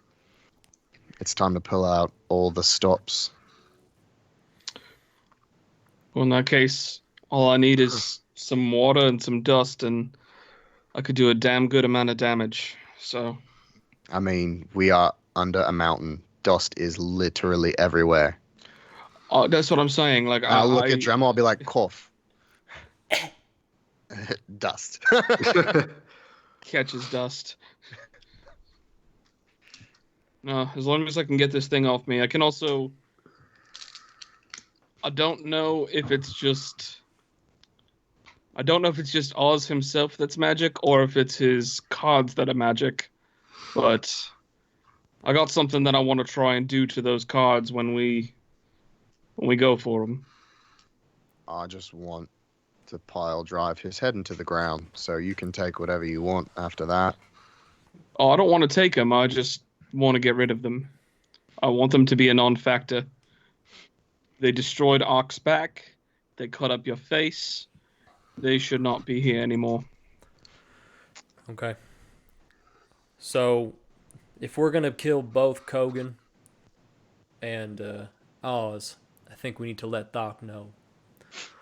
it's time to pull out all the stops. Well, in that case, all I need is some water and some dust, and I could do a damn good amount of damage. So, I mean, we are under a mountain. Dust is literally everywhere. that's what I'm saying. Like, I'll look at Dremel, I'll be like, cough. Dust. catches dust. No, as long as I can get this thing off me. I can also. I don't know if it's just. I don't know if it's just Oz himself that's magic, or if it's his cards that are magic. But I got something that I want to try and do to those cards when we go for them. I just want to pile drive his head into the ground, so you can take whatever you want after that. Oh, I don't want to take them. I just want to get rid of them. I want them to be a non-factor. They destroyed Ark's back. They cut up your face. They should not be here anymore. Okay. So, if we're gonna kill both Kogan and Oz, I think we need to let Thokk know.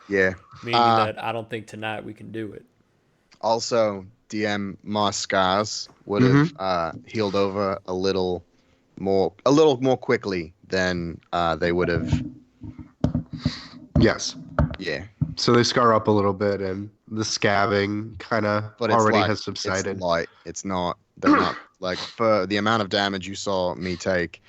Yeah. Meaning that I don't think tonight we can do it. Also, DM, my scars would have healed over a little more quickly than they would have. Yes. Yeah. So they scar up a little bit, and the scabbing kind of But it's already like, has subsided. It's light. It's not. They're not like for the amount of damage you saw me take.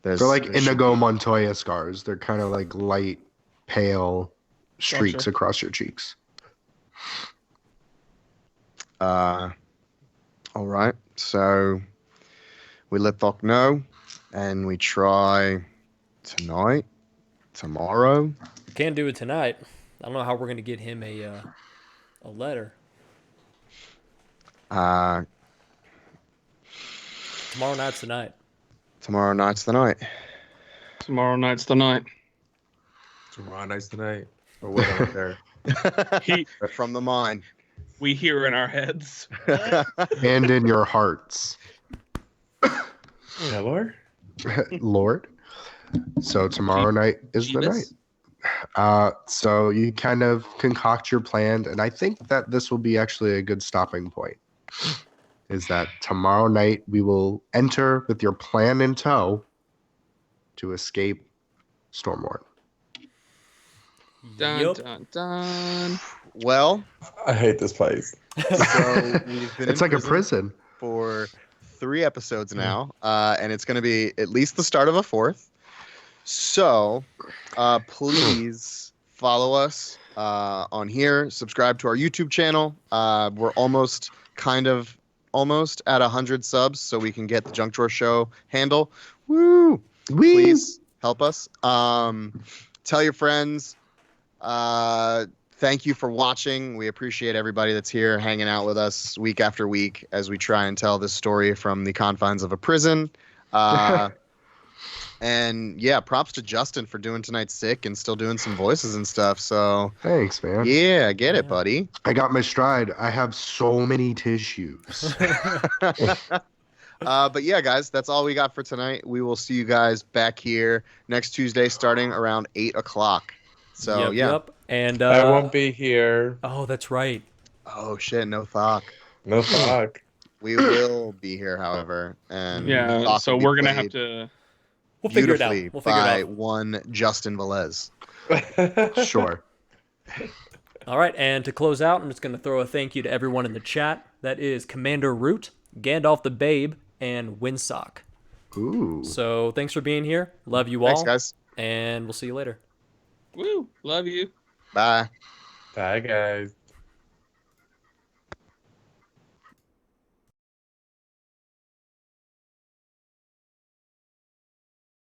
They're like Inigo Montoya scars. They're kind of like light, pale streaks Gotcha. across your cheeks. All right. So we let Thokk know, and we try tonight, tomorrow. Can't do it tonight. I don't know how we're gonna get him a letter. Uh, Tomorrow night's the night. tomorrow night's the night. Tomorrow night's the night. Tomorrow night's the night. Or whatever there. He, From the mine. we hear in our heads. And in your hearts, Yeah, Lord. Lord. So tomorrow night is the night. Jeebus. So you kind of concoct your plan, and I think that this will be actually a good stopping point. Is that tomorrow night we will enter with your plan in tow to escape Stormlord. Dun, Yup. dun, dun. Well, I hate this place. so we've been It's in like a prison. for 3 episodes now, and it's going to be at least the start of a 4th. So please follow us on here. Subscribe to our YouTube channel. We're almost at 100 subs, so we can get the Junk Drawer Show handle. Woo! Please help us. Tell your friends. Thank you for watching. We appreciate everybody that's here hanging out with us week after week as we try and tell this story from the confines of a prison. And yeah, props to Justin for doing tonight's sick and still doing some voices and stuff. So Thanks, man. yeah, get it, buddy. I got my stride. I have so many tissues. But yeah, guys, that's all we got for tonight. We will see you guys back here next Tuesday, starting around 8 o'clock. So yeah. Yep. And I won't be here. oh, that's right. Oh shit, no Thokk. No fuck. We will be here, however, and Yeah, Thokk so will be we're gonna have played to. We'll figure it out. beautifully We'll figure by it out. one Justin Velez. Sure. All right, and to close out, I'm just going to throw a thank you to everyone in the chat. That is Commander Root, Gandalf the Babe, and Windsock. Ooh. So thanks for being here. Love you all. Thanks, guys. And we'll see you later. Woo! Love you. Bye. Bye, guys.